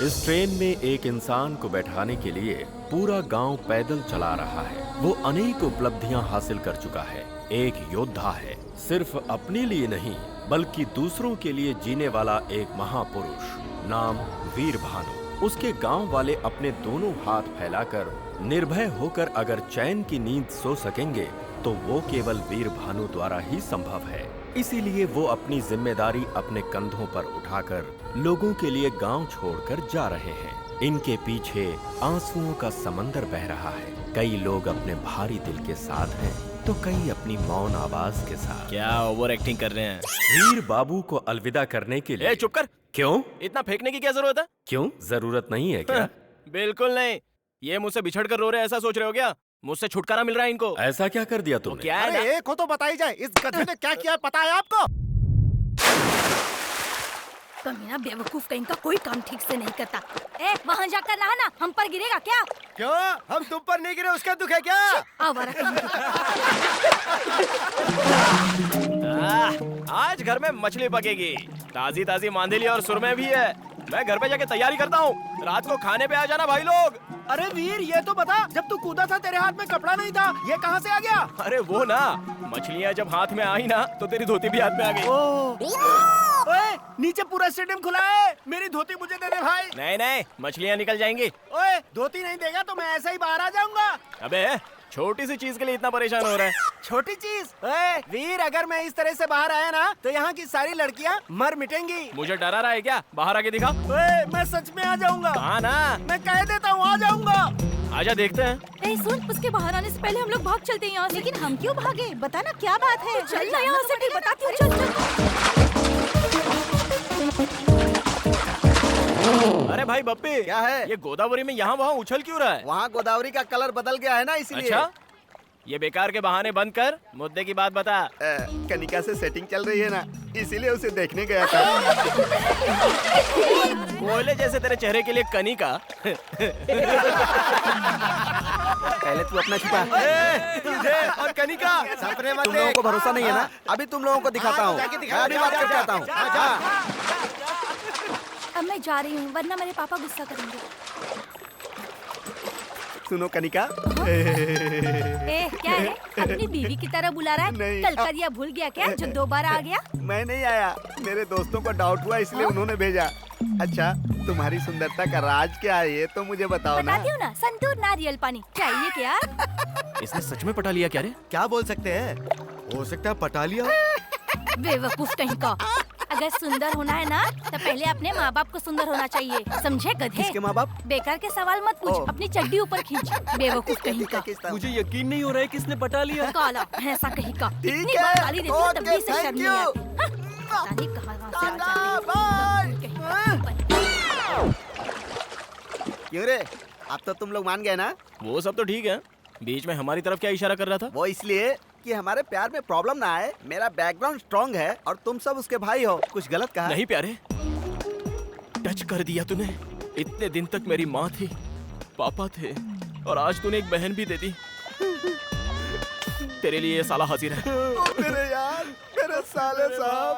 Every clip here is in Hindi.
इस ट्रेन में एक इंसान को बैठाने के लिए पूरा गांव पैदल चला रहा है। वो अनेक उपलब्धियां हासिल कर चुका है। एक योद्धा है, सिर्फ अपने लिए नहीं बल्कि दूसरों के लिए जीने वाला एक महापुरुष, नाम वीर भानु। उसके गांव वाले अपने दोनों हाथ फैलाकर निर्भय होकर अगर चैन की नींद सो सकेंगे तो वो केवल वीर भानु द्वारा ही संभव है। इसीलिए वो अपनी जिम्मेदारी अपने कंधों पर उठाकर लोगों के लिए गांव छोड़कर जा रहे हैं। इनके पीछे आंसुओं का समंदर बह रहा है। कई लोग अपने भारी दिल के साथ हैं तो कई अपनी मौन आवाज के साथ। क्या ओवर एक्टिंग कर रहे हैं? वीर बाबू को अलविदा करने के लिए। चुप कर। क्यों? इतना फेंकने की क्या जरूरत है? क्यों, जरूरत नहीं है क्या? बिल्कुल नहीं। ये मुझसे बिछड़ कर रो रहे, ऐसा सोच रहे हो क्या? मुझसे छुटकारा मिल रहा है इनको। ऐसा क्या कर दिया तुमने? क्या है ना? अरे एक हो तो बताई जाए, इस गधे ने क्या किया है पता है आपको? कमीना बेवकूफ कहीं का कोई काम ठीक से नहीं करता। वहाँ जाकर नहाना, हम पर गिरेगा क्या? क्यों, हम तुम पर नहीं गिरे उसका दुख है क्या? आवारा आज घर में मछली पकेगी, ताजी ताजी मांदेली और सुरमे भी है। मैं घर पे जाके तैयारी करता हूँ, रात को खाने पे आ जाना भाई लोग। अरे वीर ये तो बता, जब तू कूदा था तेरे हाथ में कपड़ा नहीं था, ये कहाँ से आ गया? अरे वो ना, मछलियाँ जब हाथ में आई ना तो तेरी धोती भी हाथ में आ गई। ओए, नीचे पूरा स्टेडियम खुला है, मेरी धोती मुझे दे दे भाई। नहीं नहीं, मछलियाँ निकल जाएंगी। ओए, धोती नहीं देगा तो मैं ऐसे ही बाहर आ जाऊंगा। अबे छोटी सी चीज के लिए इतना परेशान हो रहा है? छोटी चीज? ओए वीर, अगर मैं इस तरह से बाहर आया ना तो यहाँ की सारी लड़कियाँ मर मिटेंगी। मुझे डरा रहा है क्या? बाहर आके दिखा। ओए, मैं सच में आ जाऊंगा। कहा ना, मैं कह देता हूँ आ जाऊंगा। आजा देखते हैं। सुन, उसके बाहर आने से पहले हम लोग भाग चलते हैं यहाँ से। लेकिन हम क्यों भागे? बताना क्या बात है? चल ना यहाँ से, बताती हूँ। चल। अरे भाई बप्पी, क्या है? ये गोदावरी में यहाँ वहाँ उछल क्यों रहा है? वहाँ गोदावरी का कलर बदल गया है ना, इसलिए। अच्छा, ये बेकार के बहाने बंद कर, मुद्दे की बात बता। कनिका से सेटिंग चल रही है ना, इसीलिए उसे देखने गया था। कोयले जैसे तेरे चेहरे के लिए कनिका। पहले तू अपना छुपा। तुझे और कनिका सपने मत। तुम लोगों को भरोसा नहीं है ना? अभी तुम लोगों को दिखाता हूँ। मैं अभी बात करके आता हूँ। अब मैं जा रही हूँ, वरना मेरे पापा गुस्सा करेंगे। सुनो कनिका। क्या है? अपनी बीवी की तरह बुला रहा है? नहीं। कल का दिया भूल गया क्या, जो दोबारा आ गया? मैं नहीं आया, मेरे दोस्तों को डाउट हुआ इसलिए उन्होंने भेजा। अच्छा, तुम्हारी सुंदरता का राज क्या है ये तो मुझे बताओ ना। बताती हूँ ना, संतूर नारियल पानी चाहिए क्या? इसने सच में पटा लिया क्या रे? क्या बोल सकते हैं? हो सकता है पटा लिया। बेवकूफ कहीं का। अगर सुंदर होना है ना तो पहले अपने माँ बाप को सुंदर होना चाहिए, समझे गधे? किसके माँ बाप? बेकार के सवाल मत पूछ, अपनी चड्डी ऊपर खींच। बेवकूफ कहीं का। मुझे यकीन नहीं हो रहा है किसने पटा लिया। काला भैंसा कहीं का। ठीक इतनी है, बार गाली देती हूँ तब भी इसे ओके, शर्म नहीं thank आती। हाँ, पता नहीं कहाँ से आ जाती है। क्यों रे, अब तो तुम लोग मान गए ना? वो सब तो ठीक है, बीच में हमारी तरफ क्या इशारा कर रहा था? वो इसलिए कि हमारे प्यार में प्रॉब्लम ना आए। मेरा बैकग्राउंड स्ट्रॉन्ग है और तुम सब उसके भाई हो। कुछ गलत कहा? नहीं प्यारे, टच कर दिया तूने। इतने दिन तक मेरी माँ थी, पापा थे, और आज तूने एक बहन भी दे दी। तेरे लिए ये साला हाजिर है। मेरे यार, मेरे साले साहब।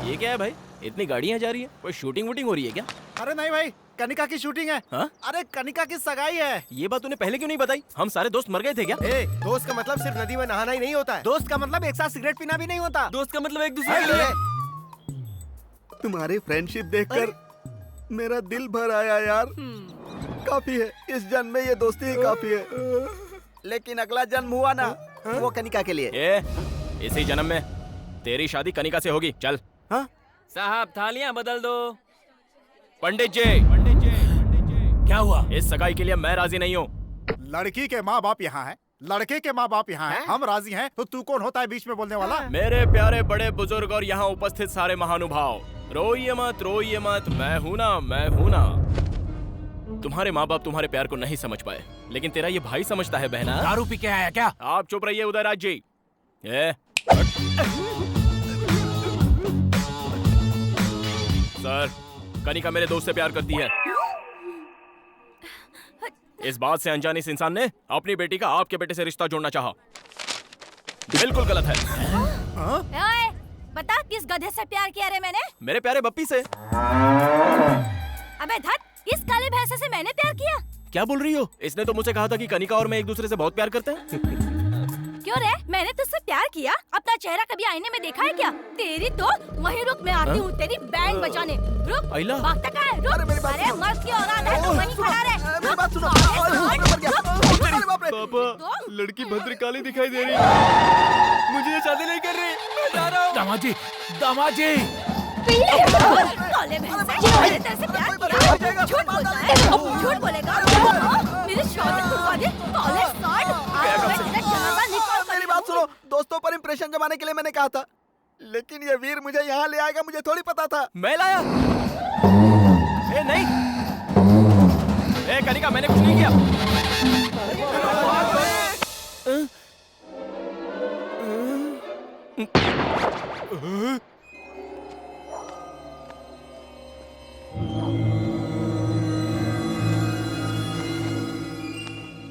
ये क्या है भाई? इतनी गाड़ियाँ जा रही है, कोई शूटिंग वूटिंग हो रही है क्या? अरे नहीं भाई, कनिका की शूटिंग है। हाँ? अरे कनिका की सगाई है। ये बात तूने पहले क्यों नहीं बताई? हम सारे दोस्त मर गए थे क्या? दोस्त का मतलब सिर्फ नदी में नहाना ही नहीं होता है। दोस्त का मतलब एक साथ सिगरेट पीना भी नहीं होता। दोस्त का मतलब एक दूसरे के लिए। तुम्हारी फ्रेंडशिप देखकर मेरा दिल भर आया यार। काफी है, इस जन्म में ये दोस्ती ही काफी है। लेकिन अगला जन्म हुआ ना, वो कनिका के लिए। इसी जन्म में तेरी शादी कनिका से होगी। चल। हाँ? साहब थालियां बदल दो। पंडित जी, क्या हुआ? इस सगाई के लिए मैं राजी नहीं हूँ। लड़की के माँ बाप यहाँ हैं, लड़के के माँ बाप यहाँ हैं, हम राजी हैं, तो तू कौन होता है बीच में बोलने वाला? मेरे प्यारे बड़े बुजुर्ग और यहाँ उपस्थित सारे महानुभाव, रोइए मत, मैं हूँ ना, मैं हूँ ना। तुम्हारे माँ बाप तुम्हारे प्यार को नहीं समझ पाए, लेकिन तेरा ये भाई समझता है बहना। दारू पी के आया क्या? आप चुप रहिए उदयराज जी। सर, कनिका मेरे दोस्त से प्यार करती है। इस बात से अनजाने इस इंसान ने अपनी बेटी का आपके बेटे से रिश्ता जोड़ना चाहा। बिल्कुल गलत है। ओए, बता किस गधे से प्यार किया रे मैंने? मेरे प्यारे बप्पी से। अबे धत, इस काले भैंसे से मैंने प्यार किया? क्या बोल रही हो? इसने तो मुझसे कहा था कि कनिका और मैं एक दूसरे से बहुत प्यार करते हैं। क्यों रे? मैंने तुझसे प्यार किया? अपना चेहरा कभी आईने में देखा है क्या? तेरी तो वहीं रुक, मैं आती हूँ तेरी बैंड बजाने। रुक, आइला। भागता कहाँ है? रुक। अरे मर्द की औलाद है तो वहीं खड़ा रहे। मेरी बात सुनो। अरे बाप रे। पापा, लड़की भद्रकाली दिखाई दे रही है। मुझे ये शादी नहीं कर रही। मैं जा रहा हूँ। दामाद जी, दामाद जी। काले भैंसे, मैंने तेरे से प्यार किया? झूठ बोलता है? झूठ बोलेगा? मेरी शादी करवा दे, काले सांड। आज मैं तेरा जनाजा निकाल कर मेरी बात सुनो। दोस्तों पर इंप्रेशन जमाने के लिए मैंने कहा था, लेकिन ये वीर मुझे यहाँ ले आएगा मुझे थोड़ी पता था। मैं लाया? ए नहीं। ए कनिका, मैंने कुछ नहीं किया।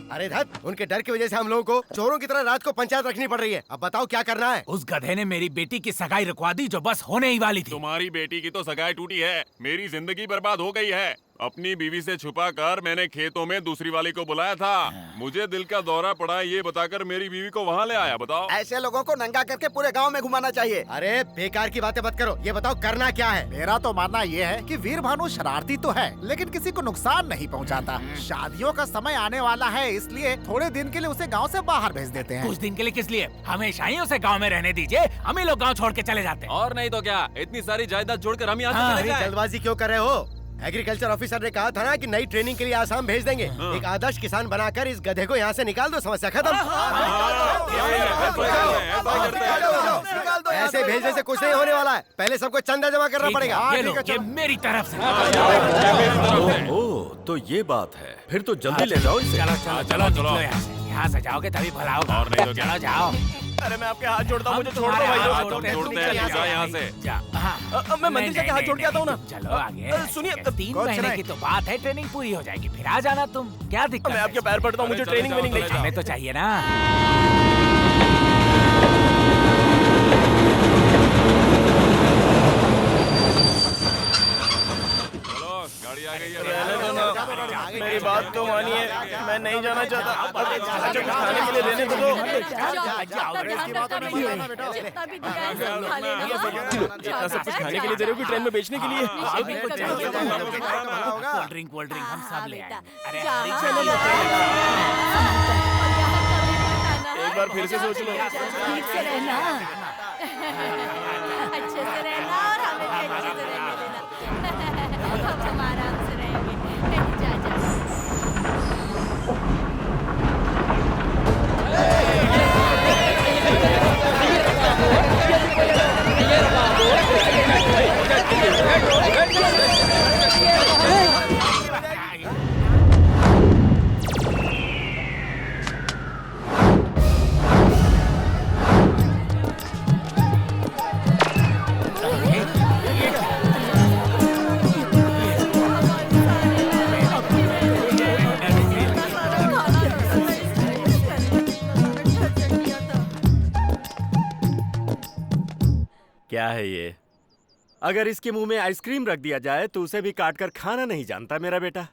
अरे धत, उनके डर की वजह से हम लोगों को चोरों की तरह रात को पंचायत रखनी पड़ रही है। अब बताओ क्या करना है? उस गधे ने मेरी बेटी की सगाई रुकवा दी जो बस होने ही वाली थी। तुम्हारी बेटी की तो सगाई टूटी है, मेरी जिंदगी बर्बाद हो गई है। अपनी बीवी से छुपा कर मैंने खेतों में दूसरी वाली को बुलाया था। मुझे दिल का दौरा पड़ा ये बताकर मेरी बीवी को वहाँ ले आया। बताओ। ऐसे लोगों को नंगा करके पूरे गांव में घुमाना चाहिए। अरे बेकार की बातें मत करो, ये बताओ करना क्या है? मेरा तो मानना ये है कि वीर भानु शरारती तो है, लेकिन किसी को नुकसान नहीं पहुंचाता। शादियों का समय आने वाला है, इसलिए थोड़े दिन के लिए उसे गांव से बाहर भेज देते हैं। कुछ दिन के लिए किस लिए? हमेशा ही उसे गांव में रहने दीजिए, हम ही लोग गांव छोड़ के चले जाते हैं। और नहीं तो क्या, इतनी सारी जायदाद जोड़कर हम यहाँ हाँ, से चले अरे जाएं। जल्दबाजी क्यों कर रहे हो? एग्रीकल्चर ऑफिसर ने कहा था ना कि नई ट्रेनिंग के लिए आसाम भेज देंगे। एक आदर्श किसान बनाकर इस गधे को यहाँ से निकाल दो, समस्या खत्म। निकाल दो यहाँ ऐसे से। भेजने से कुछ नहीं होने वाला है, पहले सबको चंदा जमा करना ठीक है, पड़ेगा। ये लो, ये मेरी तरफ से। ओह, तो ये बात है। फिर तो जल्दी ले जाओ इसे। चलो चलो चलो चलो यहाँ से जाओगे तभी भला होगा। और नहीं तो क्या। चलो जाओ। अरे मैं आपके हाथ जोड़ता हूँ, मुझे छोड़ दो तुम्हारे भाई। हाथ जोड़ते हैं, जा यहाँ से। हाँ। मैं मंदिर जाके हाथ जोड़ के आता हूँ ना। चलो आगे। सुनिए, 3 कुछ महीने नहीं। की तो बात है, ट्रेनिंग पूरी हो जाएगी, फिर आ जाना तुम। क्या दिक्कत मैं है? आपके पैर पड़ता हूँ, मुझे चले ट्रेनिंग जाओ, में चले नहीं जाओ। हमें तो चाहिए ना। चलो, गाड़ी आ गई है। रहने दो ना, मेरी बात तो मानिए, मैं नहीं जाना चाहता। अच्छा, कुछ खाने के लिए लेने तो दो। जितना भी दिया है सब खा लेना। इतना सब कुछ खाने के लिए दे रहे हो कि ट्रेन में बेचने के लिए? कोल्ड ड्रिंक हम सब ले आएंगे। अरे जा, हरी चलो चलो एक बार फिर से सोच लो। ठीक से रहना, अच्छे से रहना और हमें भी अच्छे से रहने देना। हम आराम से रहेंगे। जा जा। क्या है ये? अगर इसके मुंह में आइसक्रीम रख दिया जाए तो उसे भी काट कर खाना नहीं जानता मेरा बेटा।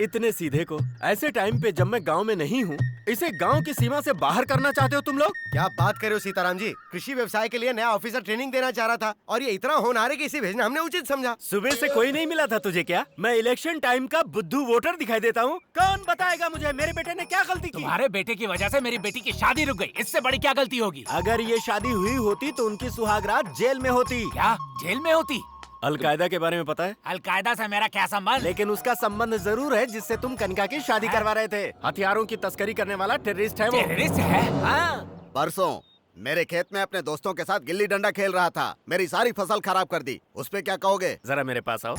इतने सीधे को ऐसे टाइम पे जब मैं गांव में नहीं हूँ, इसे गांव की सीमा से बाहर करना चाहते हो तुम लोग? क्या बात कर रहे हो सीताराम जी? कृषि व्यवसाय के लिए नया ऑफिसर ट्रेनिंग देना चाह रहा था और ये इतना होनहार है कि इसे भेजना हमने उचित समझा। सुबह से कोई नहीं मिला था तुझे क्या? मैं इलेक्शन टाइम का बुद्धू वोटर दिखाई देता हूँ? कौन बताएगा मुझे मेरे बेटे ने क्या गलती की? तुम्हारे बेटे की वजह से मेरी बेटी की शादी रुक गई, इससे बड़ी क्या गलती होगी? अगर ये शादी हुई होती तो उनकी सुहागरात जेल में होती। क्या जेल में होती? अलकायदा के बारे में पता है? अलकायदा से मेरा क्या संबंध? लेकिन उसका संबंध जरूर है जिससे तुम कनिका की शादी करवा रहे थे। हथियारों की तस्करी करने वाला टेररिस्ट है वो। टेररिस्ट है? हाँ। परसों मेरे खेत में अपने दोस्तों के साथ गिल्ली डंडा खेल रहा था, मेरी सारी फसल खराब कर दी। उस पे क्या कहोगे? जरा मेरे पास आओ।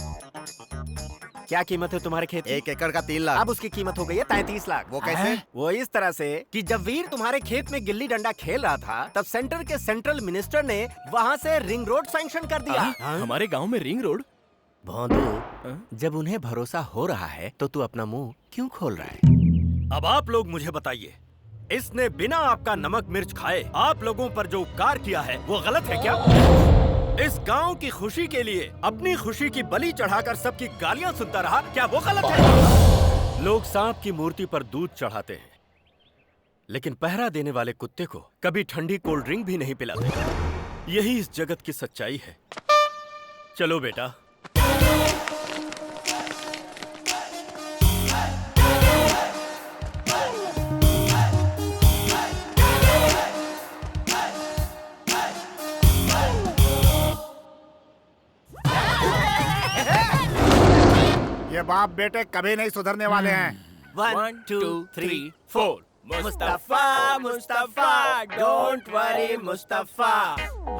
क्या कीमत है तुम्हारे खेत की? 1 एकड़ का 3 लाख। अब उसकी कीमत हो गई है 33 लाख। वो कैसे? वो इस तरह से कि जब वीर तुम्हारे खेत में गिल्ली डंडा खेल रहा था तब सेंटर के सेंट्रल मिनिस्टर ने वहाँ से रिंग रोड सैंक्शन कर दिया। हमारे गांव में रिंग रोड? भोंदू, जब उन्हें भरोसा हो रहा है तो तू अपना मुंह क्यों खोल रहा है? अब आप लोग मुझे बताइए, इसने बिना आपका नमक मिर्च खाए आप लोगों पर जो उपकार किया है वो गलत है क्या? इस गांव की खुशी के लिए अपनी खुशी की बलि चढ़ाकर सबकी गालियां सुनता रहा, क्या वो गलत है? लोग सांप की मूर्ति पर दूध चढ़ाते हैं, लेकिन पहरा देने वाले कुत्ते को कभी ठंडी कोल्ड ड्रिंक भी नहीं पिलाते। यही इस जगत की सच्चाई है। चलो बेटा। ये बाप बेटे कभी नहीं सुधरने वाले हैं। 1 2 3 4 मुस्तफा मुस्तफा डोंट वरी मुस्तफा,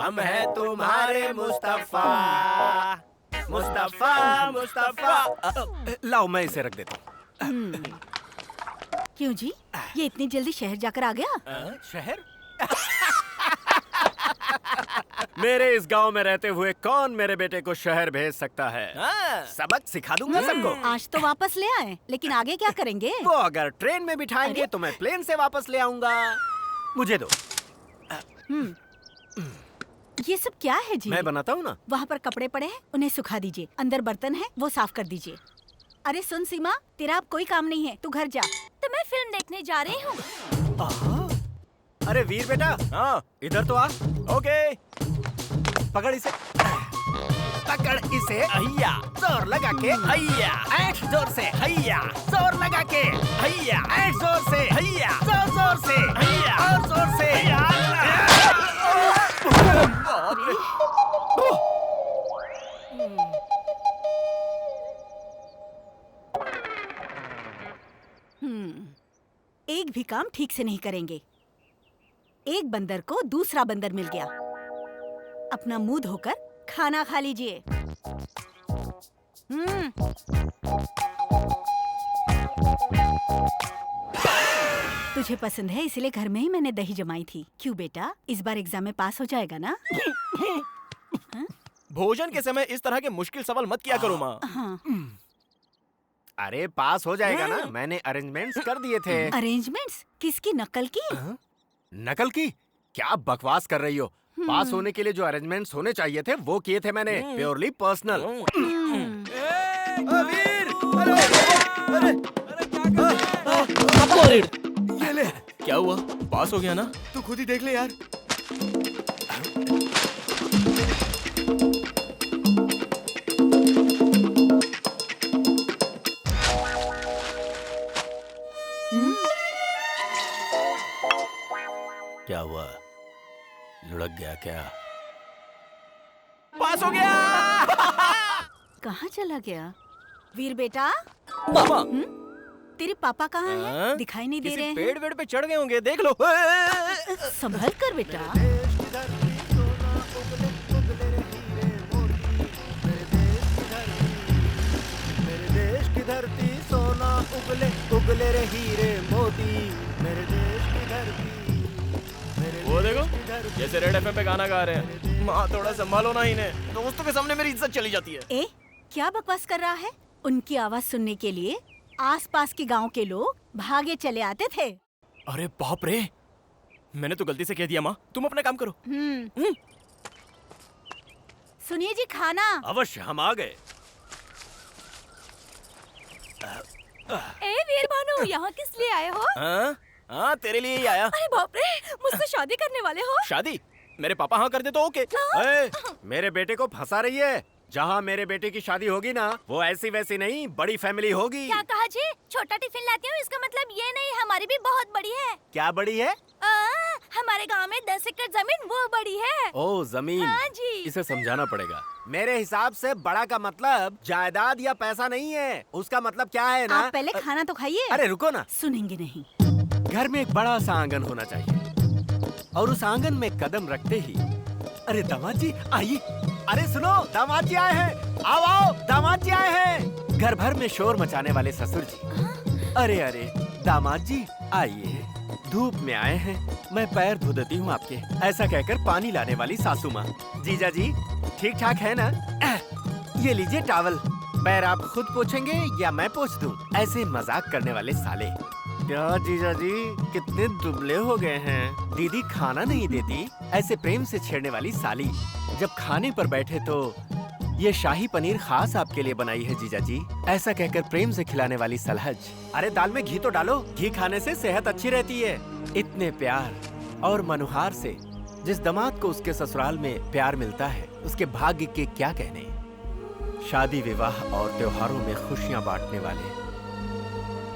हम हैं तुम्हारे मुस्तफा मुस्तफा मुस्तफा। लाओ मैं इसे रख देता हूँ। क्यों जी, ये इतनी जल्दी शहर जाकर आ गया? शहर? मेरे इस गांव में रहते हुए कौन मेरे बेटे को शहर भेज सकता है? सबक सिखा दूंगा सबको। आज तो वापस ले आए, लेकिन आगे क्या करेंगे? वो अगर ट्रेन में बिठाएंगे तो मैं प्लेन से वापस ले आऊंगा। मुझे दो। ये सब क्या है जी? मैं बनाता हूँ ना। वहाँ पर कपड़े पड़े हैं, उन्हें सुखा दीजिए। अंदर बर्तन है, वो साफ कर दीजिए। अरे सुन सीमा, तेरा अब कोई काम नहीं है, तू घर जा। तो मैं फिल्म देखने जा रही हूँ। अरे वीर बेटा, हाँ इधर तो आ। ओके, पकड़ इसे, पकड़ इसे। हैया जोर लगा के, हैया ऐठ जोर से, हैया जोर लगा के, हैया ऐठ जोर से, हैया जोर जोर से, हैया और जोर से। एक भी काम ठीक से नहीं करेंगे। एक बंदर को दूसरा बंदर मिल गया। अपना मुंह धोकर खाना खा लीजिए। तुझे पसंद है इसलिए घर में ही मैंने दही जमाई थी। क्यों बेटा, इस बार एग्जाम में पास हो जाएगा ना? भोजन के समय इस तरह के मुश्किल सवाल मत किया करो माँ। हाँ। अरे पास हो जाएगा ना, मैंने अरेंजमेंट्स कर दिए थे। अरेंजमेंट्स? किसकी नकल की? नकल की? क्या बकवास कर रही हो? पास होने के लिए जो अरेंजमेंट्स होने चाहिए थे वो किए थे मैंने, प्योरली पर्सनल। ये ले। क्या हुआ, पास हो गया ना? तू खुद ही देख ले यार। क्या हुआ, लुढ़क गया क्या? पास हो गया। कहाँ चला गया? वीर बेटा, मामा, तेरे पापा कहाँ हाँ? हैं? दिखाई नहीं दे किसी रहे हैं। पेड़ वेड़ पे चढ़ गए होंगे, देख लो। संभल कर बेटा। मेरे देश की धरती सोना उगले उगले रे हीरे मोती, मेरे देश की धरती। वो देखो, जैसे रेड एफएम पे गाना गा रहे हैं। माँ थोड़ा संभालो ना इन्हें, दोस्तों के सामने मेरी इज्जत चली जाती है। ए, क्या बकवास कर रहा है? उनकी आवाज सुनने के लिए आसपास के गांव के लोग भागे चले आते थे। अरे बाप रे, मैंने तो गलती से कह दिया माँ, तुम अपना काम करो। सुनिए जी, खाना। अवश्य, हम आ गए। ए वीर भानु, यहाँ किस लिए आए हो? हाँ हाँ, तेरे लिए ही आया। अरे बाप रे, मुझसे शादी करने वाले हो? शादी? मेरे पापा हाँ कर दे तो ओके। ए, मेरे बेटे को फंसा रही है। जहाँ मेरे बेटे की शादी होगी ना, वो ऐसी वैसी नहीं, बड़ी फैमिली होगी। क्या कहा जी? छोटा टिफिन लाती हूँ, इसका मतलब ये नहीं, हमारी भी बहुत बड़ी है। क्या बड़ी है? हमारे गांव में 10 एकड़ जमीन, वो बड़ी है। ओ जमीन। हाँ जी। इसे समझाना पड़ेगा। मेरे हिसाब से बड़ा का मतलब जायदाद या पैसा नहीं है। उसका मतलब क्या है ना? आप पहले खाना तो खाइए। अरे रुको ना। सुनेंगे नहीं। घर में एक बड़ा सा आंगन होना चाहिए और उस आंगन में कदम रखते ही, अरे दामाद जी आइए। अरे सुनो, दामाद जी आए हैं। आओ आओ, दामाद जी आए हैं। घर भर में शोर मचाने वाले ससुर जी। अरे अरे दामाद जी आइए, धूप में आए हैं, मैं पैर धो देती हूँ आपके। ऐसा कहकर पानी लाने वाली सासू माँ। जीजा जी ठीक ठाक है ना? ये लीजिए टॉवल। पैर आप खुद पोछेंगे या मैं पोछ दूं? ऐसे मजाक करने वाले साले। क्या जीजा जी कितने दुबले हो गए हैं। दीदी खाना नहीं देती, ऐसे प्रेम से छेड़ने वाली साली। जब खाने पर बैठे तो ये शाही पनीर खास आपके लिए बनाई है जीजा जी, ऐसा कहकर प्रेम से खिलाने वाली सलहज। अरे दाल में घी तो डालो, घी खाने से सेहत अच्छी रहती है। इतने प्यार और मनुहार से जिस दामाद को उसके ससुराल में प्यार मिलता है, उसके भाग्य के क्या कहने। शादी विवाह और त्योहारों में खुशियां बांटने वाले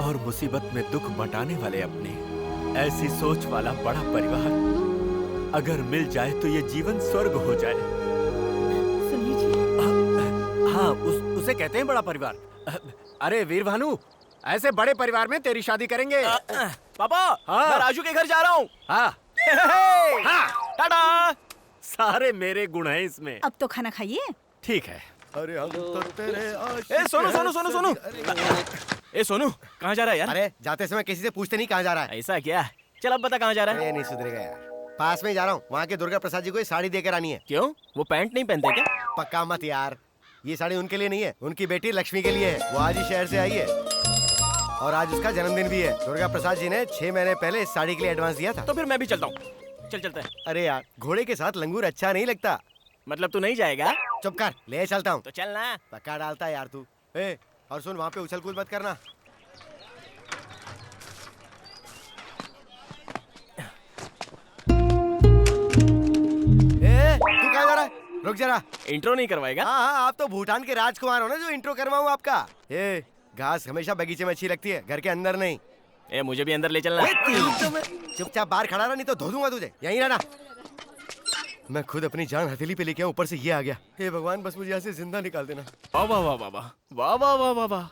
और मुसीबत में दुख बंटाने वाले अपने, ऐसी सोच वाला बड़ा परिवार अगर मिल जाए तो ये जीवन स्वर्ग हो जाए। सुनिए जी। हाँ, उसे कहते हैं बड़ा परिवार। अरे वीर भानु, ऐसे बड़े परिवार में तेरी शादी करेंगे। पापा, हाँ। मैं राजू के घर जा रहा हूँ। हाँ। हाँ, टाटा। सारे मेरे गुण हैं इसमें। अब तो खाना खाइए। ठीक है। अरे हम तो तेरे ए सोनू। ए सोनू, कहाँ जा रहा है यार? अरे जाते समय किसी से पूछते नहीं कहाँ जा रहा है। ऐसा क्या? चल अब बता कहाँ जा रहा है? ये नहीं सुधरेगा यार। पास में ही जा रहा हूँ, वहाँ के दुर्गा प्रसाद जी को ये साड़ी देकर आनी है। क्यों? वो पैंट नहीं पहनते क्या? पक्का मत यार, ये साड़ी उनके लिए नहीं है, उनकी बेटी लक्ष्मी के लिए है। वो आज ही शहर से आई है और आज उसका जन्मदिन भी है। दुर्गा प्रसाद जी ने 6 महीने पहले इस साड़ी के लिए एडवांस दिया था। तो फिर मैं भी चलता हूँ। चलते हैं। अरे यार, घोड़े के साथ लंगूर अच्छा नहीं लगता। मतलब तू नहीं जाएगा? चुप कर, ले चलता हूँ। तो चल ना। पक्का डालता है यार तू। ए, और सुन, वहाँ पे उछल कूद मत करना। तू कहाँ जा रहा है? रुक जरा। इंट्रो नहीं करवाएगा? हाँ, आप तो भूटान के राजकुमार हो ना जो इंट्रो करवाऊँ आपका। घास हमेशा बगीचे में अच्छी लगती है, घर के अंदर नहीं। मुझे भी अंदर ले चलना। चुपचाप बाहर खड़ा रहा, नहीं तो धो दूंगा तुझे। यहीं रहना। मैं खुद अपनी जान हथेली पे लेके आऊं, ऊपर से ये आ गया। हे भगवान, बस मुझे यहाँ से जिंदा निकाल देना। वाह वाह वाह वाह वाह वाह वाह वाह वाह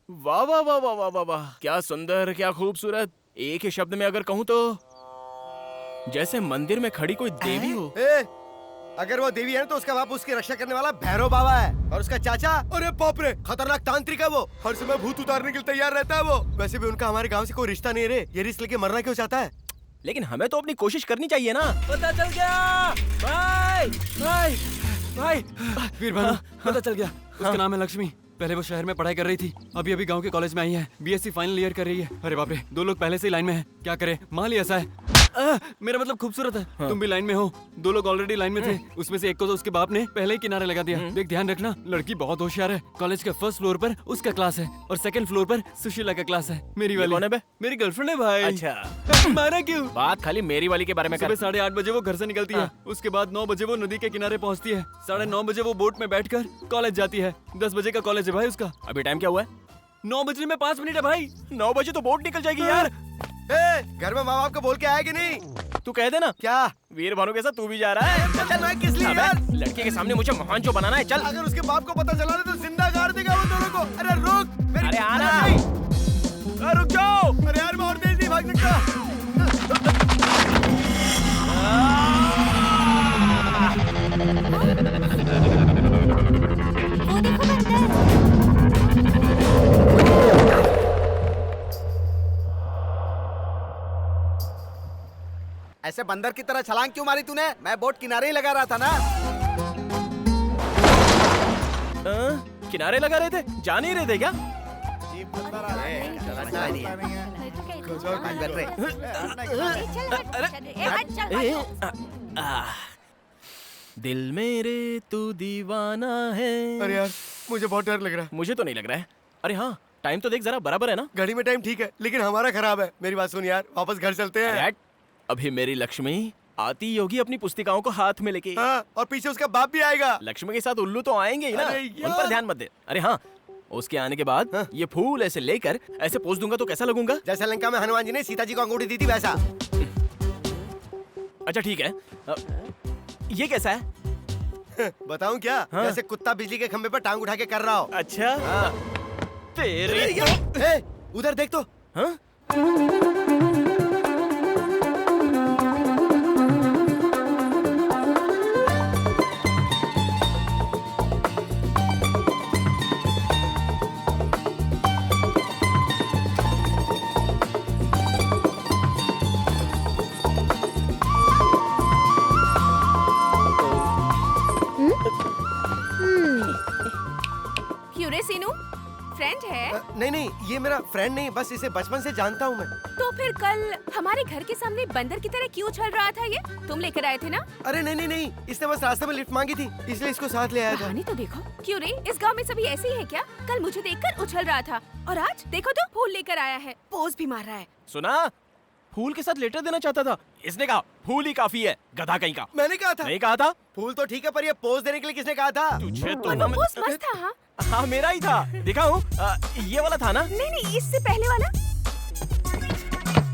वाह वाह वाह वाह वाह वाह वाह वाह, क्या सुंदर, क्या खूबसूरत। एक ही शब्द में अगर कहूँ तो जैसे मंदिर में खड़ी कोई देवी हो। अगर वो देवी है ना तो उसका बाप उसकी रक्षा करने वाला भैरव बाबा है, और उसका चाचा, अरे बाप रे, खतरनाक तांत्रिक है वो। हर समय भूत उतारने के लिए तैयार रहता है वो। वैसे भी उनका हमारे गांव से कोई रिश्ता नहीं रे। ये रिस्क लेके मरना क्यों चाहता है? लेकिन हमें तो अपनी कोशिश करनी चाहिए ना। पता चल गया भाई, भाई भाई। वीर भानु, पता चल गया। उसका नाम है लक्ष्मी। पहले वो शहर में पढ़ाई कर रही थी, अभी गांव के कॉलेज में आई है। बीएससी फाइनल ईयर कर रही है। अरे बाप रे, 2 लोग पहले से ही लाइन में हैं। क्या करे, माल ही ऐसा है। मेरा मतलब खूबसूरत है। तुम भी लाइन में हो। 2 लोग ऑलरेडी लाइन में थे, उसमें से एक को तो उसके बाप ने पहले ही किनारे लगा दिया। देख, ध्यान रखना, लड़की बहुत होशियार है। कॉलेज के फर्स्ट फ्लोर पर उसका क्लास है और सेकंड फ्लोर पर सुशीला का क्लास है। मेरी वाली कौन है बे? मेरी गर्लफ्रेंड है भाई। अच्छा, मारा क्यों? बात खाली मेरी वाली के बारे में कर। सुबह 8:30 बजे वो घर से निकलती है। उसके बाद 9 बजे वो नदी के किनारे पहुंचती है। 9:30 बजे वो बोट में बैठकर कॉलेज जाती है। 10 बजे का कॉलेज है भाई उसका। अभी टाइम क्या हुआ है? 9 बजने में 5 मिनट है भाई। 9 बजे तो बोट निकल जाएगी यार। घर में माँ बाप को बोल के आया कि नहीं? तू कह देना। क्या वीर भानु के साथ तू भी जा रहा है? चल, मैं किस लिए यार? लड़के के सामने मुझे महान जो बनाना है। चल। अगर उसके बाप को पता चला तो जिंदा गाड़ देगा वो दोनों को। अरे रुक, मेरी अरे आना। नहीं। रुक जाओ। अरे यार, मैं और तेज नहीं भाग सकता। वो देखो बंदर। ऐसे बंदर की तरह छलांग क्यों मारी तूने? मैं बोट किनारे ही लगा रहा था ना। किनारे लगा रहे थे, जा नहीं रहे थे क्या? दिल मेरे तू दीवाना है। अरे यार, मुझे बहुत डर लग रहा है। मुझे तो नहीं लग रहा है। अरे हाँ, टाइम तो देख जरा, बराबर है ना? घड़ी में टाइम ठीक है, लेकिन हमारा खराब है। मेरी बात सुन यार, वापस घर चलते हैं। अभी मेरी लक्ष्मी आती होगी अपनी पुस्तिकाओं को हाथ में लेके। हाँ, और पीछे उसका बाप भी आएगा। लक्ष्मी के साथ उल्लू तो आएंगे ही ना, उन पर ध्यान मत दे। अरे हाँ, उसके आने के बाद ये फूल ऐसे लेकर ऐसे पोस दूंगा तो कैसा लगूंगा? जैसे लंका में हनुमान जी ने सीता जी को अंगूठी दी थी वैसा। अच्छा ठीक है, ये कैसा है? बताऊं क्या? हाँ? जैसे कुत्ता बिजली के खंबे पर टांग उठा के कर रहा हो। अच्छा हाँ। तेरी उधर देख तो। हाँ? फ्रेंड नहीं, बस इसे बचपन से जानता हूँ मैं। तो फिर कल हमारे घर के सामने बंदर की तरह क्यों उछल रहा था? ये तुम लेकर आए थे ना? अरे नहीं नहीं नहीं, इसने बस रास्ते में लिफ्ट मांगी थी, इसलिए इसको साथ ले आया था। कहानी तो देखो। क्यों रे, इस गांव में सभी ऐसे ही है क्या? कल मुझे देखकर उछल रहा था और आज देखो तो फूल लेकर आया है, पोज भी मार रहा है। सुना, फूल के साथ लेटर देना चाहता था। इसने कहा फूल ही काफी है, गधा कहीं का। मैंने कहा था। नहीं कहा था। फूल तो ठीक है, पर ये पोज देने के लिए किसने कहा था? तुझे तो और वो पोज मस्त था। हाँ हाँ, मेरा ही था, दिखा हूँ। ये वाला था ना? नहीं नहीं, इससे पहले वाला।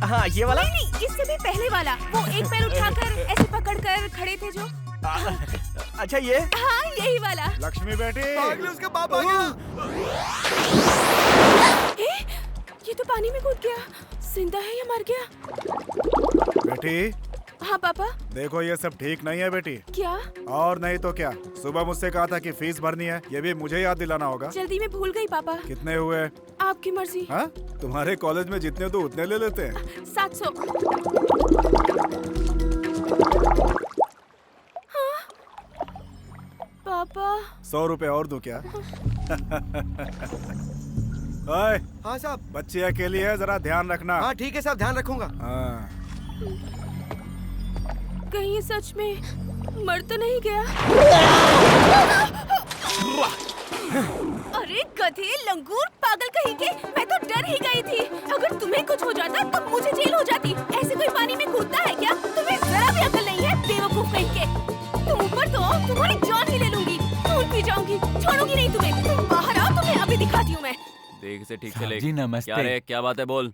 हाँ, ये वाला। नहीं नहीं, इससे भी पहले वाला। वो एक पैर उठाकर ऐसे पकड़कर खड़े थे जो। अच्छा, ये? हाँ, यही वाला। लक्ष्मी बेटी, पागल, उसका बाप आ गया। ये तो पानी में कूद गया। जिंदा है या मर गया? बेटी। हाँ पापा। देखो ये सब ठीक नहीं है बेटी। क्या? और नहीं तो क्या, सुबह मुझसे कहा था कि फीस भरनी है, ये भी मुझे याद दिलाना होगा। जल्दी में भूल गई पापा। कितने हुए? आपकी मर्जी। हाँ, तुम्हारे कॉलेज में जितने तो उतने ले लेते हैं। 700। हाँ? पापा 100 रुपए और दूं क्या? ओए, हाँ साहब। बच्ची अकेली है, जरा ध्यान रखना। हाँ ठीक है साहब, ध्यान रखूंगा। हाँ। कहीं ये सच में मर तो नहीं गया? अरे गधे, लंगूर, पागल कहीं के, मैं तो डर ही गई थी। अगर तुम्हें कुछ हो जाता तो मुझे जेल हो जाती। ऐसे कोई पानी में कूदता है क्या? तुम्हें जरा भी अकल नहीं है, बेवकूफ कहीं के। तुम ऊपर तो आओ, तुम्हारी जान ही ले लूंगी, दूध पी जाऊंगी, छोड़ूंगी नहीं तुम्हें। तुम बाहर आओ, तुम्हें अभी दिखाती हूँ मैं। देख से ठीक से ले। जी नमस्ते। क्या रे, क्या बात है, बोल।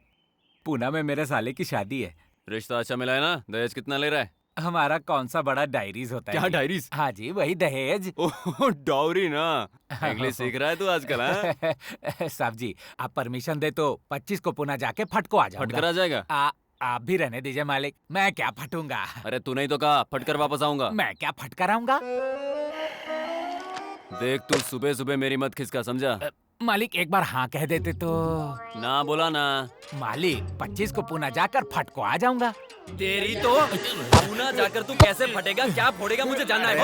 पूना में मेरे साले की शादी है। रिश्ता अच्छा मिला है ना? दहेज कितना ले रहा है? हमारा कौन सा बड़ा डायरीज होता है? क्या डायरीज? हाँ जी, वही दहेज। ओह, डॉवरी ना। इंग्लिश सीख रहा है तू आजकल, हाँ? साहब जी, आप परमिशन दे तो 25 को पुणे जाके फटको आ जाऊंगा। फटकर आ जाएगा? आप भी रहने दीजिए मालिक, मैं क्या फटूंगा। अरे तू नहीं तो कहा फटकर वापस आऊंगा। मैं क्या फटकर आऊंगा? देख, तू सुबह सुबह मेरी मत खिसका, समझा? मालिक एक बार हाँ कह देते तो। ना बोला ना। मालिक 25 को पुणे जाकर फटको आ जाऊंगा। तेरी तो पूना जाकर तू कैसे फटेगा, क्या फोड़ेगा, मुझे जानना है।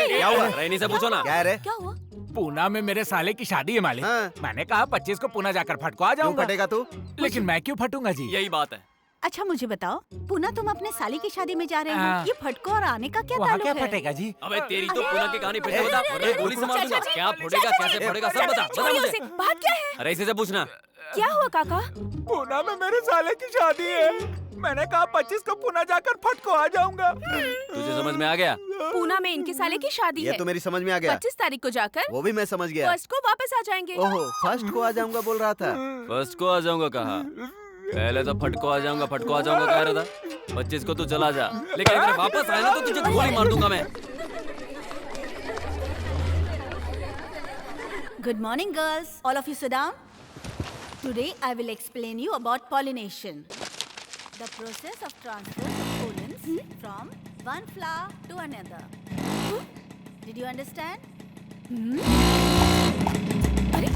क्या हुआ? रहनी से पूछो ना। क्या है रे? क्या हुआ? पूना में मेरे साले की शादी है मालिक। हाँ। मैंने कहा 25 को पुणे जाकर फटको आ क्यों जाऊंगा। फटेगा तू? लेकिन मैं क्यों फटूंगा जी? यही बात है। अच्छा मुझे बताओ, पुना तुम अपने साली की शादी में जा रहे हो, हाँ। ये फटको और आने का क्या वहाँ ताल्लुक क्या है? फटेगा जी? अबे तेरी तो पूना की कहानी फिर से अरे, बता, अरे, वरना अरे, गोली से मार दूंगा। चाचा जी, क्या फोड़ेगा, चाचा कैसे जी, फोड़ेगा, सब बता छोड़िए मुझे। उसे, बात क्या है? अरे इसी से पूछना। क्या हुआ काका? पूना में मेरे साले की शादी है। मैंने कहा 25 को पुणे जाकर फटको आ जाऊंगा। तुझे समझ में आ गया? पूना में इनके साले की शादी ये है। तो मेरी समझ में आ गया। 25 तारीख को जाकर वो भी मैं समझ गया। फर्स्ट को वापस आ जाएंगे। ओहो, फर्स्ट को आ जाऊंगा बोल रहा था। फर्स्ट को आ जाऊंगा कहा? पहले तो फटको आ जाऊंगा कह रहा था। 25 को तू चला जा, लेकिन अगर वापस आए ना तो तुझे गोली मार दूंगा मैं। Good morning, girls. All of you sit down. Today I will explain you about pollination. The process of transfer of pollens from one flower to another. Did you understand? अरे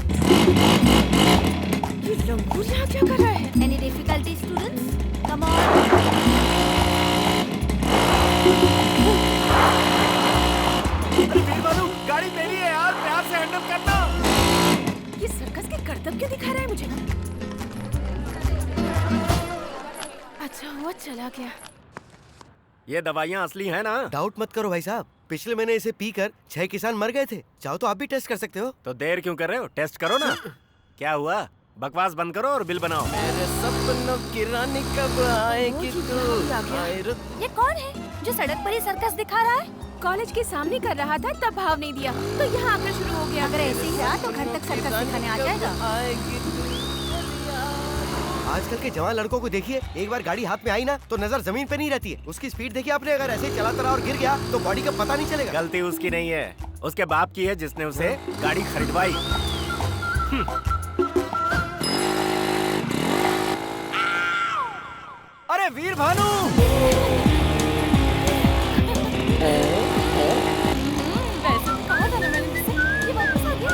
ये लंगूर यहाँ क्या कर रहा है? Any difficulty, students? Come on. गाड़ी मेरी है यार, प्यार से हैंडल करना। ये सर्कस के करतब क्यों दिखा रहा है मुझे? अच्छा हुआ चला गया। ये दवाइयाँ असली हैं ना? डाउट मत करो भाई साहब, पिछले महीने इसे पीकर 6 किसान मर गए थे। चाहो तो आप भी टेस्ट कर सकते हो। तो देर क्यों कर रहे हो? टेस्ट करो ना। क्या हुआ? बकवास बंद करो और बिल बनाओ। मेरे सपनों की रानी कब आएगी तू? ये कौन है जो सड़क पर ही सर्कस दिखा रहा है? कॉलेज के सामने कर रहा था तब भाव नहीं दिया, तो यहाँ आकर शुरू हो गया। अगर ऐसे ही रहा तो घर तक सर्कस दिखाने आ जाएगा। आजकल के जवान लड़कों को देखिए, एक बार गाड़ी हाथ में आई ना तो नजर जमीन पे नहीं रहती है। उसकी स्पीड देखिए आपने, अगर ऐसे चलाता रहा और गिर गया तो बॉडी का पता नहीं चलेगा। गलती उसकी नहीं है, उसके बाप की है जिसने उसे गाड़ी खरीदवाई। अरे वीर भानु! वैसे तो कहा था ना मैंने तुझसे, ये वापस आ गया।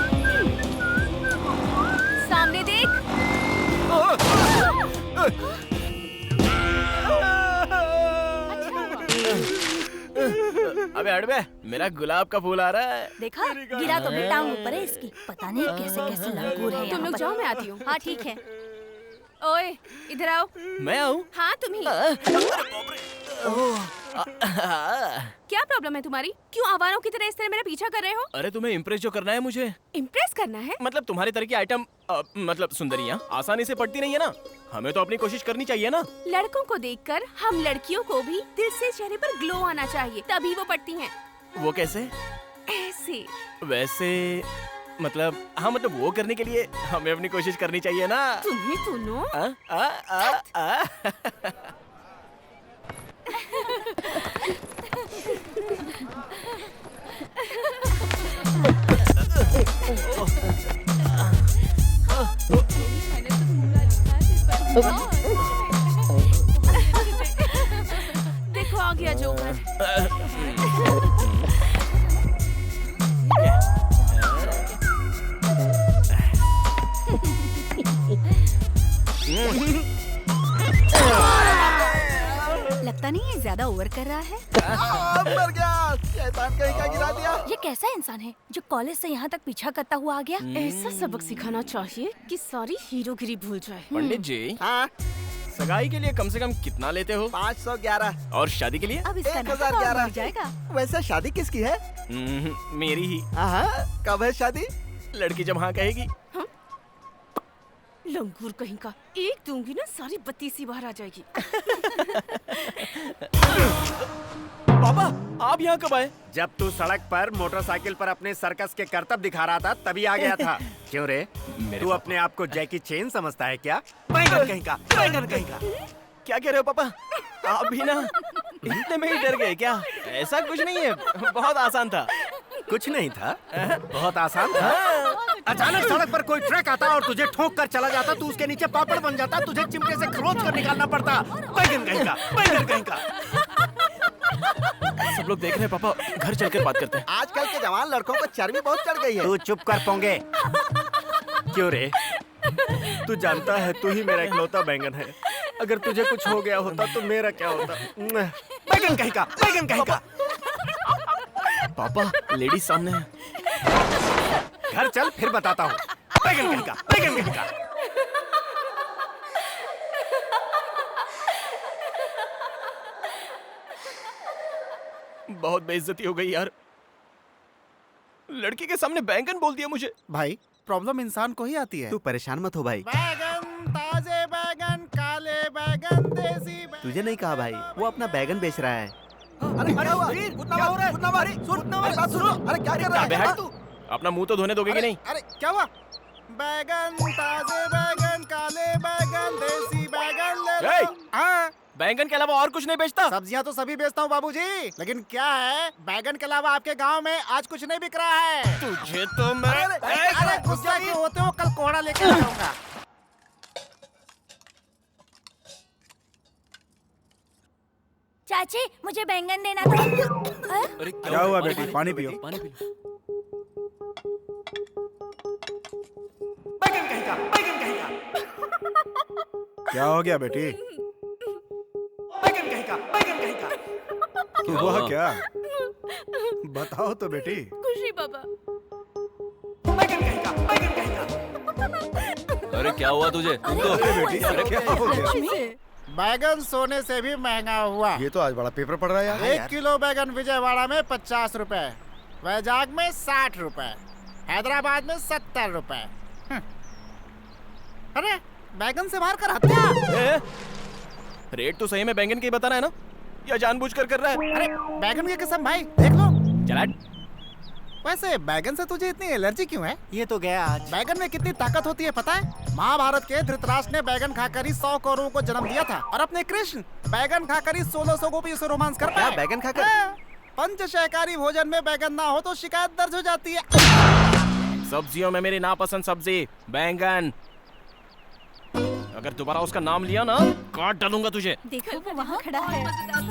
सामने देख। अबे हट बे, मेरा गुलाब का फूल आ रहा है। देखा, गिरा तो भी टांग ऊपर है इसकी। पता नहीं कैसे कैसे लंगूर है। तुम लोग जाओ, मैं आती हूँ। हाँ ठीक है। ओए इधर आओ। मैं आऊं? हाँ तुम ही। क्या प्रॉब्लम है तुम्हारी? क्यों आवारों की तरह इस तरह मेरा पीछा कर रहे हो? अरे तुम्हें इम्प्रेस जो करना है मुझे। इम्प्रेस करना है? मतलब तुम्हारे तरह की आइटम मतलब सुंदरियां आसानी से पड़ती नहीं है ना। हमें तो अपनी कोशिश करनी चाहिए ना। लड़कों को देखकर हम लड़कियों को भी दिल से चेहरे पर ग्लो आना चाहिए, तभी वो पड़ती हैं। वो कैसे? ऐसे। वैसे मतलब हाँ, मतलब वो करने के लिए हमें अपनी कोशिश करनी चाहिए ना। तुम्हें सुनो। देखो आ गया जोकर। लगता नहीं है ज्यादा ओवर कर रहा है। मर गया, शैतान कहीं का गिरा दिया। ये कैसा इंसान है जो कॉलेज से यहाँ तक पीछा करता हुआ आ गया? ऐसा सबक सिखाना चाहिए कि सारी हीरोगिरी भूल जाए। पंडित जी, हाँ, सगाई के लिए कम से कम कितना लेते हो? 511। और शादी के लिए? अब इसका नाम 1011 हो जाएगा। वैसे शादी किसकी है? मेरी ही। हाँ, कब है शादी? लड़की जब हाँ कहेगी। लंगूर कहीं का, एक दूंगी ना सारी बत्ती सी बाहर आ जाएगी। पापा, आप यहाँ कब आए? जब तू सड़क पर मोटरसाइकिल पर अपने सर्कस के करतब दिखा रहा था तभी आ गया था। क्यों रे, तू अपने आप को जैकी चेन समझता है क्या? बैंगन कहीं का, बैंगन कहीं का। क्या कह रहे हो पापा? आप भी ना इतने में ही डर गए क्या? ऐसा कुछ नहीं है, बहुत आसान था। कुछ नहीं था, बहुत आसान था। अचानक सड़क पर कोई ट्रक आता और तुझे ठोक कर चला जाता, तू उसके नीचे पापड़ बन जाता, तुझे चिमटे से खरोच कर निकालना पड़ता। बैंगन कहीं का, बैंगन कहीं का। सब लोग देख रहे हैं पापा, घर चलकर बात करते हैं। आजकल के जवान लड़कों को चर्बी बहुत चढ़ गई है। तू चुप कर पोंगे। क्यों रे, तू जानता है तू ही मेरा इकलौता बैंगन है। अगर तुझे कुछ हो गया होता तो मेरा क्या होता? बैंगन कहीं का, बैंगन कहीं का। पापा, लेडीज सामने है। घर चल फिर बताता हूँ। बैंगन कहीं का, बैंगन कहीं का। बहुत बेइज्जती हो गई यार। लड़की के सामने बैंगन बोल दिया मुझे। भाई प्रॉब्लम इंसान को ही आती है। तू परेशान मत हो भाई। बैगन, ताजे बैगन, काले बैगन, देसी बैगन। तुझे नहीं कहा भाई, वो अपना बैगन बेच रहा है। अरे क्या हुआ? क्या हो रहा है? सुनो, अरे क्या कर रहा है तू? अपना मुंह तो धोने दोगे कि नहीं? अरे क्या हुआ? बैगन, ताजे बैगन, काले बैगन, देसी बैगन ले ए! लो। हाँ, बैंगन के अलावा और कुछ नहीं बेचता? सब्जियां तो सभी बेचता हूँ बाबूजी, लेकिन क्या है, बैगन के अलावा आपके गांव में आज कुछ नहीं बिक रहा है। तुझे तो मैं अरे गुस्सा क्यों होते हो? कल कोहड़ा लेके आऊंगा। चाची मुझे बैंगन देना था। अरे क्या हुआ बेटी? पानी पियो। पानी पी लो। बैंगन कहीं का, बैंगन कहीं का। क्या हो गया बेटी? बैंगन कहीं का, बैंगन कहीं का। हुआ क्या? बताओ तो बेटी। खुशी बाबा। बैंगन कहीं का, बैंगन कहीं का। अरे क्या हुआ तुझे? बेटी क्या हो गया? बैगन सोने से भी महंगा हुआ। ये तो आज बड़ा पेपर पड़ रहा है यार। 1 किलो बैगन विजयवाड़ा में 50 रुपए, वैजाग में 60 रुपए, हैदराबाद में 70 रुपए। अरे बैगन से मार कर हत्या। रेट तो सही में बैंगन के ही बता रहा है ना, या जानबूझकर कर रहा है? अरे बैगन की कसम भाई, देख लो। चला। वैसे बैगन से तुझे इतनी एलर्जी क्यों है? ये तो गया आज। बैगन में कितनी ताकत होती है पता है? महाभारत के धृतराष्ट्र ने बैगन खाकर ही 100 कौरवों को जन्म दिया था, और अपने कृष्ण बैगन खाकर ही 1600 गोपियों से रोमांस कर पाए। बैगन खाकर? हाँ, पंचशाकाहारी भोजन में बैगन ना हो तो शिकायत दर्ज हो जाती है। सब्जियों में मेरी नापसंद सब्जी बैंगन। अगर दोबारा उसका नाम लिया ना, काट डालूंगा तुझे। देखो वो वहाँ खड़ा है।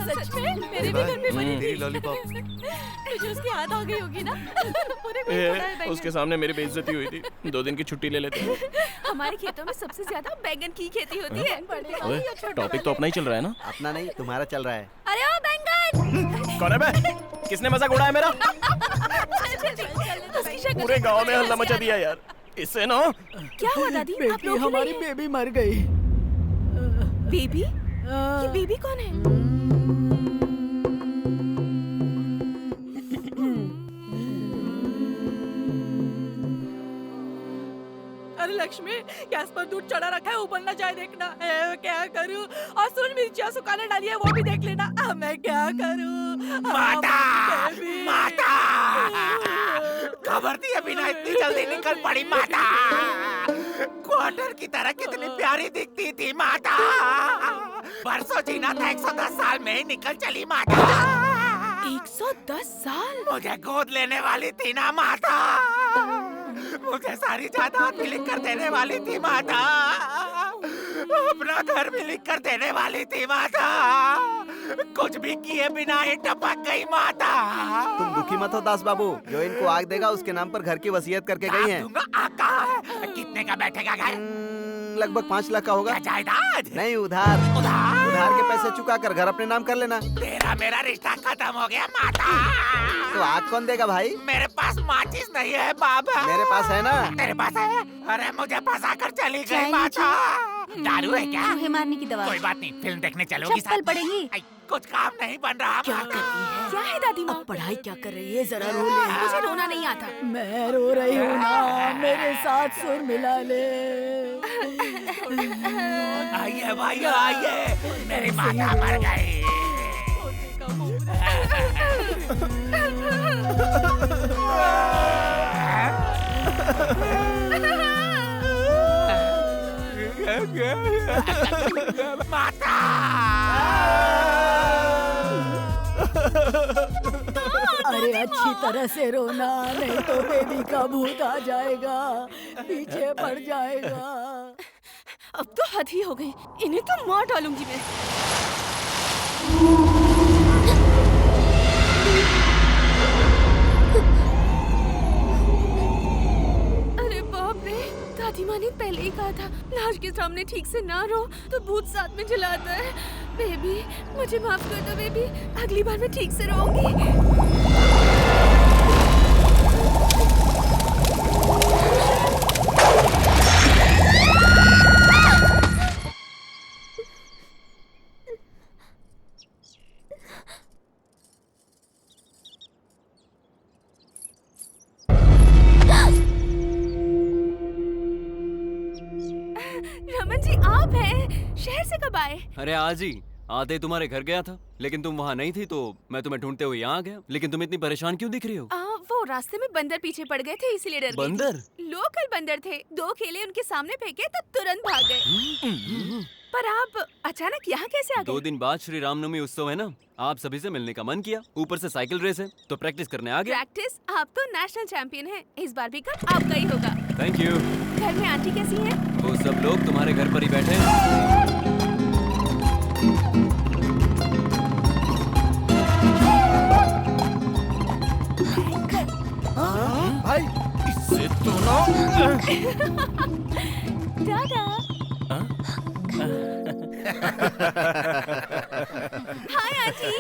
सच में मेरे भी घर पे बनी थी। लॉलीपॉप। तुझे उसकी याद आ गई होगी ना? पूरे में पड़ा है बैगन। उसके सामने मेरी बेइज्जती हुई थी। 2 दिन की छुट्टी ले लेते हैं। हमारे खेतों में सबसे ज्यादा बैगन की खेती होती है। ओए, टॉपिक तो अपना ही चल रहा है ना? अपना नहीं, तुम्हारा चल रहा है। अरे ओ बैंगन! कौन है बे? किसने मजाक उड़ाया मेरा? उसकी शक्ल पूरे गांव में हल्ला मचा दिया यार। इससे ना क्या हुआ दादी? आप लोग हमारी बेबी मर गई। बेबी? ये बेबी कौन है? अरे लक्ष्मी, गैस पर दूध चढ़ा रखा है, ऊपर ना जाए देखना। क्या करूं? और सुन, मिर्चियाँ सुखाने डाली है, वो भी देख लेना। अब मैं क्या करूं? माता! माता! खबर दिए बिना इतनी जल्दी निकल पड़ी माता। क्वार्टर की तरह कितनी प्यारी दिखती थी माता। परसों जीना था 110 साल में ही निकल चली माता। 110 साल? मुझे गोद लेने वाली थी ना माता। मुझे सारी जायदाद भी लिख कर देने वाली थी माता। अपना घर भी लिख कर देने वाली थी माता। कुछ भी किए बिना ही टपक गई माता। तुम दुखी मत हो दास बाबू, जो इनको आग देगा उसके नाम पर घर की वसीयत करके गई हैं। कितने का बैठेगा घर? लगभग 5 लाख का होगा। जायदाद? नहीं, उधार। उधार के पैसे चुका कर घर अपने नाम कर लेना। तेरा मेरा रिश्ता खत्म हो गया माता। तो आग कौन देगा भाई? मेरे पास माचिस नहीं है बाबा। मेरे पास है ना। तेरे पास है? अरे मुझे फंसा कर चली गई माता। दारू है क्या? चूहे मारने की दवा। कोई बात नहीं, फिल्म देखने चलोगी? चप्पल पड़ेगी। कुछ काम नहीं बन रहा। क्या कर रही है? क्या है दादी माँ? अब पढ़ाई क्या कर रही है? जरा रो ले। मुझे रोना नहीं आता। मैं रो रही हूँ ना, मेरे साथ सुर मिला ले। आइए भाई आइए, मेरी माता मर गई। माता! अरे अच्छी तरह से रोना, नहीं तो बेबी का भूत आ जाएगा, पीछे पड़ जाएगा। अब तो हद ही हो गई, इन्हें तो मार डालूंगी मैं। अरे बाप रे, दादी माँ ने पहले ही कहा था लाश के सामने ठीक से ना रो तो भूत साथ में जलाता है। बेबी, मुझे माफ कर दो बेबी, अगली बार मैं ठीक से रोऊंगी। रमन जी, आप हैं? शहर से कब आए? अरे आज ही आते तुम्हारे घर गया था, लेकिन तुम वहाँ नहीं थी तो मैं तुम्हें ढूंढते हुए यहाँ आ गया। लेकिन तुम इतनी परेशान क्यों दिख रही हो? वो रास्ते में बंदर पीछे पड़ गए थे, इसीलिए डर गई थी। बंदर? लोकल बंदर थे, 2 केले उनके सामने फेंके तो तुरंत भाग गए। पर आप अचानक यहाँ कैसे आ गए? 2 दिन बाद श्री रामनवमी उत्सव है ना, आप सभी से मिलने का मन किया। ऊपर से साइकिल रेस है तो प्रैक्टिस करने आ गया। प्रैक्टिस? आप तो नेशनल चैंपियन हैं, इस बार भी कप आपका ही होगा। Thank you. घर में आंटी कैसी हैं? वो सब लोग तुम्हारे घर पर ही बैठे हैं। भाई इससे तो ना दादा। हाय आंटी,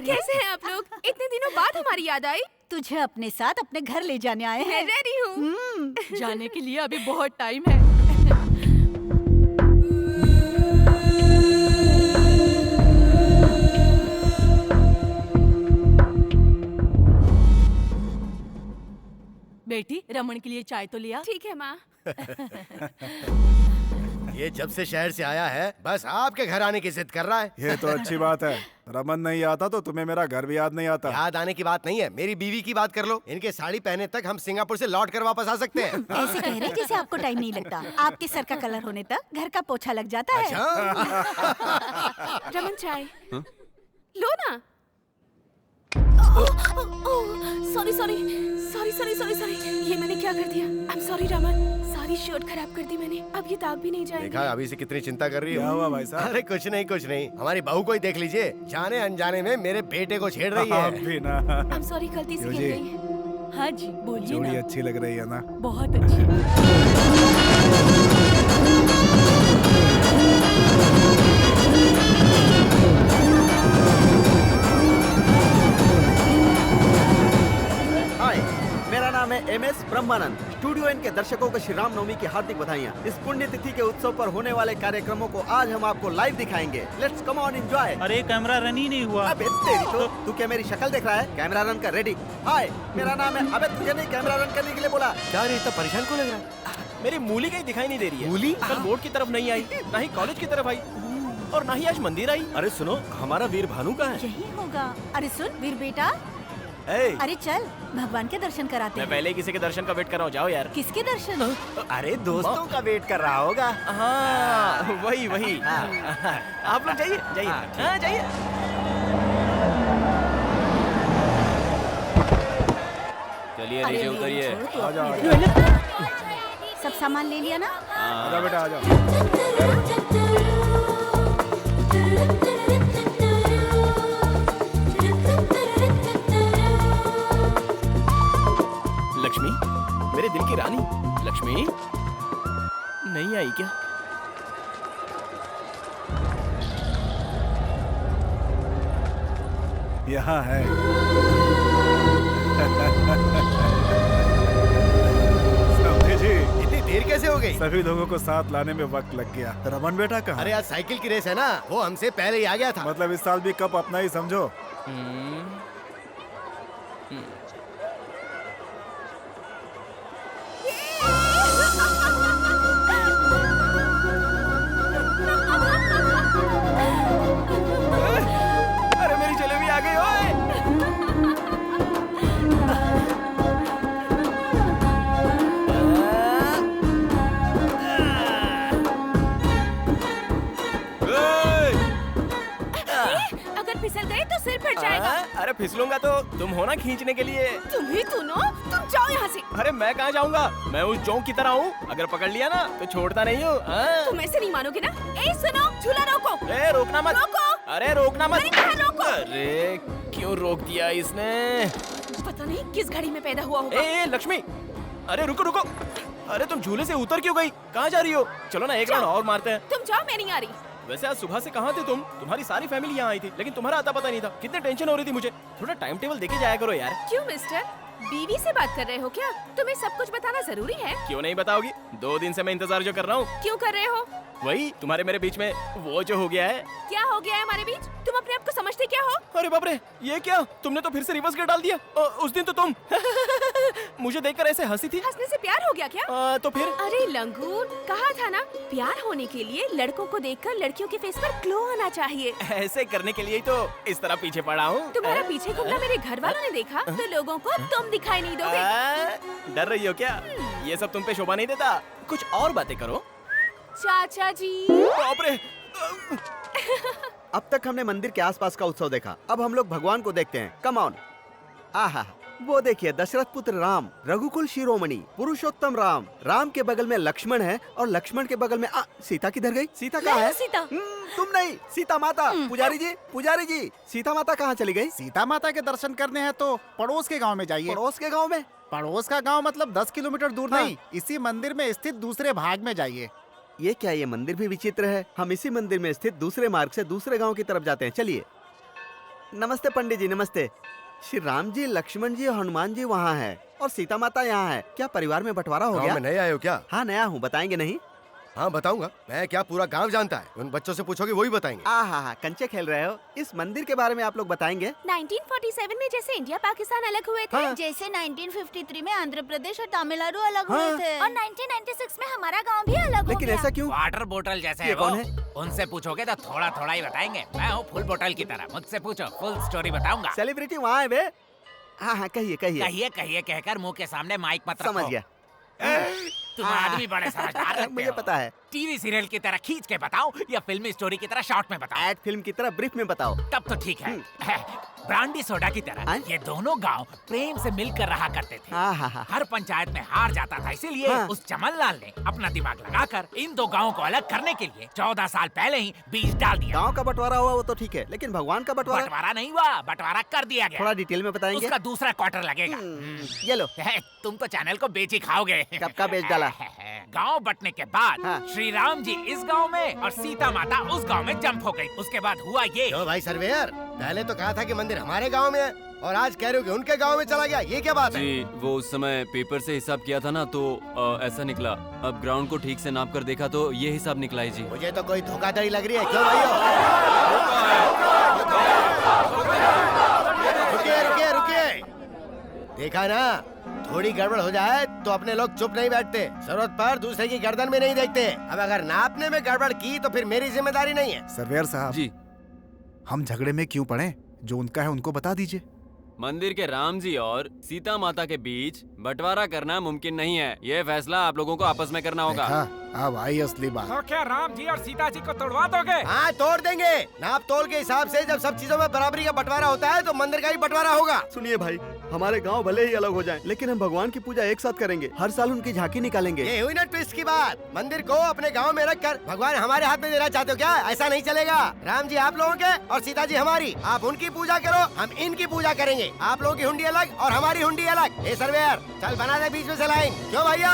कैसे हैं आप लोग? इतने दिनों बाद हमारी याद आई। तुझे अपने साथ अपने घर ले जाने आए मैं हैं। रेडी हूँ। जाने के लिए अभी बहुत टाइम है। बेटी, रमन के लिए चाय तो लिया? ठीक है माँ। ये जब से शहर से आया है बस आपके घर आने की जिद कर रहा है। ये तो अच्छी बात है। रमन नहीं आता तो तुम्हें मेरा घर भी याद नहीं आता। याद आने की बात नहीं है, मेरी बीवी की बात कर लो। इनके साड़ी पहने तक हम सिंगापुर से लौट कर वापस आ सकते हैं। ऐसे कह रहे हैं जैसे आपको टाइम नहीं लगता। आपके सर का कलर होने तक घर का पोछा लग जाता है। रमन चाय लो ना। Sorry sorry sorry sorry sorry sorry, ये मैंने क्या कर दिया? आई एम सॉरी रमन, सारी शर्ट खराब कर दी मैंने। अब ये दाग भी नहीं जाएंगे। देखा अभी से कितनी चिंता कर रही हो। क्या हुआ भाई साहब? अरे कुछ नहीं कुछ नहीं, हमारी बहू को ही देख लीजिए, जाने अनजाने में मेरे बेटे को छेड़ रही आप है। भी ना। आई एम सॉरी, गलती से गिर गई। हाँ जी, बोलिए जोड़ी ना। अच्छी लग रही है ना? बहुत अच्छी। हाय, मेरा नाम है MS ब्रह्म ब्रह्मानंद। स्टूडियो एन के दर्शकों को श्री राम नवमी की हार्दिक बधाइयाँ। इस पुण्य तिथि के उत्सव पर होने वाले कार्यक्रमों को आज हम आपको लाइव दिखाएंगे। Let's come on enjoy. अरे कैमरा रन ही नहीं हुआ। अबे तेरी तो, तू क्या मेरी शक्ल देख रहा है? कैमरा रन कर, रेडी। हाय, मेरा नाम है। अबे तुझे नहीं कैमरा रन करने के लिए बोला। क्या रे, इतना परेशान क्यों लग रहा है? मेरी मूली कहीं दिखाई नहीं दे रही है। मूली? कल बोर्ड की तरफ नहीं आई, ना ही कॉलेज की तरफ आई, और ना ही आज मंदिर आई। अरे सुनो, हमारा वीर भानु कहाँ है? यही होगा। अरे सुन वीर बेटा, अरे चल भगवान के दर्शन कराते मैं हैं। पहले ही किसी के दर्शन का वेट कर रहा हूँ, जाओ यार। किसके दर्शन? अरे दोस्तों का वेट कर रहा होगा। हाँ वही वही। आप लोग जाइए जाइए, हाँ जाइए। चलिए अरे नीचे वीर, उतरिए। छोड़ तू अपनी। सब सामान ले लिया ना? आजा बेटा आजा। लक्ष्मी, मेरे दिल की रानी लक्ष्मी नहीं आई क्या? यहाँ है। समझे जी, इतनी देर कैसे हो गई? सभी लोगों को साथ लाने में वक्त लग गया। रमन बेटा कहाँ? अरे आज साइकिल की रेस है ना, वो हमसे पहले ही आ गया था। मतलब इस साल भी कप अपना ही समझो। अरे मेरी जलेबी आ गई ओए। अगर फिसल गए तो सिर फट जाएगा। अरे फिसलूंगा तो तुम हो ना खींचने के लिए। तुम ही सुनो, तुम जाओ यहाँ से। अरे मैं कहाँ जाऊंगा, मैं उस जोंक की तरह हूँ, अगर पकड़ लिया ना तो छोड़ता नहीं हूँ। तुम ऐसे नहीं मानोगे ना। ए सुनो, झूला रोको। ए रोकना मत। रोको। अरे रोकना मत। मैंने कहा रोको। अरे क्यों रोक दिया इसने? पता नहीं किस घड़ी में पैदा हुआ होगा। ए लक्ष्मी, अरे रुको रुको। अरे तुम झूले से उतर क्यों गई? कहाँ जा रही हो? चलो ना एक राउंड और मारते हैं। तुम जाओ, मैं नहीं आ रही। वैसे आज सुबह से कहाँ थे तुम? तुम्हारी सारी फैमिली यहाँ आई थी, लेकिन तुम्हारा आता पता नहीं था। कितनी टेंशन हो रही थी मुझे। थोड़ा टाइम टेबल देके जाया करो यार। क्यों मिस्टर, बीवी से बात कर रहे हो क्या? तुम्हें सब कुछ बताना जरूरी है। क्यों नहीं बताओगी? 2 दिन से मैं इंतजार जो कर रहा हूँ। क्यों कर रहे हो? वही तुम्हारे मेरे बीच में वो जो हो गया है। क्या हो गया है हमारे बीच? तुम अपने आप को समझते क्या हो? अरे बाप रे, ये क्या? तुमने तो फिर से रिवर्स गियर डाल दिया। उस दिन तो तुम मुझे देखकर ऐसे हंसी थी। हंसने से प्यार हो गया क्या? तो फिर? अरे लंगूर, कहा था ना, प्यार होने के लिए लड़कों को देखकर लड़कियों के फेस पर ग्लो आना चाहिए। ऐसे करने के लिए ही तो इस तरह पीछे पड़ा हूँ। तुम्हारा पीछे घूमना मेरे घर वालों ने देखा तो लोगों को तुम दिखाई नहीं दोगे। डर रही हो क्या? ये सब तुम पे शोभा नहीं देता। कुछ और बातें करो। चाचा जी। बाप रे। अब तक हमने मंदिर के आसपास का उत्सव देखा, अब हम लोग भगवान को देखते हैं। Come on. आहा, वो देखिए दशरथ पुत्र राम, रघुकुल शिरोमणि, पुरुषोत्तम राम। राम के बगल में लक्ष्मण है और लक्ष्मण के बगल में सीता किधर गई? सीता कहाँ है? सीता। तुम नहीं, सीता माता। पुजारी जी, सीता माता कहाँ चली गई? सीता माता के दर्शन करने हैं तो पड़ोस के गांव में जाइए। पड़ोस के गांव में? पड़ोस का गांव मतलब 10 किलोमीटर दूर नहीं, इसी मंदिर में स्थित दूसरे भाग में जाइए। ये क्या, ये मंदिर भी विचित्र है। हम इसी मंदिर में स्थित दूसरे मार्ग से दूसरे गांव की तरफ जाते हैं। चलिए। नमस्ते पंडित जी, नमस्ते। श्री राम जी, लक्ष्मण जी और हनुमान जी वहाँ है और सीता माता यहाँ है। क्या परिवार में बंटवारा हो गया? में नए आए हो क्या? हाँ नया हूँ, बताएंगे नहीं? हाँ बताऊंगा। मैं क्या, पूरा गांव जानता है। उन बच्चों से पूछोगे वही बताएंगे। आहा, कंचे खेल रहे हो। इस मंदिर के बारे में आप लोग बताएंगे? 1947 में जैसे इंडिया पाकिस्तान अलग हुए थे, जैसे 1953 में आंध्र प्रदेश और तमिलनाडु अलग हुए थे, और 1996 में हमारा गांव भी अलग हो लेकिन गया। ऐसा क्यों? वाटर बोतल जैसे ये है वो। कौन है? उनसे पूछोगे तो थोड़ा थोड़ा ही बताएंगे। मैं हूँ फुल बोतल की तरह, मुझसे पूछो, फुल स्टोरी बताऊंगा। सेलिब्रिटी वहाँ है बे? हाँ कहिए कहिए। कहिए कहिए कहकर मुंह के सामने माइक मत रखो। समझ गया। तुम आदमी बड़े समझदार लगते मुझे हो। पता है। टीवी सीरियल की तरह खींच के बताओ या फिल्मी स्टोरी की तरह शॉर्ट में बताओ? एड फिल्म की तरह ब्रीफ में बताओ। तब तो ठीक है। ब्रांडी सोडा की तरह ये दोनों गांव प्रेम से मिलकर रहा करते थे। हर पंचायत में हार जाता था, इसीलिए उस चमन लाल ने अपना दिमाग लगाकर इन दो गांवों को अलग करने के लिए 14 साल पहले ही बीज डाल दिया। गांव का बंटवारा हुआ वो तो ठीक है, लेकिन भगवान का बंटवारा नहीं हुआ, बंटवारा कर दिया गया। थोड़ा डिटेल में बताएंगे? उसका दूसरा क्वार्टर लगेगा। ये लो। तुम तो चैनल को बेच ही खाओगे। कब का बेच डाला? गांव बंटने के बाद श्री राम जी इस गांव में और सीता माता उस गांव में जंप हो गई। उसके बाद हुआ ये। क्यों भाई सर्वेयर, पहले तो कहा था कि मंदिर हमारे गांव में है और आज कह रहे हो कि उनके गांव में चला गया, ये क्या बात है? जी वो उस समय पेपर से हिसाब किया था ना तो ऐसा निकला। अब ग्राउंड को ठीक से नाप कर देखा तो ये हिसाब निकला है जी। मुझे तो कोई धोखाधड़ी लग रही है। क्यों भाइयों? रुकिए रुकिए रुकिए, देखा ना, थोड़ी गड़बड़ हो जाए तो अपने लोग चुप नहीं बैठते, जरूरत पर दूसरे की गर्दन में नहीं देखते। अब अगर नापने में गड़बड़ की तो फिर मेरी जिम्मेदारी नहीं है। सर्वेयर साहब जी, हम झगड़े में क्यों पड़े? जो उनका है उनको बता दीजिए। मंदिर के राम जी और सीता माता के बीच बंटवारा करना मुमकिन नहीं है। ये फैसला आप लोगों को आपस में करना होगा। अब आई असली बात। तो क्या राम जी और सीता जी को तोड़वा दोगे? हाँ तोड़ देंगे। नाप तोल के हिसाब से जब सब चीजों में बराबरी का बंटवारा होता है तो मंदिर का ही बंटवारा होगा। सुनिए भाई, हमारे गांव भले ही अलग हो जाएं, लेकिन हम भगवान की पूजा एक साथ करेंगे। हर साल उनकी झांकी निकालेंगे। ये हुई ना ट्विस्ट की बात। मंदिर को अपने गांव में रखकर भगवान हमारे हाथ में देना चाहते हो क्या? ऐसा नहीं चलेगा। राम जी आप लोगों के और सीता जी हमारी। आप उनकी पूजा करो, हम इनकी पूजा करेंगे। आप लोगों की हुंडी अलग और हमारी हुंडी अलग। ए सर्वेयर, चल बना दे बीच में से लाइन। क्यों भैया?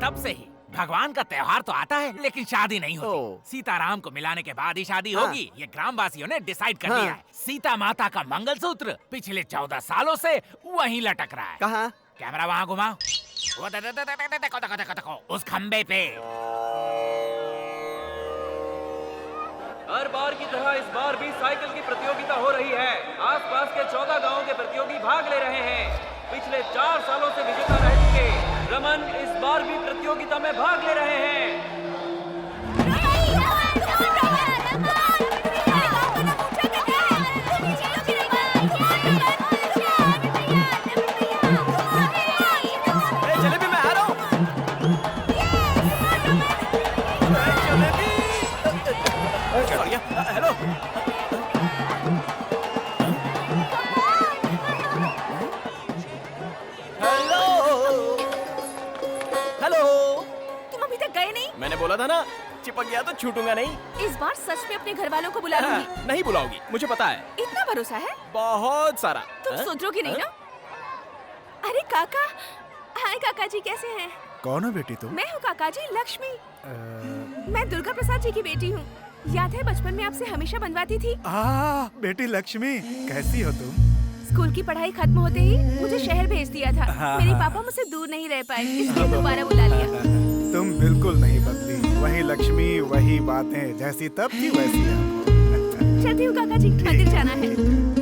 तब से ही भगवान का त्योहार तो आता है लेकिन शादी नहीं होती। सीताराम को मिलाने के बाद ही शादी होगी। ये ग्राम वासियों ने डिसाइड कर दिया है। सीता माता का मंगलसूत्र पिछले 14 सालों से वहीं लटक रहा है। कहाँ? कैमरा वहाँ घुमाओ। वो देखो देखो देखो देखो उस खम्बे पे। हर बार की तरह इस बार भी साइकिल की प्रतियोगिता हो रही है। आसपास के 14 गांवों के प्रतियोगी भाग ले रहे हैं। पिछले 4 सालों से विजेता रह चुके रमन इस बार भी प्रतियोगिता में भाग ले रहे हैं। जलेबी मैं आ रहा हूँ। हेलो मैंने बोला था ना, चिपक गया तो छूटूंगा नहीं। इस बार सच में अपने घर वालों को बुला लूंगी। नहीं बुलाओगी, मुझे पता है। इतना भरोसा है? बहुत सारा। तुम सोचोगे नहीं ना? अरे काका, हाय काका जी, कैसे हैं? कौन हो बेटी तुम? मैं हूँ काका जी, लक्ष्मी। मैं दुर्गा प्रसाद जी की बेटी हूँ। याद है बचपन में आपसे हमेशा बनवाती थी? बेटी लक्ष्मी, कैसी हो तुम? स्कूल की पढ़ाई खत्म होते ही मुझे शहर भेज दिया था। मेरे पापा मुझसे दूर नहीं रह पाए, इसलिए दोबारा बुला लिया। तुम बिल्कुल नहीं बदली, वही लक्ष्मी, वही बातें, जैसी तब थी वैसी अब। चलती हूँ काका जी, मंदिर जाना है।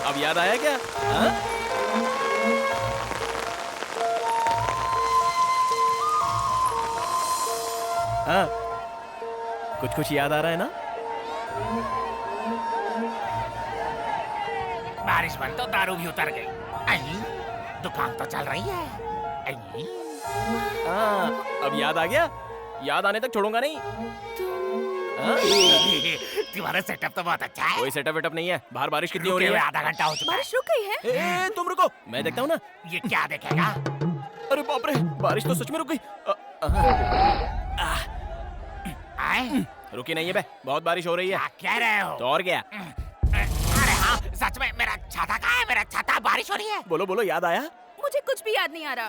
अब याद आया क्या? हाँ, कुछ याद आ रहा है ना? बारिश बंद तो दारू भी उतर गई। दुकान तो चल रही है। अब याद आ गया? याद आने तक छोड़ूंगा नहीं। तुम्हारा सेटअप तो बहुत अच्छा है। कोई सेटअप वेटअप नहीं है। बाहर बारिश कितनी हो रही है? आधा घंटा हो चुका है। बारिश रुक गई है? तुम रुको, मैं देखता हूँ ना। ये क्या देखेगा? अरे बाप रे, बारिश तो सच में रुक गई। रुकी नहीं है बे, बहुत बारिश हो रही है। कह रहे हो? तो और क्या? अरे हाँ, सच में मेरा छाता कहाँ है? मेरा छाता, बारिश हो रही है। बोलो बोलो, याद आया? मुझे कुछ भी याद नहीं आ रहा।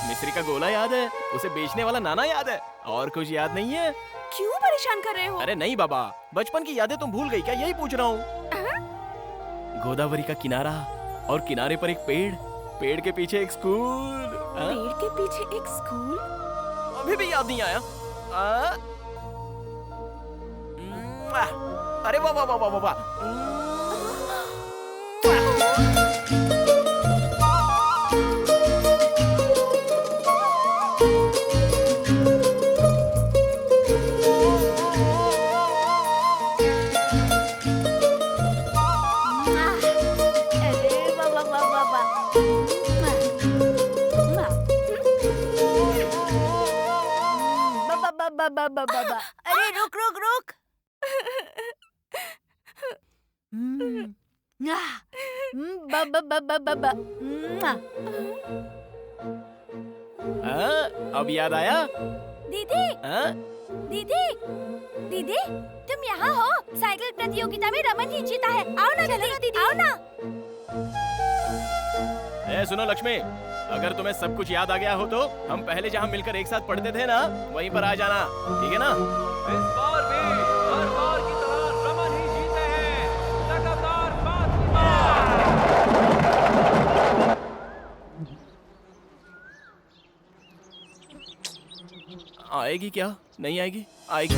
मिस्री का गोला याद है, उसे बेचने वाला नाना याद है, और कुछ याद नहीं है? क्यों परेशान कर रहे हो? अरे नहीं बाबा, बचपन की यादें तुम भूल गई क्या? यही पूछ रहा हूँ। गोदावरी का किनारा और किनारे पर एक पेड़, पेड़ के पीछे एक स्कूल। पेड़ के पीछे एक स्कूल? अभी भी याद नहीं आया? अरे वाह वाह वाह वाह वाह। अरे रुक रुक रुक। अब याद आया? दीदी, दीदी, दीदी, तुम यहाँ हो? साइकिल प्रतियोगिता में रमन ही जीता है। आओ ना दीदी, आओ ना। सुनो लक्ष्मी, अगर तुम्हें सब कुछ याद आ गया हो तो हम पहले जहाँ मिलकर एक साथ पढ़ते थे ना, वहीं पर आ जाना, ठीक है ना? इस बार भी हर बार की तरह रमन ही जीते हैं, लगातार 5 बार। आएगी क्या? नहीं आएगी? आएगी।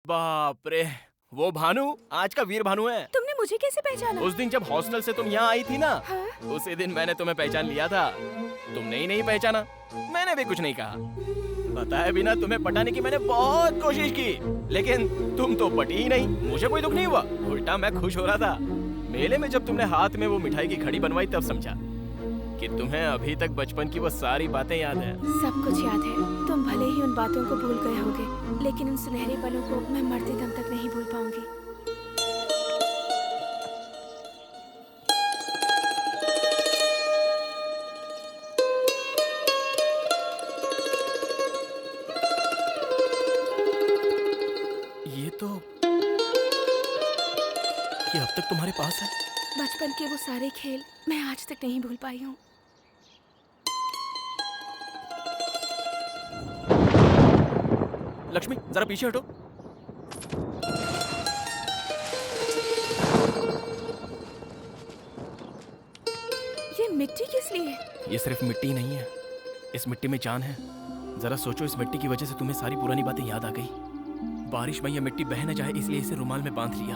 बाप रे, वो भानु आज का वीर भानु है। तुमने मुझे कैसे पहचाना? उस दिन जब हॉस्टल से तुम यहाँ आई थी ना, उसी दिन मैंने तुम्हें पहचान लिया था। तुमने ही नहीं पहचाना, मैंने भी कुछ नहीं कहा। बताए बिना तुम्हें पटाने की मैंने बहुत कोशिश की, लेकिन तुम तो पटी ही नहीं। मुझे कोई दुख नहीं हुआ, उल्टा मैं खुश हो रहा था। मेले में जब तुमने हाथ में वो मिठाई की घड़ी बनवाई तब समझा कि तुम्हें अभी तक बचपन की वो सारी बातें याद है। सब कुछ याद है। तुम भले ही उन बातों को भूल गए होगे, लेकिन उन सुनहरे पलों को मैं मरते दम तक नहीं भूल पाऊंगी। ये अब तक तुम्हारे पास है? बचपन के वो सारे खेल मैं आज तक नहीं भूल पाई हूँ। लक्ष्मी जरा पीछे हटो। ये मिट्टी किस लिए? ये सिर्फ मिट्टी नहीं है, इस मिट्टी में जान है। जरा सोचो, इस मिट्टी की वजह से तुम्हें सारी पुरानी बातें याद आ गई। बारिश में ये मिट्टी बह न जाए इसलिए इसे रुमाल में बांध लिया।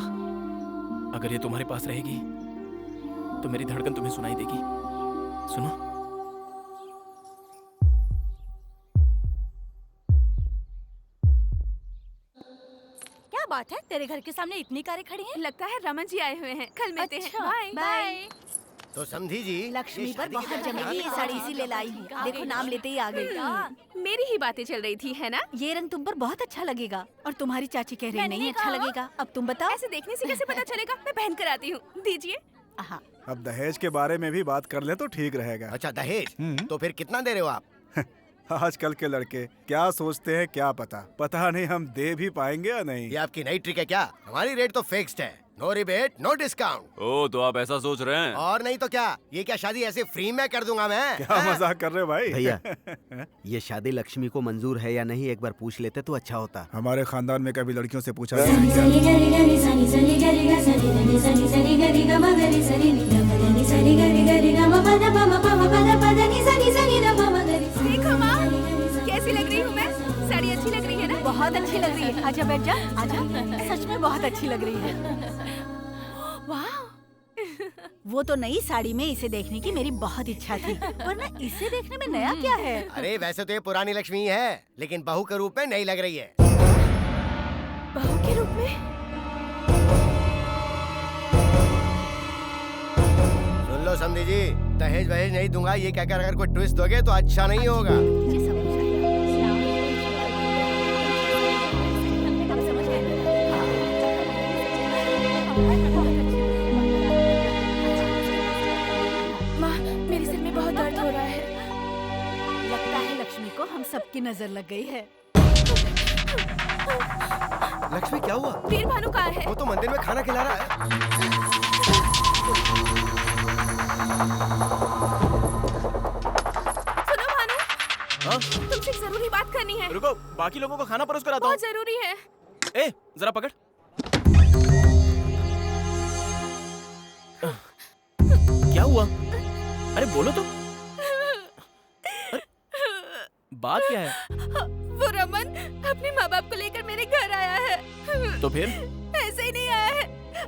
अगर ये तुम्हारे पास रहेगी तो मेरी धड़कन तुम्हें सुनाई देगी। सुनो। क्या बात है, तेरे घर के सामने इतनी कारें खड़ी हैं? लगता है रमन जी आए हुए हैं। कल मिलते हैं। Bye bye. तो समझी जी, लक्ष्मी पर बहुत जमेगी ये साड़ी, इसीलिए लाई हूँ। देखो नाम लेते ही आ गई। मेरी ही बातें चल रही थी, है ना? ये रंग तुम पर बहुत अच्छा लगेगा। और तुम्हारी चाची कह रही नहीं अच्छा लगेगा। अब तुम बताओ। ऐसे देखने से कैसे पता चलेगा? मैं पहन कर आती हूँ, दीजिए। अब दहेज के बारे में भी बात कर ले तो ठीक रहेगा। अच्छा दहेज, तो फिर कितना दे रहे हो आप? आजकल के लड़के क्या सोचते हैं क्या पता नहीं हम दे भी पाएंगे या नहीं। ये आपकी नई ट्रिक है क्या? हमारी रेट तो फिक्स्ड है, नो रिबेट नो डिस्काउंट। ओ तो आप ऐसा सोच रहे हैं? और नहीं तो क्या, ये क्या शादी ऐसे फ्री में कर दूंगा मैं? क्या मजाक कर रहे भाई? भैया ये शादी लक्ष्मी को मंजूर है या नहीं एक बार पूछ लेते तो अच्छा होता। हमारे खानदान में कभी लड़कियों से पूछा देखो माँ, कैसी लग रही हूँ मैं? साड़ी अच्छी लग रही है ना? बहुत अच्छी लग रही है। आजा बैठ जा, आजा। सच में बहुत अच्छी लग रही है। वाह। वो तो नई साड़ी में इसे देखने की मेरी बहुत इच्छा थी, वरना इसे देखने में नया क्या है? अरे वैसे तो ये पुरानी लक्ष्मी है, लेकिन बहू के रूप में नई लग रही है। बहू के रूप में? सुन लो समधी जी, दहेज वहेज नहीं दूंगा ये कहकर अगर कोई ट्विस्ट दोगे तो अच्छा नहीं होगा। सिर में बहुत दर्द हो रहा है। लगता है लक्ष्मी को हम सबकी नजर लग गई है। लक्ष्मी क्या हुआ? वीर भानु कहाँ है? वो तो मंदिर में खाना खिला रहा है। सुनो भानु, हाँ? तुमसे एक जरूरी बात करनी है। रुको, बाकी लोगों को खाना परोस कर आता हूँ। बहुत जरूरी है। ए, जरा पकड़। क्या हुआ? अरे बोलो तो। अरे, बात क्या है? वो रमन अपने माँ बाप को लेकर मेरे घर आया है। तो फिर? ऐसे ही नहीं आया है,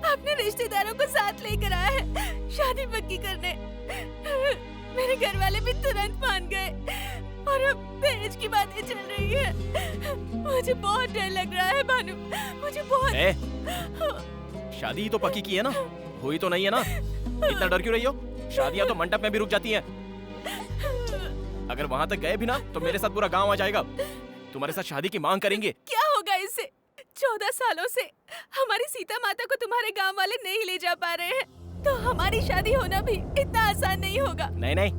अपने रिश्तेदारों को साथ लेकर आया है शादी पक्की करने। मेरे घर वाले भी तुरंत मान गए और अब दहेज की बातें चल रही है। मुझे बहुत डर लग रहा है भानु, मुझे बहुत। शादी ही तो पक्की की है ना, हुई तो नहीं है ना? इतना डर क्यों रही हो? शादियां तो मंडप में भी रुक जाती हैं। अगर वहां तक गए भी ना तो मेरे साथ पूरा गांव आ जाएगा, तुम्हारे साथ शादी की मांग करेंगे। क्या होगा इससे? 14 सालों से हमारी सीता माता को तुम्हारे गांव वाले नहीं ले जा पा रहे हैं, तो हमारी शादी होना भी इतना आसान नहीं होगा। नहीं नहीं,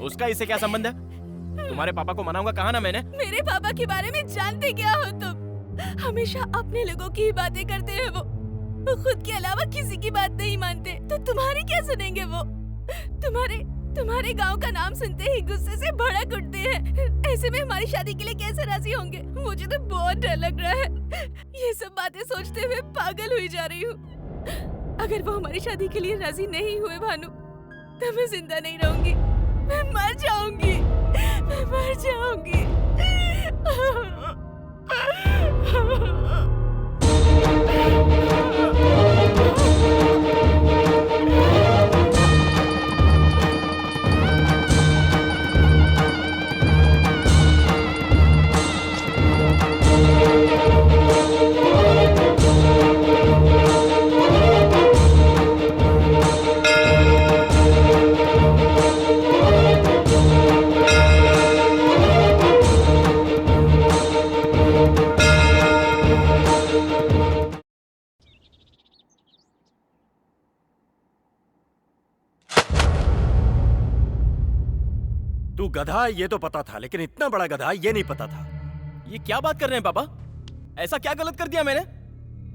उसका इससे क्या संबंध है? तुम्हारे पापा को मनाऊंगा कहा ना मैंने। मेरे पापा के बारे में जानते क्या हो तुम? हमेशा अपने लोगों की ही बातें करते हैं वो खुद के अलावा किसी की बात नहीं मानते, तो तुम्हारी क्या सुनेंगे वो? तुम्हारे गांव का नाम सुनते ही गुस्से से भड़क उठते हैं। ऐसे में हमारी शादी के लिए कैसे राजी होंगे? मुझे तो बहुत डर लग रहा है। ये सब बातें सोचते हुए पागल हुई जा रही हूँ। अगर वो हमारी शादी के लिए राजी नहीं हुए भानु, तो मैं जिंदा नहीं रहूंगी, मैं मर जाऊंगी, मैं मर जाऊंगी। तू गधा है ये तो पता था, लेकिन इतना बड़ा गधा ये नहीं पता था। ये क्या बात कर रहे हैं पापा? ऐसा क्या गलत कर दिया मैंने?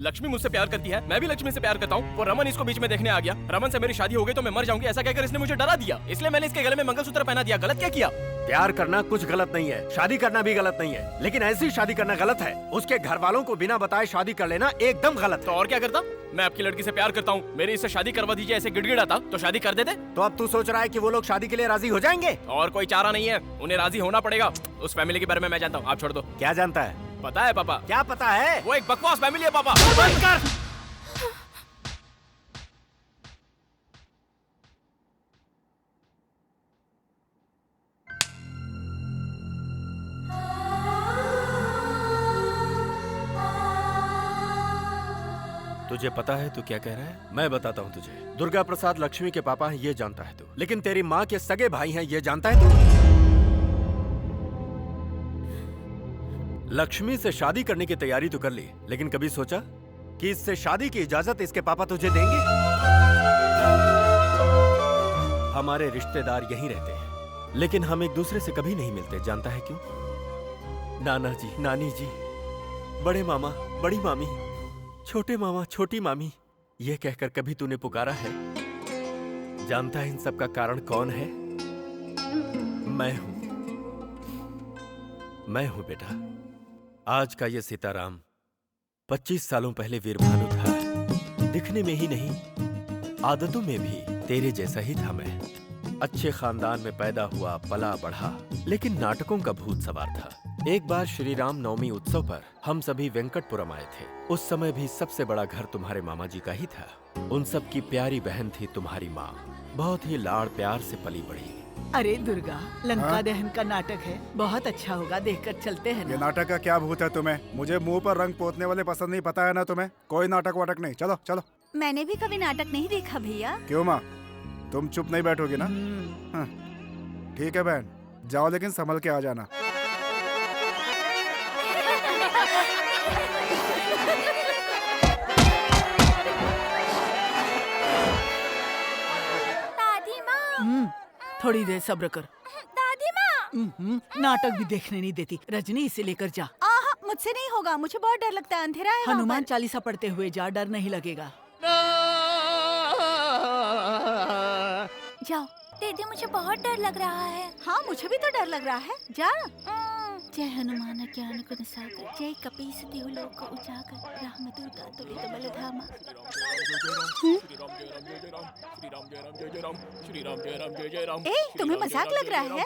लक्ष्मी मुझसे प्यार करती है, मैं भी लक्ष्मी से प्यार करता हूँ। और रमन इसको बीच में देखने आ गया। रमन से मेरी शादी हो गई तो मैं मर जाऊंगी ऐसा कहकर इसने मुझे डरा दिया, इसलिए मैंने इसके गले में मंगलसूत्र पहना दिया। गलत क्या किया? प्यार करना कुछ गलत नहीं है, शादी करना भी गलत नहीं है, लेकिन ऐसी शादी करना गलत है। उसके घर वालों को बिना बताए शादी कर लेना एकदम गलत। तो और क्या करता? मैं आपकी लड़की से प्यार करता हूँ, मेरी इससे शादी करवा दीजिए ऐसे गिड़गिड़ाता तो शादी कर देते। तो अब तू सोच रहा है कि वो लोग शादी के लिए राजी हो जाएंगे? और कोई चारा नहीं है, उन्हें राजी होना पड़ेगा। उस फैमिली के बारे में मैं जानता हूँ, आप छोड़ दो। क्या जानता है? पता है पापा। क्या पता है? वो एक बकवास फैमिली है पापा। बंद कर। तुझे पता है तू क्या कह रहा है? मैं बताता हूँ तुझे। दुर्गा प्रसाद लक्ष्मी के पापा हैं ये जानता है तू, लेकिन तेरी माँ के सगे भाई हैं ये जानता है तू? लक्ष्मी से शादी करने की तैयारी तो कर ली, लेकिन कभी सोचा कि इससे शादी की इजाजत इसके पापा तुझे देंगे? हमारे रिश्तेदार यहीं रहते हैं, लेकिन हम एक दूसरे से कभी नहीं मिलते। जानता है क्यों? नाना जी, नानी जी, बड़े मामा, बड़ी मामी, छोटे मामा, छोटी मामी, ये कहकर कभी तूने पुकारा है? जानता है इन सब का कारण कौन है? मैं हूं। मैं हूं बेटा। आज का ये सीताराम 25 सालों पहले वीरभानु था। दिखने में ही नहीं, आदतों में भी तेरे जैसा ही था मैं। अच्छे खानदान में पैदा हुआ, पला बढ़ा, लेकिन नाटकों का भूत सवार था। एक बार श्री राम नवमी उत्सव पर हम सभी वेंकटपुरम आए थे। उस समय भी सबसे बड़ा घर तुम्हारे मामा जी का ही था। उन सब की प्यारी बहन थी तुम्हारी माँ, बहुत ही लाड़ प्यार से पली बड़ी। अरे दुर्गा, लंका दहन का नाटक है, बहुत अच्छा होगा, देखकर चलते हैं ना। ये नाटक का क्या भूत है तुम्हें? मुझे मुंह पर रंग पोतने वाले पसंद नहीं, पता है ना तुम्हें? कोई नाटक वाटक नहीं, चलो चलो। मैंने भी कभी नाटक नहीं देखा भैया। क्यों माँ, तुम चुप नहीं बैठोगी ना? हाँ, ठीक है बहन, जाओ लेकिन संभल के आ जाना। दादी माँ, थोड़ी देर सब्र कर। दादी माँ। नाटक भी देखने नहीं देती। रजनी, इसे लेकर जा। मुझसे नहीं होगा, मुझे बहुत डर लगता है, अंधेरा है। हनुमान चालीसा पढ़ते हुए जा, डर नहीं लगेगा। जाओ। दीदी मुझे बहुत डर लग रहा है। हाँ, मुझे भी तो डर लग रहा है। जा। जय हनुमान ज्ञान गुण सागर, जय कपीस तिहु लोक उजागर, रामदूत अतुलित बलधामा। ए, तुम्हें मजाक लग रहा है?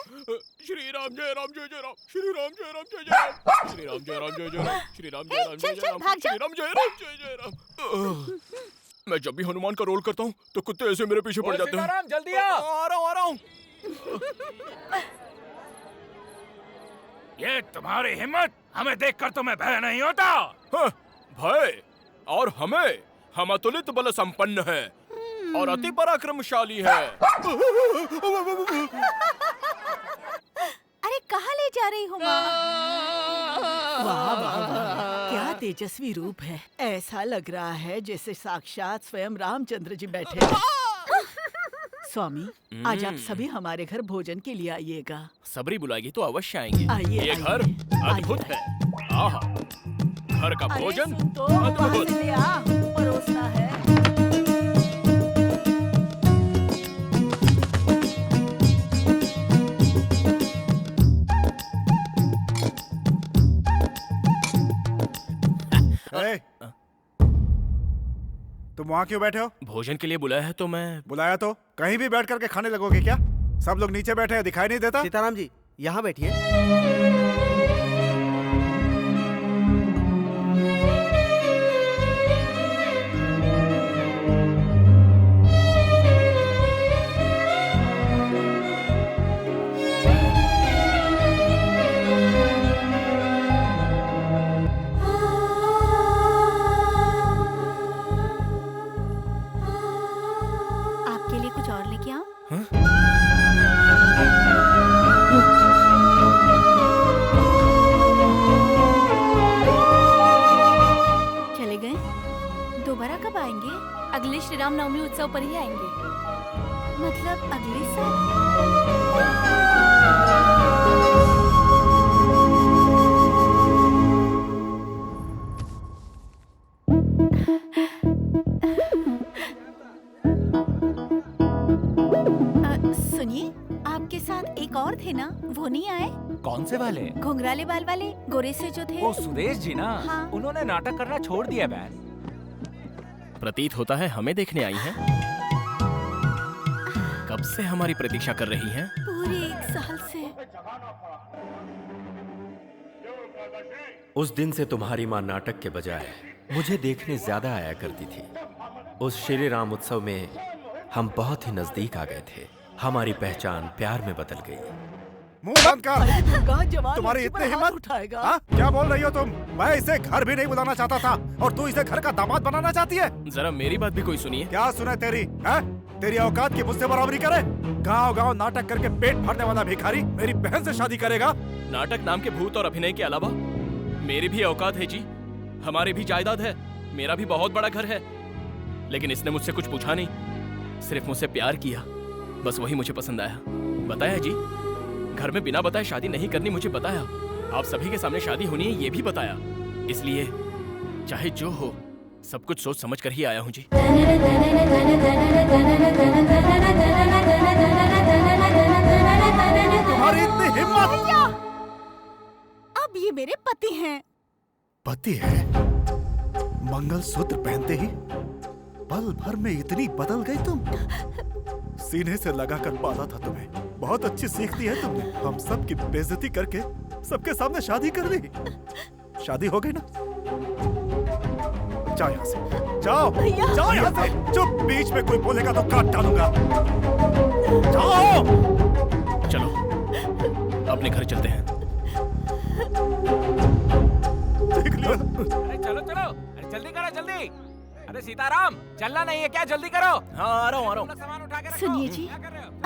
श्री राम जय राम जय जय राम, श्री राम जय राम जय जय राम, श्री राम जय राम जय जय राम, श्री राम जय राम जय जय राम, श्री राम जय राम जय जय राम। मैं जब भी हनुमान का रोल करता हूँ तो कुत्ते ऐसे मेरे पीछे पड़ जाते हैं। सीताराम जल्दी आ रहा हूँ। ये तुम्हारी हिम्मत, हमें देखकर तुम्हें भय नहीं होता? हाँ, भय? और हमें? हम अतुलित बल संपन्न है और अति पराक्रमशाली है। अरे कहाँ ले जा रही हूँ माँ? वाह वाह वाह, क्या तेजस्वी रूप है। ऐसा लग रहा है जैसे साक्षात स्वयं रामचंद्र जी बैठे हैं। स्वामी, आज आप सभी हमारे घर भोजन के लिए आइएगा। सबरी बुलाएगी तो अवश्य आएंगे। आइए, ये घर अद्भुत है। आहा, घर का भोजन तो अद्भुत। ले आ, परोसना है। तुम वहाँ क्यों बैठे हो? भोजन के लिए बुलाया है तो मैं। बुलाया तो कहीं भी बैठ करके खाने लगोगे क्या? सब लोग नीचे बैठे हैं, दिखाई नहीं देता? सीताराम जी, यहाँ बैठिए। आपके लिए कुछ और लेके आऊं? चले गए? दोबारा कब आएंगे? अगले श्री राम नवमी उत्सव पर ही आएंगे। मतलब अगले साल? सुनिए, आपके साथ एक और थे ना, वो नहीं आए? कौन से वाले? घुंघराले बाल वाले, गोरे से जो थे। वो सुदेश जी ना? हाँ। उन्होंने नाटक करना छोड़ दिया बहन। प्रतीत होता है हमें देखने आई हैं। कब से हमारी प्रतीक्षा कर रही हैं? पूरे 1 साल से। उस दिन से तुम्हारी माँ नाटक के बजाय मुझे देखने ज्यादा आया करती थी। उस श्री राम उत्सव में हम बहुत ही नजदीक आ गए थे। हमारी पहचान प्यार में बदल गई। मुंह बंद कर। जवान तुम्हारी लड़की पर इतनी हाथ हिम्मत? उठाएगा। हाँ? क्या बोल रही हो तुम? मैं इसे घर भी नहीं बुलाना चाहता था और तू इसे घर का दामाद बनाना चाहती है? जरा मेरी बात भी कोई सुनिए। क्या सुने तेरी? है? तेरी औकात की मुझसे बराबरी करे? गांव-गांव नाटक करके पेट भरने वाला भिखारी मेरी बहन से शादी करेगा? नाटक नाम के भूत और अभिनय के अलावा मेरी भी औकात है जी। हमारी भी जायदाद है, मेरा भी बहुत बड़ा घर है। लेकिन इसने मुझसे कुछ पूछा नहीं, सिर्फ मुझसे प्यार किया। बस वही मुझे पसंद आया। बताया जी, घर में बिना बताए शादी नहीं करनी मुझे बताया। आप सभी के सामने शादी होनी है ये भी बताया। इसलिए चाहे जो हो, सब कुछ सोच समझ कर ही आया हूँ जी। तुम्हारी इतनी हिम्मत? अब ये मेरे पति हैं। पति है? मंगलसूत्र पहनते ही पल भर में इतनी बदल गई तुम। सीने से लगाकर पाला था तुम्हें। बहुत अच्छी सीख दी है तुमने। हम सब की बेइज्जती करके सबके सामने शादी कर ली। शादी हो गई ना? जाओ यहाँ से, जाओ, जाओ यहाँ से। चुप, बीच में कोई बोलेगा तो काट डालूंगा। जाओ। चलो अपने घर चलते हैं। देख लिया? अरे चलो चलो, अरे जल्दी करो जल्दी। अरे सीताराम, चलना नहीं है क्या? जल्दी करो। हाँ आ रहा हूँ आ रहा हूँ। सामान उठा के रखो। सुनिए जी,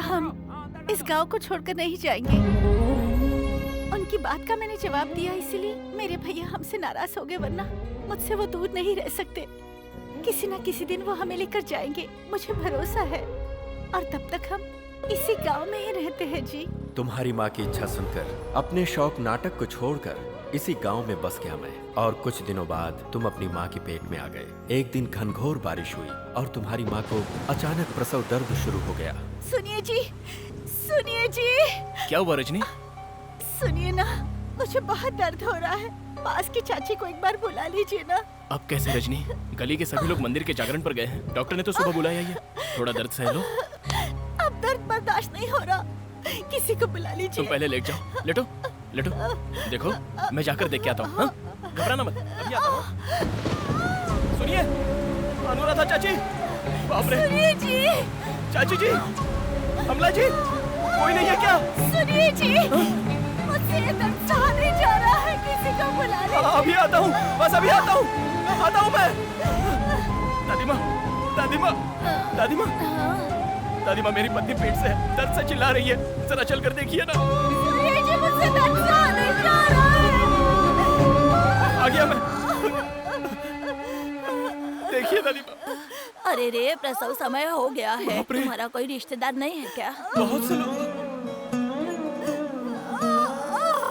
हम इस गांव को छोड़कर नहीं जाएंगे। उनकी बात का मैंने जवाब दिया, इसलिए मेरे भैया हमसे नाराज हो गए, वरना मुझसे वो दूर नहीं रह सकते। किसी न किसी दिन वो हमें लेकर जाएंगे, मुझे भरोसा है। और तब तक हम इसी गांव में ही रहते हैं जी। तुम्हारी माँ की इच्छा सुनकर अपने शौक नाटक को छोड़कर इसी गांव में बस गया मैं। और कुछ दिनों बाद तुम अपनी माँ के पेट में आ गए। एक दिन घनघोर बारिश हुई और तुम्हारी माँ को अचानक प्रसव दर्द शुरू हो गया। सुनिए जी, सुनिए जी। क्या हुआ रजनी? सुनिए ना, मुझे बहुत दर्द हो रहा है। पास की चाची को एक बार बुला लीजिए ना। अब कैसे रजनी? गली के सभी लोग मंदिर के जागरण पर गए हैं। डॉक्टर ने तो सुबह बुलाया ही है। थोड़ा दर्द सह लो। अब दर्द बर्दाश्त नहीं हो रहा, किसी को बुला लीजिए। तुम पहले लेट जाओ। लेटो लेटो। देखो मैं जाकर देख के आता हूँ। घबराना मत, अभी आता हूँ। सुनिए, अनुराधा चाची। बाप रे। सुनिए जी। चाची जी, अमला जी, कोई नहीं है क्या? सुनिए जी, मुझसे ये दर्द सहा नहीं जा रहा है, किसी को बुला लीजिए। अभी आता हूँ, बस अभी आता हूँ। आता हूँ मैं। दादी माँ, दादी माँ, दादी माँ, दादी माँ, मेरी पत्नी पेट से है, दर्द से चिल्ला रही है। जरा चल कर देखिए ना। सुनिए जी, मुझसे दर्द सहा नहीं जा रहा है। आ गया मैं। देखिए दादी माँ। अरे रे, प्रसव समय हो गया है। तुम्हारा कोई रिश्तेदार नहीं है क्या? बहुत से लोग।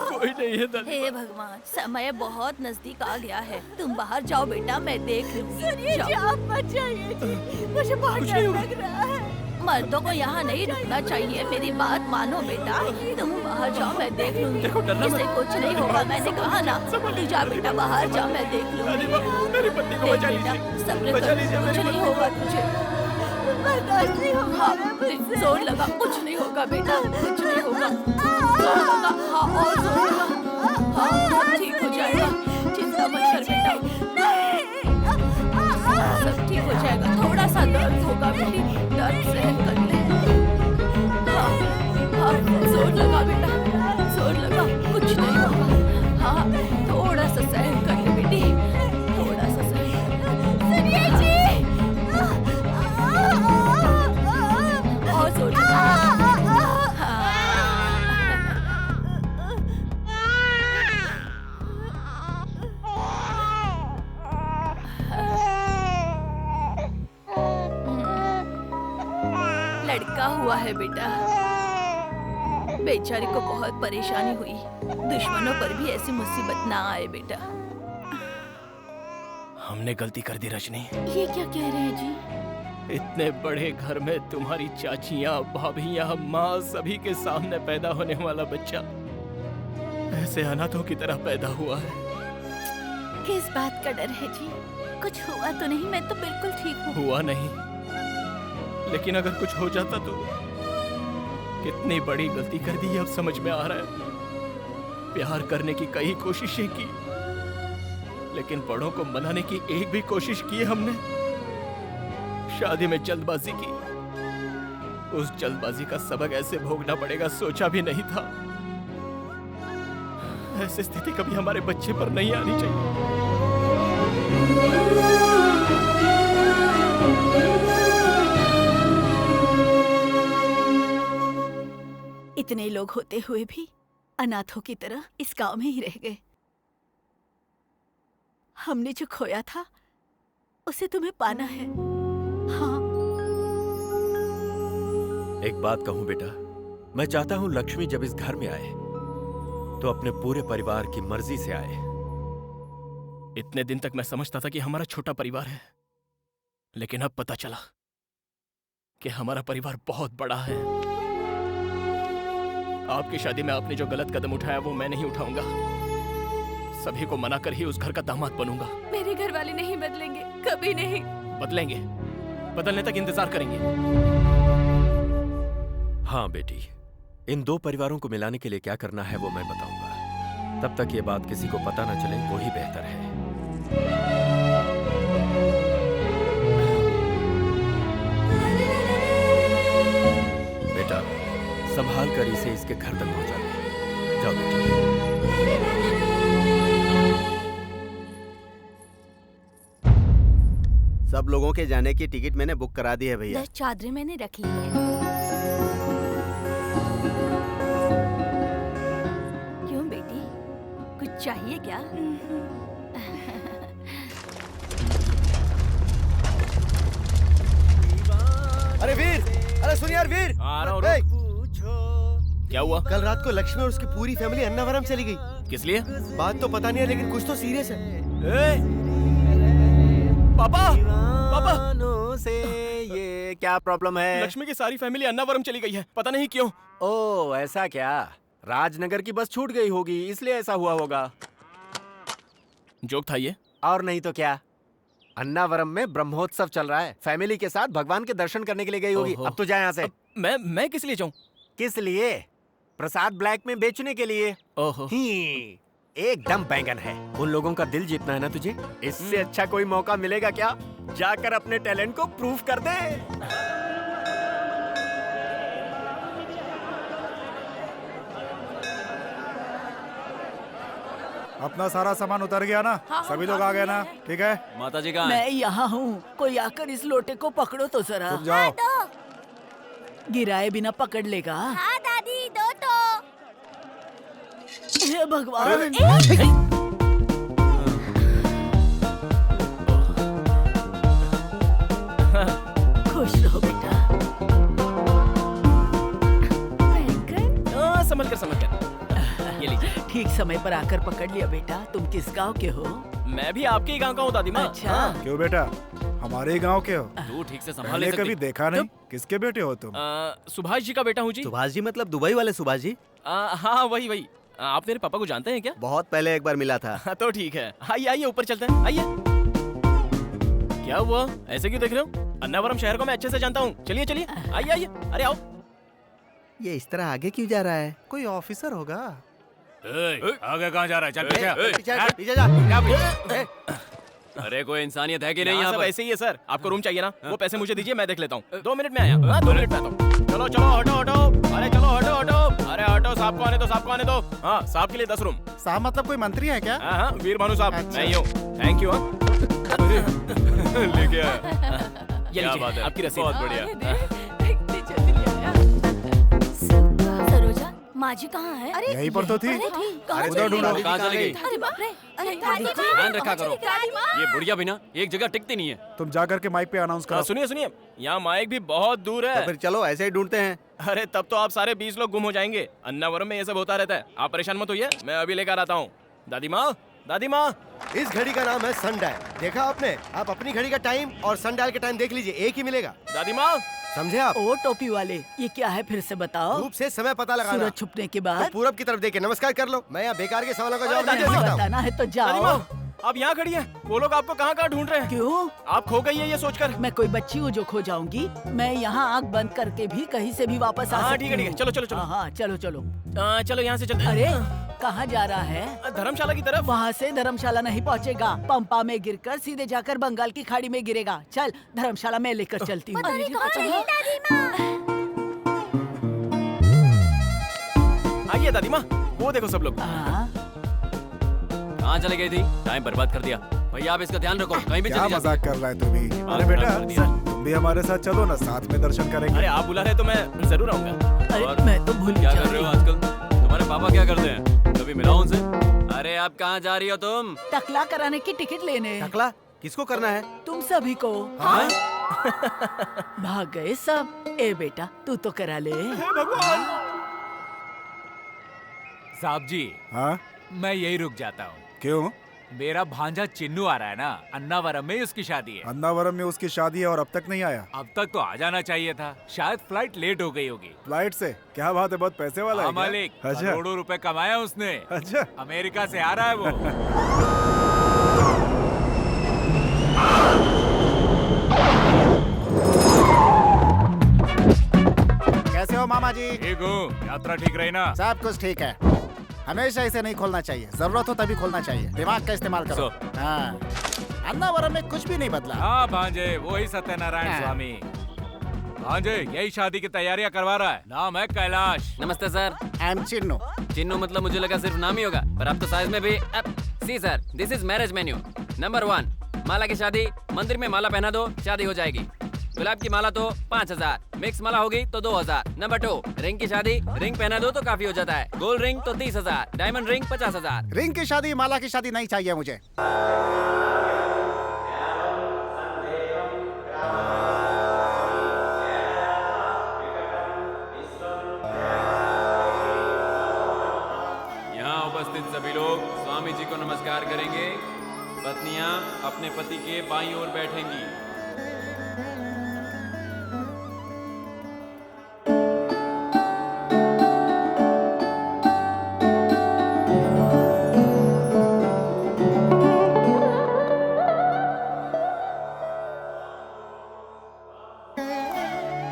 कोई नहीं है दादी। हे भगवान, समय बहुत नजदीक आ गया है। तुम बाहर जाओ बेटा, मैं देख लूंगी। सुनिए जी, आप मत जाइए जी, मुझे बहुत डर लग रहा है। मर्दों को यहाँ नहीं रुकना चाहिए। मेरी बात मानो बेटा, तुम बाहर जाओ, मैं देख लूंगी। इसे कुछ नहीं होगा, मैंने कहा ना। जा बेटा, बाहर जाओ, मैं देख लूंगी। मेरी पत्नी को बचा लीजिए। सब्र कर, कुछ नहीं होगा तुझे। बर्दाश्त नहीं होगा। हाँ, जोर लगा, कुछ नहीं होगा बेटा, कुछ नहीं होगा। जोर लगा, हाँ, और जोर लगा। हाँ, सब ठीक हो जाएगा, चिंता मत कर बेटा। सब ठीक हो जाएगा। थोड़ा सा दर्द होगा बेटी, दर्द सहन कर ले। हाँ, हाँ, जोर लगा बेटा, जोर लगा, कुछ नहीं होगा। हाँ, थोड़ा सा सहन कर ले बेटी, थोड़ा सा सहन। सुनिए जी, और जोर लगा। लड़का हुआ है बेटा। बेचारी को बहुत परेशानी हुई। दुश्मनों पर भी ऐसी मुसीबत ना आए बेटा। हमने गलती कर दी रजनी। ये क्या कह रहे हैं जी? इतने बड़े घर में तुम्हारी चाचियाँ, भाभियाँ, माँ, सभी के सामने पैदा होने वाला बच्चा ऐसे अनाथों की तरह पैदा हुआ है। किस बात का डर है जी? कुछ हुआ तो नहीं? मैं तो बिल्कुल ठीक हूँ। हुआ नहीं, लेकिन अगर कुछ हो जाता तो कितनी बड़ी गलती कर दी, अब समझ में आ रहा है। प्यार करने की कई कोशिशें की, लेकिन बड़ों को मनाने की एक भी कोशिश की हमने। शादी में जल्दबाजी की। उस जल्दबाजी का सबक ऐसे भोगना पड़ेगा, सोचा भी नहीं था। ऐसी स्थिति कभी हमारे बच्चे पर नहीं आनी चाहिए। इतने लोग होते हुए भी अनाथों की तरह इस गांव में ही रह गए। हमने जो खोया था उसे तुम्हें पाना है। हाँ। एक बात कहूं बेटा, मैं चाहता हूं लक्ष्मी जब इस घर में आए तो अपने पूरे परिवार की मर्जी से आए। इतने दिन तक मैं समझता था कि हमारा छोटा परिवार है, लेकिन अब पता चला कि हमारा परिवार बहुत बड़ा है। आपकी शादी में आपने जो गलत कदम उठाया वो मैं नहीं उठाऊंगा। सभी को मनाकर ही उस घर का दामाद बनूंगा। मेरे घर वाले नहीं बदलेंगे, कभी नहीं। बदलेंगे, बदलने तक इंतजार करेंगे। हाँ बेटी, इन दो परिवारों को मिलाने के लिए क्या करना है वो मैं बताऊंगा। तब तक ये बात किसी को पता न चले वो ही बेहतर है। बेटा, संभाल कर इसे इसके घर तक पहुंचा दे। जाओ बेटी। सब लोगों के जाने की टिकट मैंने बुक करा दी है भैया। 10 चादरें मैंने रख ली है। क्यों बेटी, कुछ चाहिए क्या? अरे वीर, अरे सुन यार वीर। आ रहा हूँ, ए, क्या हुआ? कल रात को लक्ष्मी और उसकी पूरी फैमिली अन्नावरम चली गई। किस लिए? बात तो पता नहीं है लेकिन कुछ तो सीरियस है। पापा से ये क्या प्रॉब्लम है? लक्ष्मी की सारी फैमिली अन्नावरम चली गई है, पता नहीं क्यों। ओह ऐसा क्या? राजनगर की बस छूट गई होगी इसलिए ऐसा हुआ होगा। जोक था ये? और नहीं तो क्या। अन्नावरम में ब्रह्मोत्सव चल रहा है, फैमिली के साथ भगवान के दर्शन करने के लिए गई होगी। अब तो जाए यहाँ से। मैं किस लिए जाऊँ? किस लिए? प्रसाद ब्लैक में बेचने के लिए। ओहो। एकदम बैंगन है। उन लोगों का दिल जीतना है ना तुझे, इससे अच्छा कोई मौका मिलेगा क्या? जाकर अपने टैलेंट को प्रूव कर दे। अपना सारा सामान उतर गया ना? सभी लोग आ गए ना? ठीक है। माता जी कहाँ मैं यहाँ हूँ, कोई आकर इस लोटे को पकड़ो तो जरा। तुम जाओ। गिराए बिना पकड़ लेगा। हाँ दादी दो तो। हे भगवान। खुश रहो बेटा। संभल कर ये लीजिए। ठीक समय पर आकर पकड़ लिया बेटा। तुम किस गांव के हो? मैं भी आपके ही गांव का हूँ दादी माँ। अच्छा। क्यों बेटा, हमारे ही गांव के हो? तू ठीक से संभाल मैंने ले कभी देखा नहीं। किसके बेटे हो तुम? सुभाष जी का बेटा हूँ जी। सुभाष जी मतलब दुबई वाले सुभाष जी? हाँ वही। आप मेरे पापा को जानते हैं क्या? बहुत पहले एक बार मिला था। तो ठीक है, आइए ऊपर चलते हैं। आइए। क्या हुआ, ऐसे क्यों देख रहे हो? अन्नावरम शहर को मैं अच्छे से जानता हूँ। चलिए आइए। अरे आओ। ये इस तरह आगे क्यों जा रहा है? कोई ऑफिसर होगा। आगे कहाँ जा रहा है? चल पीछे जा। अरे कोई इंसानियत है कि नहीं? यहाँ सब ऐसे ही है सर। आपको रूम चाहिए ना? वो पैसे मुझे दीजिए, मैं देख लेता हूँ। 2 मिनट में आया। 2 मिनट में आता हूँ। चलो हटो। अरे चलो हटो। अरे हटो, साहब को आने दो। हाँ, साहब के लिए 10 रूम। साहब मतलब कोई मंत्री है क्या? हाँ वीर भानु साहब। अच्छा। मैं ही हूँ। Thank you. लेके आया। ये क्या बात है, आपकी रसीद। बहुत बढ़िया। सरोजा माँ जी कहाँ है? अरे यहीं पर तो थी। कहाँ उधर ढूंढो। कहाँ चली गई? अरे बाप रे। अरे ध्यान रखा करो, ये बुढ़िया भी ना एक जगह टिकती नहीं है। तुम जा करके माइक पे अनाउंस करो। सुनिए, यहाँ माइक भी बहुत दूर है। तो फिर चलो ऐसे ही ढूंढते हैं। अरे तब तो आप सारे 20 लोग गुम हो जाएंगे। अन्नावरम में ये सब होता रहता है। आप परेशान मत होइए, मैं अभी लेकर आता हूँ। दादी माँ। इस घड़ी का नाम है सनडायल। देखा आपने? आप अपनी घड़ी का टाइम और सनडायल का टाइम देख लीजिए, एक ही मिलेगा। दादी माँ, समझे आप? ओ टोपी वाले, ये क्या है फिर से बताओ। धूप से समय पता लगाना। सूरज छुपने के बाद तो पूरब की तरफ देखे नमस्कार कर लो। मैं यहाँ बेकार के सवालों का जवाब दादी नहीं दे माँ, सकता हूँ। बताना है तो दादी जाओ। माँ, आप यहाँ खड़ी हैं। वो लोग आपको कहाँ ढूंढ रहे हैं? क्यों? आप खो गई है ये सोचकर। मैं कोई बच्ची हूँ जो खो जाऊंगी? मैं यहाँ आँख बंद करके भी कहीं से भी वापस आ हाँ, सकती ठीक है। हूँ। चलो। हाँ चलो। चलो यहाँ से चलते हैं। अरे कहाँ जा रहा है? धर्मशाला की तरफ। वहाँ से धर्मशाला नहीं पहुँचेगा। पंपा में गिरकर सीधे जाकर बंगाल की खाड़ी में गिरेगा। चल धर्मशाला में लेकर चलती हूँ। आइए दादी माँ, वो देखो सब लोग। कहाँ चली गई थी? टाइम बर्बाद कर दिया। भैया आप इसका ध्यान रखो, कहीं भी क्या चली जाती। मजाक कर रहा है तू भी? अरे बेटा तुम भी हमारे साथ चलो ना, साथ में दर्शन करेंगे। अरे आप बुला रहे तो मैं जरूर आऊंगा। अरे मैं तो भूल क्या कर रहे हो आजकल? तुम्हारे पापा क्या करते हैं? कभी मिलाओ उनसे। अरे आप कहाँ जा रही हो तुम? टकला कराने की टिकट लेने। टकला किसको करना है? तुम सभी को। हाँ? भाग गए सब। ए बेटा तू तो करा ले। साहब जी। हाँ? मैं यही रुक जाता हूँ। क्यों? मेरा भांजा चिन्नू आ रहा है ना, अन्नावरम में उसकी शादी है। अन्नावरम में उसकी शादी है और अब तक नहीं आया? अब तक तो आ जाना चाहिए था, शायद फ्लाइट लेट हो गई होगी। फ्लाइट से? क्या बात है, बहुत पैसे वाला है क्या? मालिक, अच्छा। करोड़ों रुपए कमाया उसने। अच्छा। अमेरिका से आ रहा है वो। कैसे हो मामा जी? ठीक हूँ। यात्रा ठीक रही ना? सब कुछ ठीक है। हमेशा इसे नहीं खोलना चाहिए, जरूरत हो तभी खोलना चाहिए। दिमाग का इस्तेमाल करो। हाँ। अन्नावरम में कुछ भी नहीं बदला। हाँ भांजे, वही सत्यनारायण स्वामी। भांजे यही शादी की तैयारियां करवा रहा है। नाम है कैलाश। नमस्ते sir. I am Chinnu. Chinnu मतलब मुझे लगा सिर्फ नाम ही होगा, पर अब तो साइज में भी। See sir, this is marriage menu. Number 1, Mala की शादी। मंदिर में माला पहना दो, शादी हो जाएगी। गुलाब की माला तो 5000, मिक्स माला होगी तो 2000। नंबर 2, रिंग की शादी। रिंग पहना दो तो काफी हो जाता है। गोल्ड रिंग तो 30,000, डायमंड रिंग 50,000। रिंग की शादी, माला की शादी नहीं चाहिए मुझे। उपस्थित सभी लोग स्वामी जी को नमस्कार करेंगे। पत्नियां अपने पति के बाईं ओर बैठेंगी।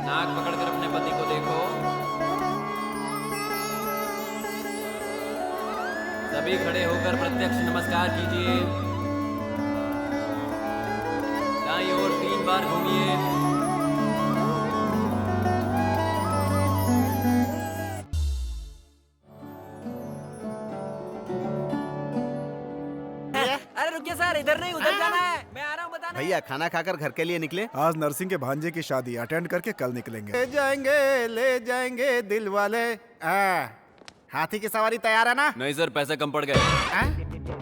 नाक पकड़कर अपने पति को देखो। सभी खड़े होकर प्रत्यक्ष नमस्कार कीजिए। दाईं ओर 3 बार घूमिए। अरे रुकिए सर, इधर नहीं उधर जाना है। मैं आ रहा हूँ बताने। भैया खाना खाकर घर के लिए निकले। आज नरसिंह के भांजे की शादी अटेंड करके कल निकलेंगे। ले जाएंगे दिल वाले। हाथी की सवारी तैयार है ना? नहीं सर, पैसे कम पड़ गए।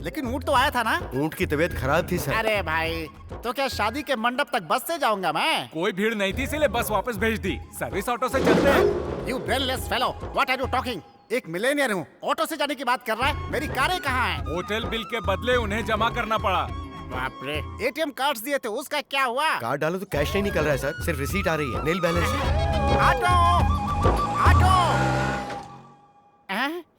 लेकिन ऊँट तो आया था ना? ऊँट की तबीयत खराब थी सर। अरे भाई, तो क्या शादी के मंडप तक बस से जाऊंगा मैं? कोई भीड़ नहीं थी इसलिए बस वापस भेज दी। सर्विस ऑटो से चलते हैं। You brainless fellow, what are you talking? एक मिलेनियर हूँ, ऑटो से जाने की बात कर रहा है। मेरी कारें कहाँ हैं? होटल बिल के बदले उन्हें जमा करना पड़ा। बाप रे, एटीएम कार्ड्स दिए थे, उसका क्या हुआ? कार्ड डालो तो कैश नहीं निकल रहा है सर, सिर्फ रिसीट आ रही है, नील बैलेंस। Auto, auto.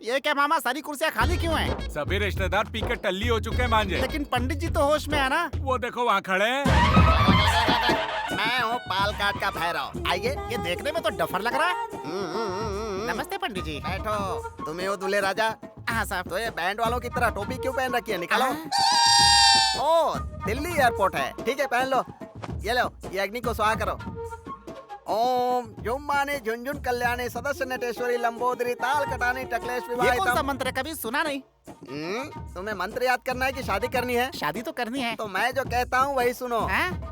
ये क्या मामा, सारी कुर्सियाँ खाली क्यों हैं? सभी रिश्तेदार पी के टल्ली हो चुके हैं भांजे। लेकिन पंडित जी तो होश में है ना? वो देखो वहाँ खड़े हैं। मैं हूँ पालकाट का भैरव। आइए, ये देखने में तो डफर लग रहा है। नमस्ते पंडित जी। बैठो। तुम्हें हो दूल्हे राजा? हाँ साहब। तो ये बैंड वालों की तरह टोपी क्यों पहन रखी है? निकालो। ओ, दिल्ली एयरपोर्ट है। ठीक है, पहन लो। ये लो, ये अग्नि को स्वाहा करो। ओम जुम्माने झुंझुन कल्याणी सदस्य नटेश्वरी लंबोदरी ताल कटानी टकलेश ये कौन सा विवाहितम। मंत्र है? कभी सुना नहीं। तुम्हें मंत्र याद करना है कि शादी करनी है? शादी तो करनी है। तो मैं जो कहता हूँ वही सुनो।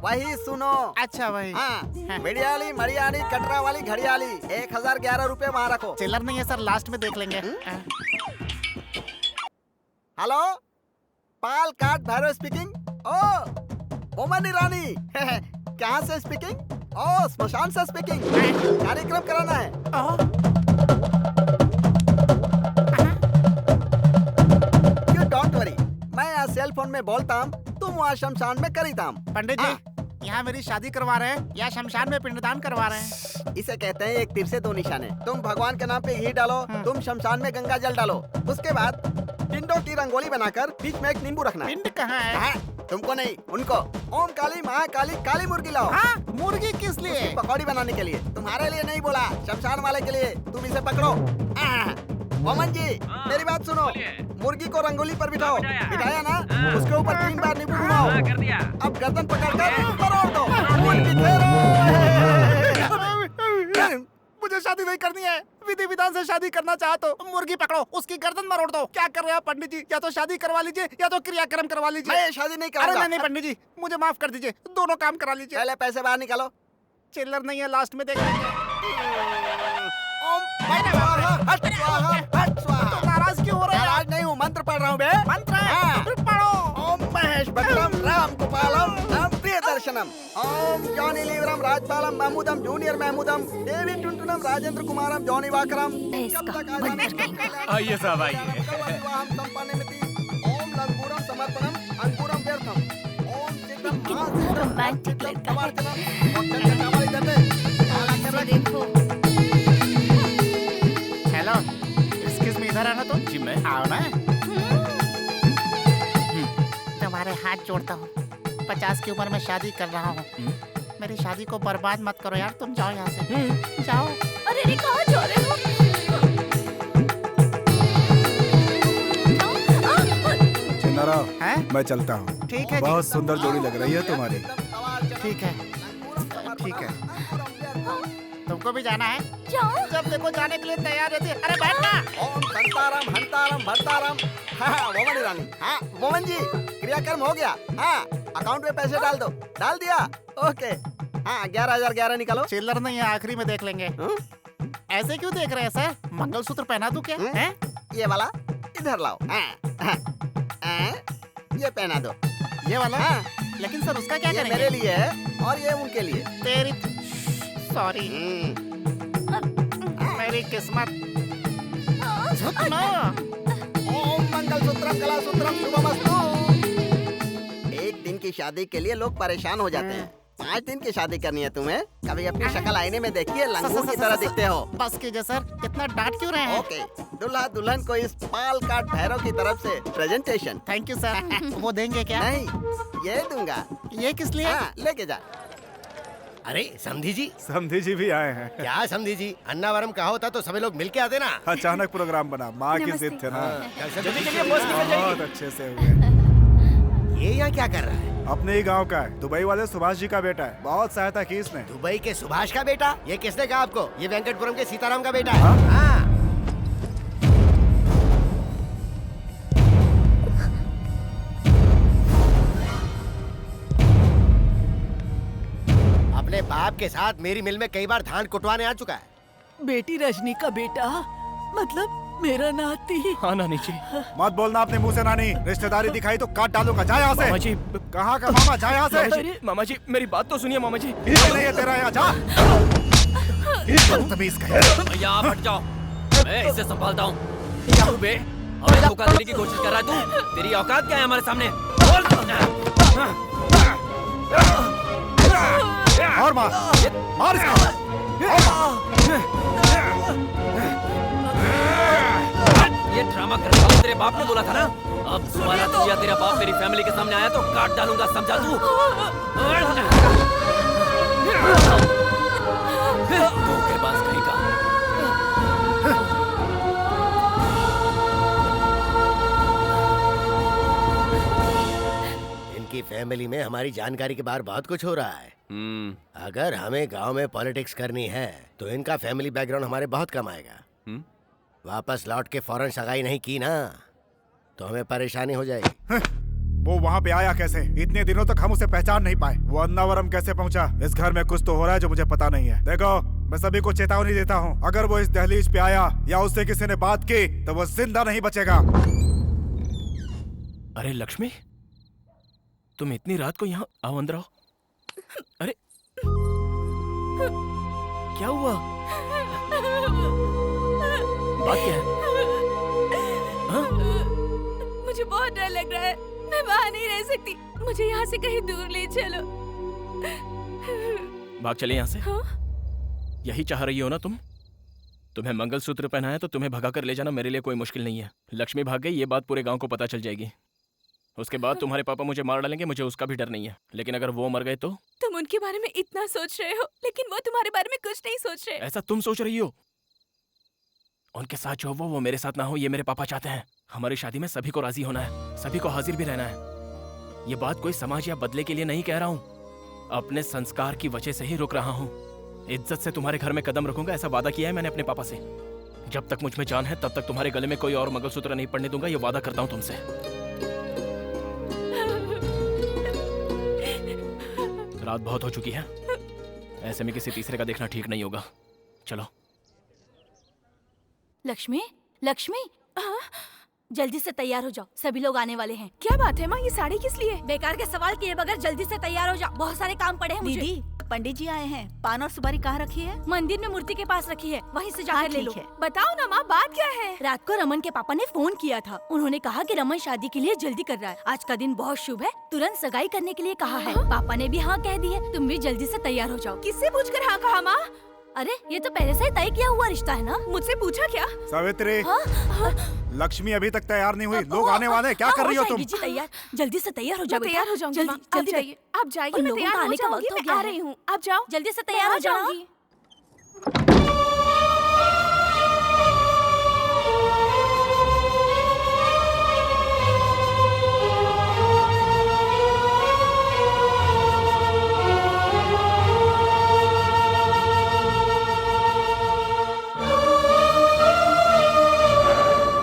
वही सुनो। अच्छा वही। हाँ, बिड़ियाली मरियाली कटरा वाली घड़ियाली 1011 रुपए वहाँ रखो। चिल्लर नहीं है सर, लास्ट में देख लेंगे। हेलो, पाल काट भैरव स्पीकिंग। ओ ओमन ईरानी कहाँ से स्पीकिंग? ओ स्मशान से स्पीकिंग। कार्यक्रम कराना है। यू डोंट वरी, मैं यहाँ सेल फोन में बोलता हूँ, तुम वहाँ शमशान में करीता हूँ। पंडित जी, यहाँ मेरी शादी करवा रहे हैं या शमशान में पिंडदान करवा रहे हैं? इसे कहते हैं एक तीर से 2 निशाने। तुम भगवान के नाम पे घी डालो, तुम शमशान में गंगा जल डालो। उसके बाद पिंडों की रंगोली बनाकर बीच में एक नींबू रखना। पिंड कहाँ है? तुमको नहीं, उनको। ओम काली महाकाली काली मुर्गी लाओ। मुर्गी किस लिए? पकौड़ी बनाने के लिए। तुम्हारे लिए नहीं बोला, शमशान वाले के लिए। तुम इसे पकड़ो। ओमन जी, मेरी बात सुनो। मुर्गी को रंगोली पर बिठाओ। बिठाया ना? उसके ऊपर 3 बार नींबू घुमाओ। अब गर्दन पकड़कर मरोड़ दो। मुझे शादी नहीं करनी है। विधि विधान से शादी करना चाहते हो? मुर्गी पकड़ो, उसकी गर्दन मरोड़ दो। क्या कर रहे हैं पंडित जी? या तो शादी करवा लीजिए या तो क्रियाक्रम करवा लीजिए। मैं शादी नहीं करूंगा। अरे नहीं पंडित जी, मुझे माफ कर दीजिए, दोनों काम करा लीजिए। पहले पैसे बाहर निकालो। चिल्लर नहीं है, लास्ट में देख लेंगे। तो नाराज क्यों हो रहे हैं? नाराज नहीं हूँ, मंत्र पढ़ रहा हूँ बे। मंत्र है? फिर पढ़ो। ओम महेश भद्रम राम गोपालम राम प्रिय दर्शनम। ओम जॉनी लीवरम राजपालम महमूदम जूनियर महमूदम देवी टुनटुनम राजेंद्र कुमारम जॉनी वाकरम। आइए साहब आइए। विवाहम संपन्नमिति। ओम लंगूरम समर्पणम अंगूरम व्यर्थम। ओम चित्रम रोमांटिक लड़का हेलो, एक्सक्यूज मी, इधर आना। तो जी मैं। आओ ना। तुम्हारे हाथ जोड़ता हूँ, 50 की उम्र में शादी कर रहा हूँ। मेरी शादी को बर्बाद मत करो यार। तुम जाओ यहाँ से, जाओ। अरे रे, कहाँ जा रहे हो? चिन्नारा, मैं चलता हूँ। ठीक है। बहुत सुंदर जोड़ी लग रही है तुम्हारी। ठीक है, ठीक है। तुमको भी जाना है? जाओ। जब देखो जाने के लिए तैयार रहती है। अरे बैठना। ओम संताराम हंताराम भरताराम। हाँ मोमन ईरानी। हाँ मोमन जी, क्रियाक्रम हो गया। हाँ, अकाउंट में पैसे डाल दो। डाल दिया? ओके। हाँ, 11,011 निकालो। चिल्लर नहीं है, आखिरी में देख लेंगे। ऐसे क्यों देख रहे हैं सर? मंगलसूत्र पहना दूं क्या? ये वाला इधर लाओ। ये पहना दो। ये वाला? लेकिन सर उसका क्या ये करेंगे? मेरे लिए है और ये उनके लिए। तेरी सॉरी, मेरी किस्मत। झुक ना। ओम मंगलसूत्रम शुभमस्तु। एक दिन की शादी के लिए लोग परेशान हो जाते हैं, 5 दिन की शादी करनी है तुम्हें। कभी अपनी शक्ल आईने में देखिए, लंगूर की तरह दिखते हो। बस कीजिए सर, इतना डांट क्यों रहे हैं? ओके, दूल्हा दुल्हन को इस पाल काट भैरव की तरफ से प्रेजेंटेशन। Thank you sir. वो देंगे क्या? नहीं, ये दूंगा। ये किस लिए? हाँ, लेके जा। अरे समधी जी। समधी जी भी आए हैं। क्या समधी जी, अन्नावरम कहा होता तो सभी लोग मिलके आते ना। अचानक प्रोग्राम बना, माँ की जिद थे ना। जल्दी चलिए, बॉस निकल जाएगी। बहुत अच्छे से हुए। ये यहाँ क्या कर रहा है? अपने ही गांव का है, दुबई वाले सुभाष जी का बेटा है। बहुत सहायता की इसने। दुबई के सुभाष का बेटा? ये किसने कहा आपको? ये वेंकटपुरम के सीताराम का बेटा है। हाँ। अपने बाप के साथ मेरी मिल में कई बार धान कुटवाने आ चुका है। बेटी रजनी का बेटा, मतलब मेरा नाती। हाँ नानी जी। मत बोलना अपने मुंह से नानी, रिश्तेदारी दिखाई तो काट डालूंगा। जा यहाँ से। मामा जी। कहाँ का मामा, जा यहाँ से। मामा जी मेरी बात तो सुनिए मामा जी। नहीं है तेरा, यहाँ जा। बदतमीज कहीं। भैया आप हट जाओ, मैं इसे संभालता हूँ। क्या हुआ बे? हमें धोखा देने की कोशिश कर रहा है तू? तेरी औकात क्या है हमारे सामने? और मार, मार इसको। ये ड्रामा करने वाला तेरे बाप ने बोला था ना। अब दोबारा तू या तेरा बाप मेरी फैमिली के सामने आया तो काट डालूंगा, समझा तू? धोखेबाज कहीं का। इनकी फैमिली में हमारी जानकारी के बाहर बहुत कुछ हो रहा है। अगर हमें गांव में पॉलिटिक्स करनी है तो इनका फैमिली बैकग्राउंड हमारे बहुत कम आएगा। वापस लौट के फौरन सगाई नहीं की ना तो हमें परेशानी हो जाएगी। वो वहाँ पे आया कैसे? इतने दिनों तक हम उसे पहचान नहीं पाए। वो अन्नावरम कैसे पहुँचा? इस घर में कुछ तो हो रहा है जो मुझे पता नहीं है। देखो, मैं सभी को चेतावनी देता हूँ, अगर वो इस दहलीज पे आया या उससे किसी ने बात की तो वो जिंदा नहीं बचेगा। अरे लक्ष्मी, तुम इतनी रात को यहाँ? आओ अंदर आओ। अरे क्या हुआ? बात क्या है? हाँ? मुझे बहुत डर लग रहा है, मैं वहाँ नहीं रह सकती। मुझे यहाँ से कहीं दूर ले चलो। भाग चले यहाँ से। हाँ? यही चाह रही हो ना तुम? तुम्हें मंगलसूत्र पहनाया तो तुम्हें भगा कर ले जाना मेरे लिए कोई मुश्किल नहीं है। लक्ष्मी भाग गई, ये बात पूरे गांव को पता चल जाएगी। उसके बाद तुम्हारे पापा मुझे मार डालेंगे, मुझे उसका भी डर नहीं है। लेकिन अगर वो मर गए तो? तुम उनके बारे में इतना सोच रहे हो, लेकिन वो तुम्हारे बारे में कुछ नहीं सोच रहे। ऐसा तुम सोच रही हो? उनके साथ जो वो मेरे साथ ना हो, ये मेरे पापा चाहते हैं। हमारी शादी में सभी को राजी होना है, सभी को हाजिर भी रहना है। ये बात कोई समाज या बदले के लिए नहीं कह रहा हूँ, अपने संस्कार की वजह से ही रुक रहा हूँ। इज्जत से तुम्हारे घर में कदम रखूंगा, ऐसा वादा किया है मैंने अपने पापा से। जब तक मुझ में जान है तब तक तुम्हारे गले में कोई और मंगलसूत्र नहीं पड़ने दूंगा, ये वादा करता हूँ तुमसे। रात बहुत हो चुकी है, ऐसे में किसी तीसरे का देखना ठीक नहीं होगा। चलो। लक्ष्मी, लक्ष्मी, जल्दी से तैयार हो जाओ, सभी लोग आने वाले हैं। क्या बात है माँ, ये साड़ी किस लिए? बेकार के सवाल किए बगैर जल्दी से तैयार हो जाओ, बहुत सारे काम पड़े हैं मुझे। दीदी, पंडित जी आए हैं। पान और सुपारी कहाँ रखी है? मंदिर में मूर्ति के पास रखी है, वहीं से जाकर ले लो। ठीक है। बताओ ना माँ, बात क्या है? रात को रमन के पापा ने फोन किया था। उन्होंने कहा कि रमन शादी के लिए जल्दी कर रहा है। आज का दिन बहुत शुभ है, तुरंत सगाई करने के लिए कहा है। पापा ने भी हाँ कह दी है। तुम भी जल्दी से तैयार हो जाओ। किससे पूछकर हाँ कहा माँ? अरे ये तो पहले से ही तय किया हुआ रिश्ता है ना। मुझसे पूछा क्या? सावित्री, लक्ष्मी अभी तक तैयार नहीं हुई, लोग आने वाले हैं। क्या कर रही हो तुम? जी तैयार, जल्दी से तैयार हो जाओ। तैयार हो जाऊंगी। जल्दी जल्दी जाइए, आप जाइए, मैं तैयार हो जाऊंगी। मैं आ रही हूँ, आप जाओ। जल्दी से तैयार हो जाओ।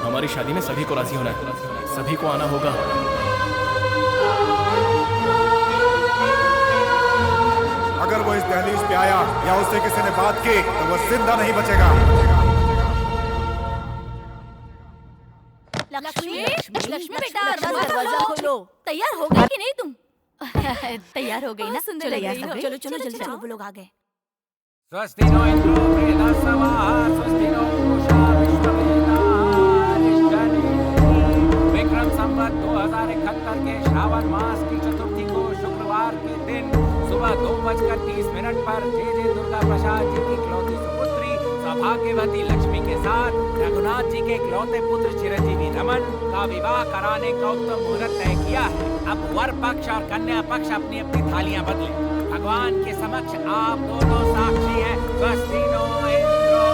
हमारी शादी में सभी को राजी होना है, सभी को आना होगा। अगर वो इस दहलीज पे आया या उससे किसी ने बात की तो वो जिंदा नहीं बचेगा। लक्ष्मी, लक्ष्मी बेटा, दरवाजा खोलो। तैयार हो गई कि नहीं तुम? तैयार हो गई ना? सुंदर लग रही हो। चलो चलो जल्दी चलो, वो लोग आ गए। स्वस्ति नो इंद्रो स्वस्ति नो पूषा विश्ववेदारिष्टनि विक्रम भाग्यवती लक्ष्मी के साथ रघुनाथ जी के इकलौते पुत्र चिरंजीवी रमन का विवाह कराने का उत्तम मुहूर्त तय किया है। अब वर पक्ष और कन्या पक्ष अपनी अपनी थालियां बदले। भगवान के समक्ष आप दोनों साक्षी हैं। स्वस्ति नो इंद्रो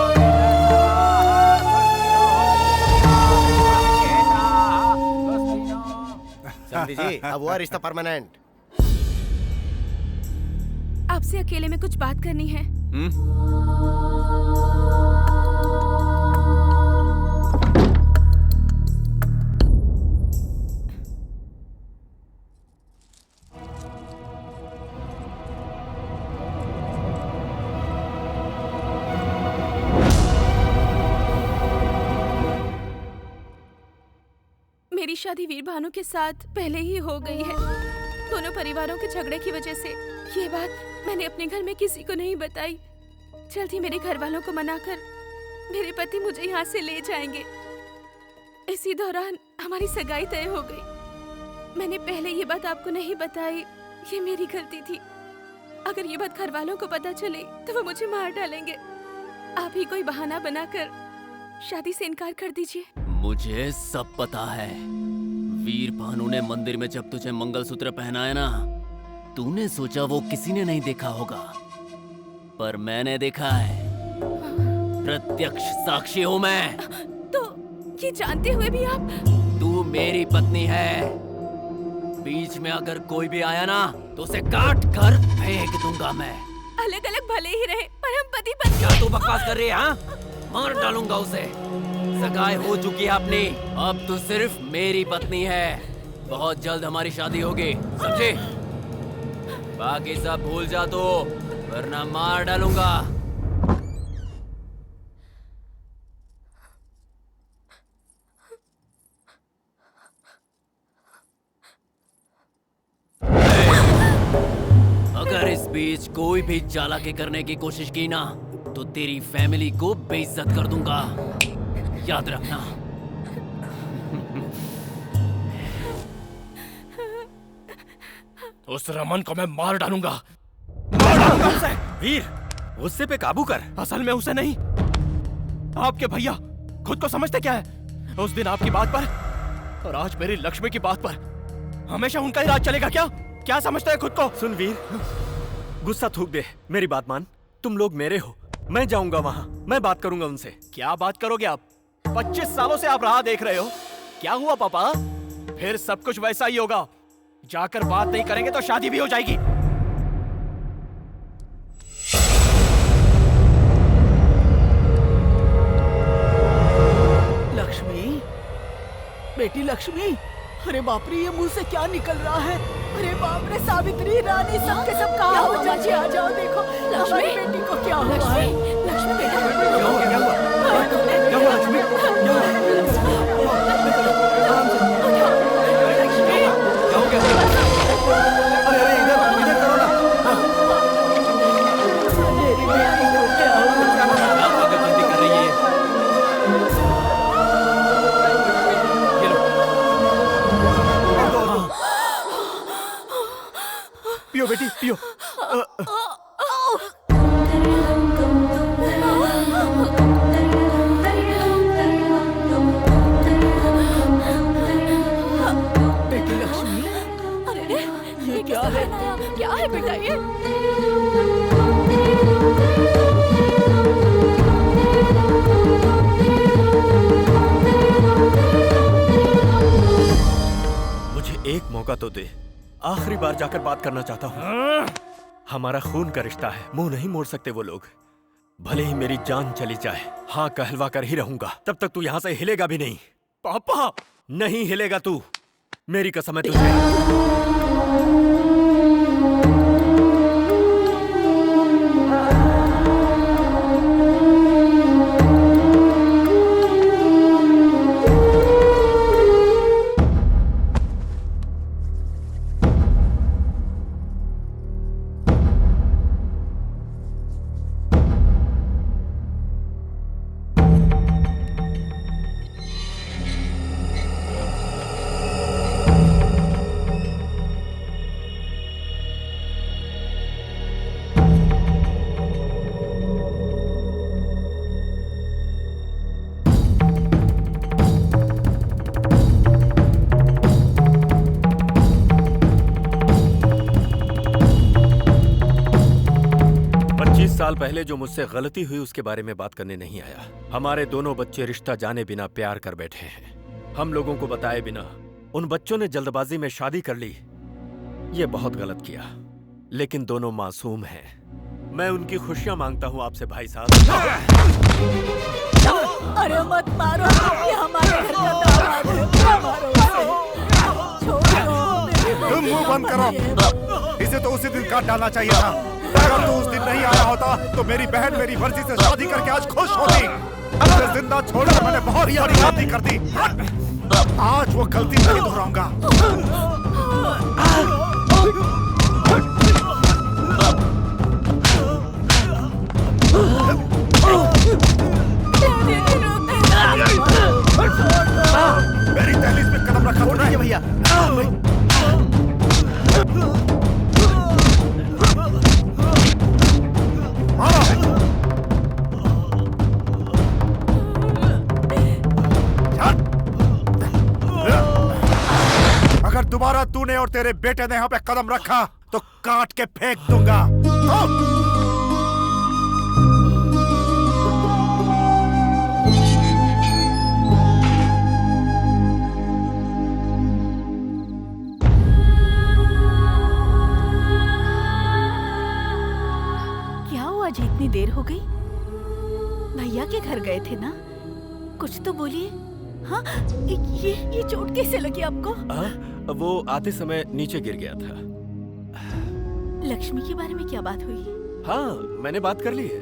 समझी जी, अब हुआ रिश्ता परमानेंट। आपसे अकेले में कुछ बात करनी है। मेरी शादी वीर भानु के साथ पहले ही हो गई है। दोनों परिवारों के झगड़े की वजह से ये बात मैंने अपने घर में किसी को नहीं बताई। जल्द ही मेरे घर वालों को मनाकर मेरे पति मुझे यहाँ से ले जाएंगे। इसी दौरान हमारी सगाई तय हो गई। मैंने पहले ये बात आपको नहीं बताई, ये मेरी गलती थी। अगर ये बात घर वालों को पता चले तो वो मुझे मार डालेंगे। आप ही कोई बहाना बनाकर शादी से इनकार कर दीजिए। मुझे सब पता है। वीर भानु ने मंदिर में जब तुझे मंगलसूत्र पहनाया ना, तूने सोचा वो किसी ने नहीं देखा होगा, पर मैंने देखा है। प्रत्यक्ष साक्षी हूँ मैं। तो ये जानते हुए भी आप? तू मेरी पत्नी है। बीच में अगर कोई भी आया ना तो उसे काट कर फेंक दूंगा मैं। अलग अलग भले ही रहे, पर हम पति पत्नी। क्या तू बकवास कर रही है? हाँ, मार डालूंगा उसे। सगाई हो चुकी है अपनी, अब तो सिर्फ मेरी पत्नी है। बहुत जल्द हमारी शादी होगी, समझे? बाकी सब भूल जा तो, वरना मार डालूंगा। अगर इस बीच कोई भी चालाकी करने की कोशिश की ना, तो तेरी फैमिली को बेइज्जत कर दूंगा, याद रखना। उस रमन को मैं मार डालूंगा, मार डालूंगा उसे। वीर, गुस्से पे काबू कर। असल में उसे नहीं, आपके भैया खुद को समझते क्या है? उस दिन आपकी बात पर और आज मेरी लक्ष्मी की बात पर हमेशा उनका ही राज चलेगा क्या? क्या समझते हैं खुद को? सुन वीर, गुस्सा थूक दे, मेरी बात मान। तुम लोग मेरे हो, मैं जाऊंगा वहां, मैं बात करूंगा उनसे। क्या बात करोगे आप? 25 सालों से आप राह देख रहे हो। क्या हुआ पापा? फिर सब कुछ वैसा ही होगा। जाकर बात नहीं करेंगे तो शादी भी हो जाएगी। लक्ष्मी, बेटी लक्ष्मी, अरे बाप रे, ये मुंह से क्या निकल रहा है? अरे बाप रे, सावित्री, रानी, सब के सब कहाँ हो? चाची आ जाओ, देखो हमारी बेटी को क्या हुआ है। लक्ष्मी बेटा, क्या हुआ? क्या हुआ? क्या हुआ लक्ष्मी? क्या हुआ? अरे अरे, इधर इधर करो ना। मेरी बेटी को क्या हुआ? आगे गलती कर रही है। ये लो। पियो बेटी, पियो। बेटी लक्ष्मी, अरे ये क्या है? क्या है बेटा ये? मुझे एक मौका तो दे, आखिरी बार जाकर बात करना चाहता हूँ। हमारा खून का रिश्ता है, मुंह नहीं मोड़ सकते वो लोग। भले ही मेरी जान चली जाए, हाँ कहलवा कर ही रहूंगा। तब तक तू यहाँ से हिलेगा भी नहीं। पापा, नहीं हिलेगा तू, मेरी कसम है तुझे। साल पहले जो मुझसे गलती हुई उसके बारे में बात करने नहीं आया। हमारे दोनों बच्चे रिश्ता जाने बिना प्यार कर बैठे हैं। हम लोगों को बताए बिना उन बच्चों ने जल्दबाजी में शादी कर ली। ये बहुत गलत किया, लेकिन दोनों मासूम हैं। मैं उनकी खुशियां मांगता हूं आपसे भाई साहब। अरे मत मारो, ये हमारे घर का दामाद है, क्या मारो उसे? छोड़ो। तुम मुंह बंद करो। इसे तो उसी दिन काट डालना चाहिए था। अगर तू उस दिन नहीं आया होता तो मेरी बहन मेरी मर्जी से शादी करके आज खुश होती। उसे जिंदा छोड़कर मैंने बहुत बड़ी गलती कर दी। आज वो गलती नहीं दोहराऊंगा। मेरी दहलीज पे कदम रखा तूने भैया। अगर दोबारा तूने और तेरे बेटे ने यहाँ पे कदम रखा तो काट के फेंक दूंगा। क्या हुआ जी, इतनी देर हो गई? भैया के घर गए थे ना, कुछ तो बोलिए। हाँ, ये चोट कैसे लगी आपको? वो आते समय नीचे गिर गया था। लक्ष्मी के बारे में क्या बात हुई? हाँ, मैंने बात कर ली है।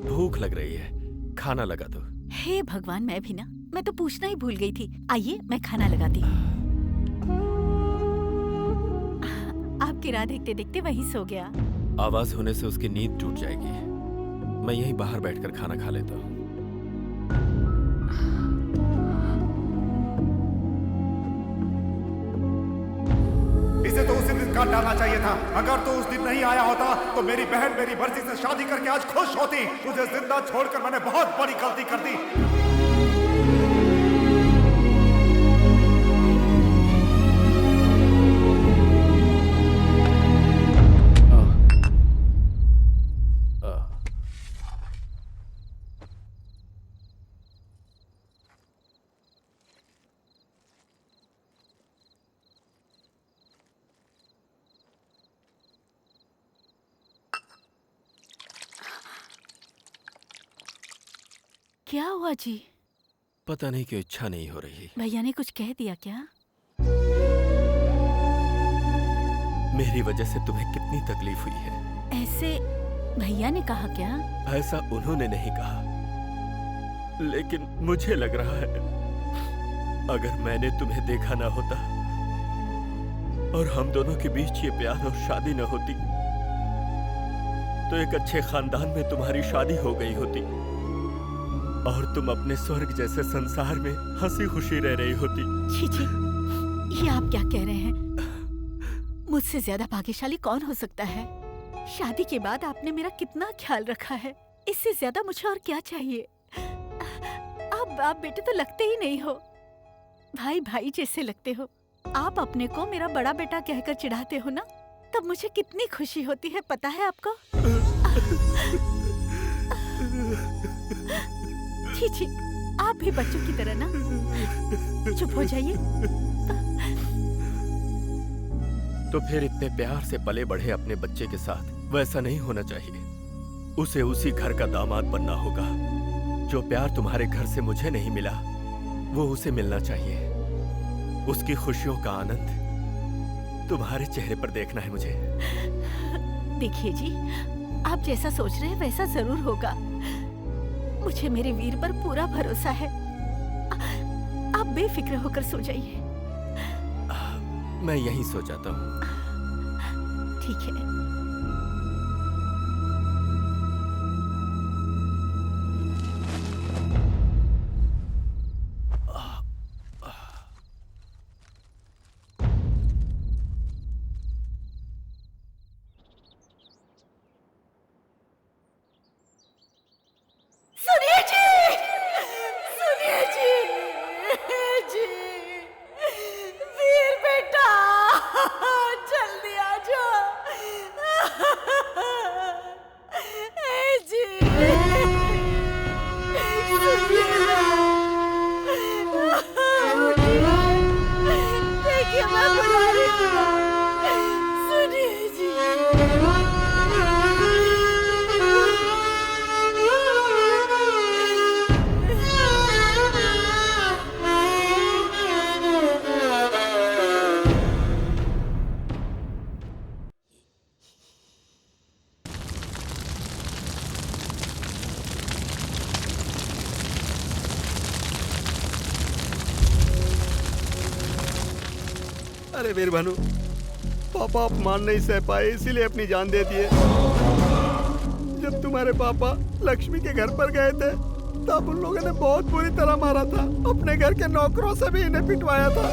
भूख लग रही है, खाना लगा दो। हे भगवान, मैं भी ना, मैं तो पूछना ही भूल गई थी। आइए मैं खाना लगाती हूँ। आपकी राह देखते देखते वहीं सो गया। आवाज होने से उसकी नींद टूट जाएगी। मैं यहीं बाहर बैठकर खाना खा लेता हूँ। इसे तो उसी दिन काट डालना चाहिए था। अगर तो उस दिन नहीं आया होता तो मेरी बहन मेरी मर्जी से शादी करके आज खुश होती। तुझे जिंदा छोड़कर मैंने बहुत बड़ी गलती कर दी। क्या हुआ जी? पता नहीं क्यों इच्छा नहीं हो रही। भैया ने कुछ कह दिया क्या? मेरी वजह से तुम्हें कितनी तकलीफ हुई है। ऐसे भैया ने कहा क्या? ऐसा उन्होंने नहीं कहा, लेकिन मुझे लग रहा है अगर मैंने तुम्हें देखा ना होता और हम दोनों के बीच ये प्यार और शादी न होती तो एक अच्छे खानदान में तुम्हारी शादी हो गई होती और तुम अपने स्वर्ग जैसे संसार में हंसी खुशी रह रही होती। छी छी, ये आप क्या कह रहे हैं? मुझसे ज्यादा भाग्यशाली कौन हो सकता है? शादी के बाद आपने मेरा कितना ख्याल रखा है। इससे ज्यादा मुझे और क्या चाहिए? आप बाप बेटे तो लगते ही नहीं हो, भाई भाई जैसे लगते हो। आप अपने को मेरा बड़ा बेटा कहकर चिढ़ाते हो ना, तब मुझे कितनी खुशी होती है, पता है आपको? छी छी, आप भी बच्चों की तरह ना। चुप हो जाइए। तो फिर इतने प्यार से पले बढ़े अपने बच्चे के साथ वैसा नहीं होना चाहिए। उसे उसी घर का दामाद बनना होगा। जो प्यार तुम्हारे घर से मुझे नहीं मिला वो उसे मिलना चाहिए। उसकी खुशियों का आनंद तुम्हारे चेहरे पर देखना है मुझे। देखिए जी, आप जैसा सोच रहे हैं वैसा जरूर होगा। मुझे मेरे वीर पर पूरा भरोसा है। आप बेफिक्र होकर सो जाइए। मैं यहीं सो जाता हूँ। ठीक है। सुनिए जी, सुनिए जी, जी, वीर बेटा, जल्दी आ जाओ। अरे वीर भानु, पापा अपमान नहीं सह पाए इसीलिए अपनी जान दे दिए। जब तुम्हारे पापा लक्ष्मी के घर पर गए थे तब उन लोगों ने बहुत बुरी तरह मारा था। अपने घर के नौकरों से भी इन्हें पिटवाया था।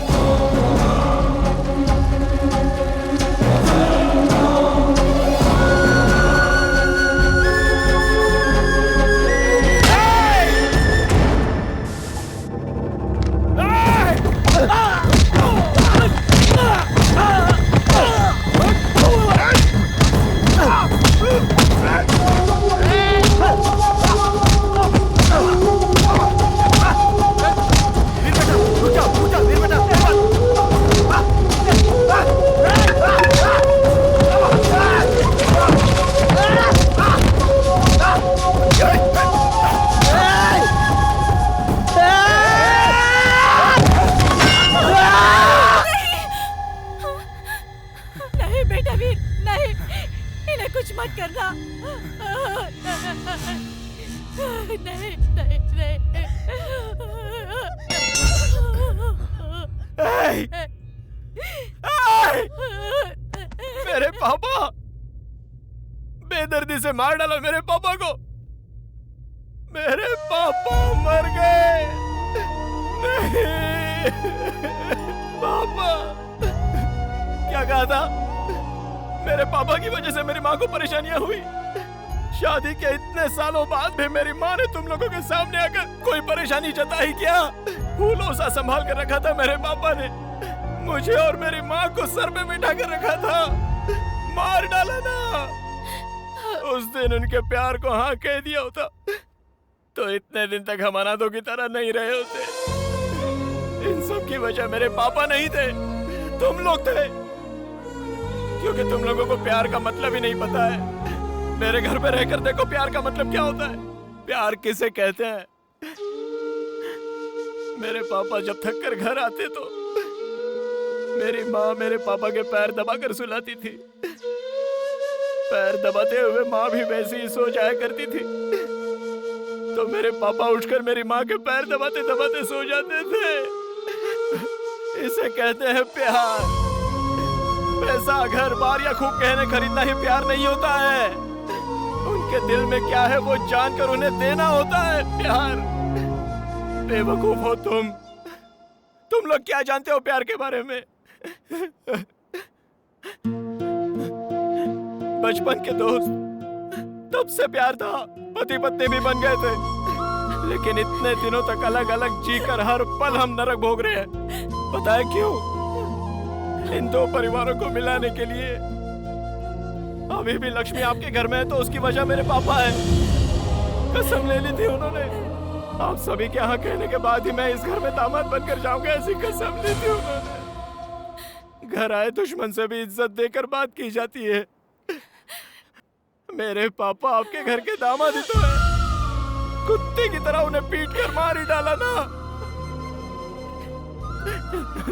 नहीं बेटा वीर, नहीं, इन्हें कुछ मत करना। नहीं नहीं नहीं। मेरे पापा, बेदर्दी से मार डाला मेरे पापा को। मेरे पापा मर गए। नहीं पापा, क्या कहा था? मेरे पापा की वजह से मेरी माँ को परेशानियां हुई। शादी के इतने सालों बाद भी मेरी माँ ने तुम लोगों के सामने आकर कोई परेशानी जताई क्या? फूलों सा संभाल कर रखा था मेरे पापा ने। मुझे और मेरी माँ को सर पे बिठा कर रखा था। मार डाला ना। उस दिन उनके प्यार को हाँ कह दिया होता तो इतने दिन तक हम अनाथों की तरह नहीं रहे होते। इन सब की वजह मेरे पापा नहीं थे, तुम लोग थे। क्योंकि तुम लोगों को प्यार का मतलब ही नहीं पता है। मेरे घर पे रहकर देखो प्यार का मतलब क्या होता है, प्यार किसे कहते हैं। मेरे पापा जब थक कर घर आते तो मेरी माँ मेरे पापा के पैर दबाकर सुलाती थी। पैर दबाते हुए माँ भी वैसे ही सो जाया करती थी। तो मेरे पापा उठकर मेरी माँ के पैर दबाते दबाते सो जाते थे। इसे कहते हैं प्यार। पैसा, घर बार या खूब गहने खरीदना ही प्यार नहीं होता है। उनके दिल में क्या है वो जानकर उन्हें देना होता है प्यार। बेवकूफ हो तुम लोग क्या जानते हो प्यार के बारे में? बचपन के दोस्त, तब से प्यार था, पति पत्नी भी बन गए थे। लेकिन इतने दिनों तक अलग अलग जीकर हर पल हम नरक भोग रहे हैं। पता है क्यों? इन दो परिवारों को मिलाने के लिए। अभी भी लक्ष्मी आपके घर में है तो उसकी वजह मेरे पापा है। कसम ले ली थी उन्होंने। आप सभी के यहाँ कहने के बाद ही मैं इस घर में दामाद बनकर जाऊंगा, ऐसी कसम ली थी उन्होंने। घर आए दुश्मन से भी इज्जत देकर बात की जाती है। मेरे पापा आपके घर के दामाद ही तो है। कुत्ते की तरह उन्हें पीट कर मार ही डाला ना।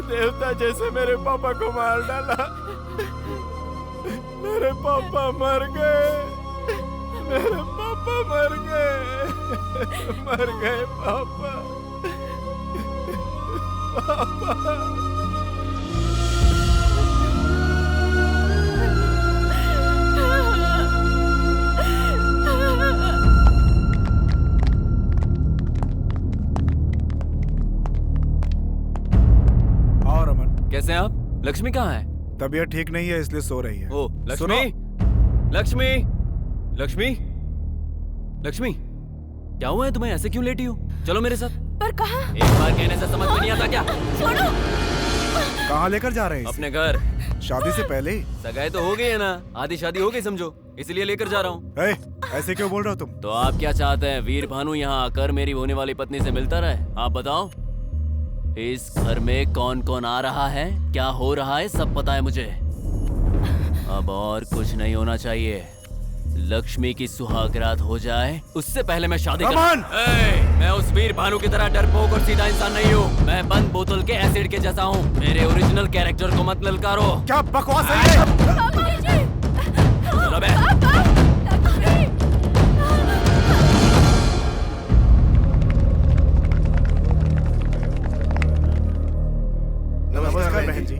देवता जैसे मेरे पापा को मार डाला। मेरे पापा मर गए। मेरे पापा मर गए। मर गए पापा। पापा। और अमन, कैसे हैं आप? लक्ष्मी कहाँ है? तबीयत ठीक नहीं है इसलिए सो रही है। ओ लक्ष्मी, लक्ष्मी, लक्ष्मी, लक्ष्मी, क्या हुआ है तुम्हें? ऐसे क्यों लेटी हो? चलो मेरे साथ। पर कहाँ? एक बार कहने से समझ में नहीं आता क्या? छोड़ो। कहाँ लेकर जा रहे हैं? अपने घर। शादी से पहले ही? सगाई तो हो गई है ना, आधी शादी हो गई समझो, इसलिए लेकर जा रहा हूँ। ऐसे क्यों बोल रहे हो तुम? तो आप क्या चाहते हैं? वीर भानु यहाँ आकर मेरी होने वाली पत्नी से मिलता रहे? आप बताओ। इस घर में कौन कौन आ रहा है, क्या हो रहा है, सब पता है मुझे। अब और कुछ नहीं होना चाहिए। लक्ष्मी की सुहागरात हो जाए उससे पहले मैं शादी मैं उस वीर भानु की तरह डरपोक और सीधा इंसान नहीं हूँ। मैं बंद बोतल के एसिड के जैसा हूँ। मेरे ओरिजिनल कैरेक्टर को मत ललकारो। क्या बकवास है ये? चलो बे। नमस्कार बहन जी।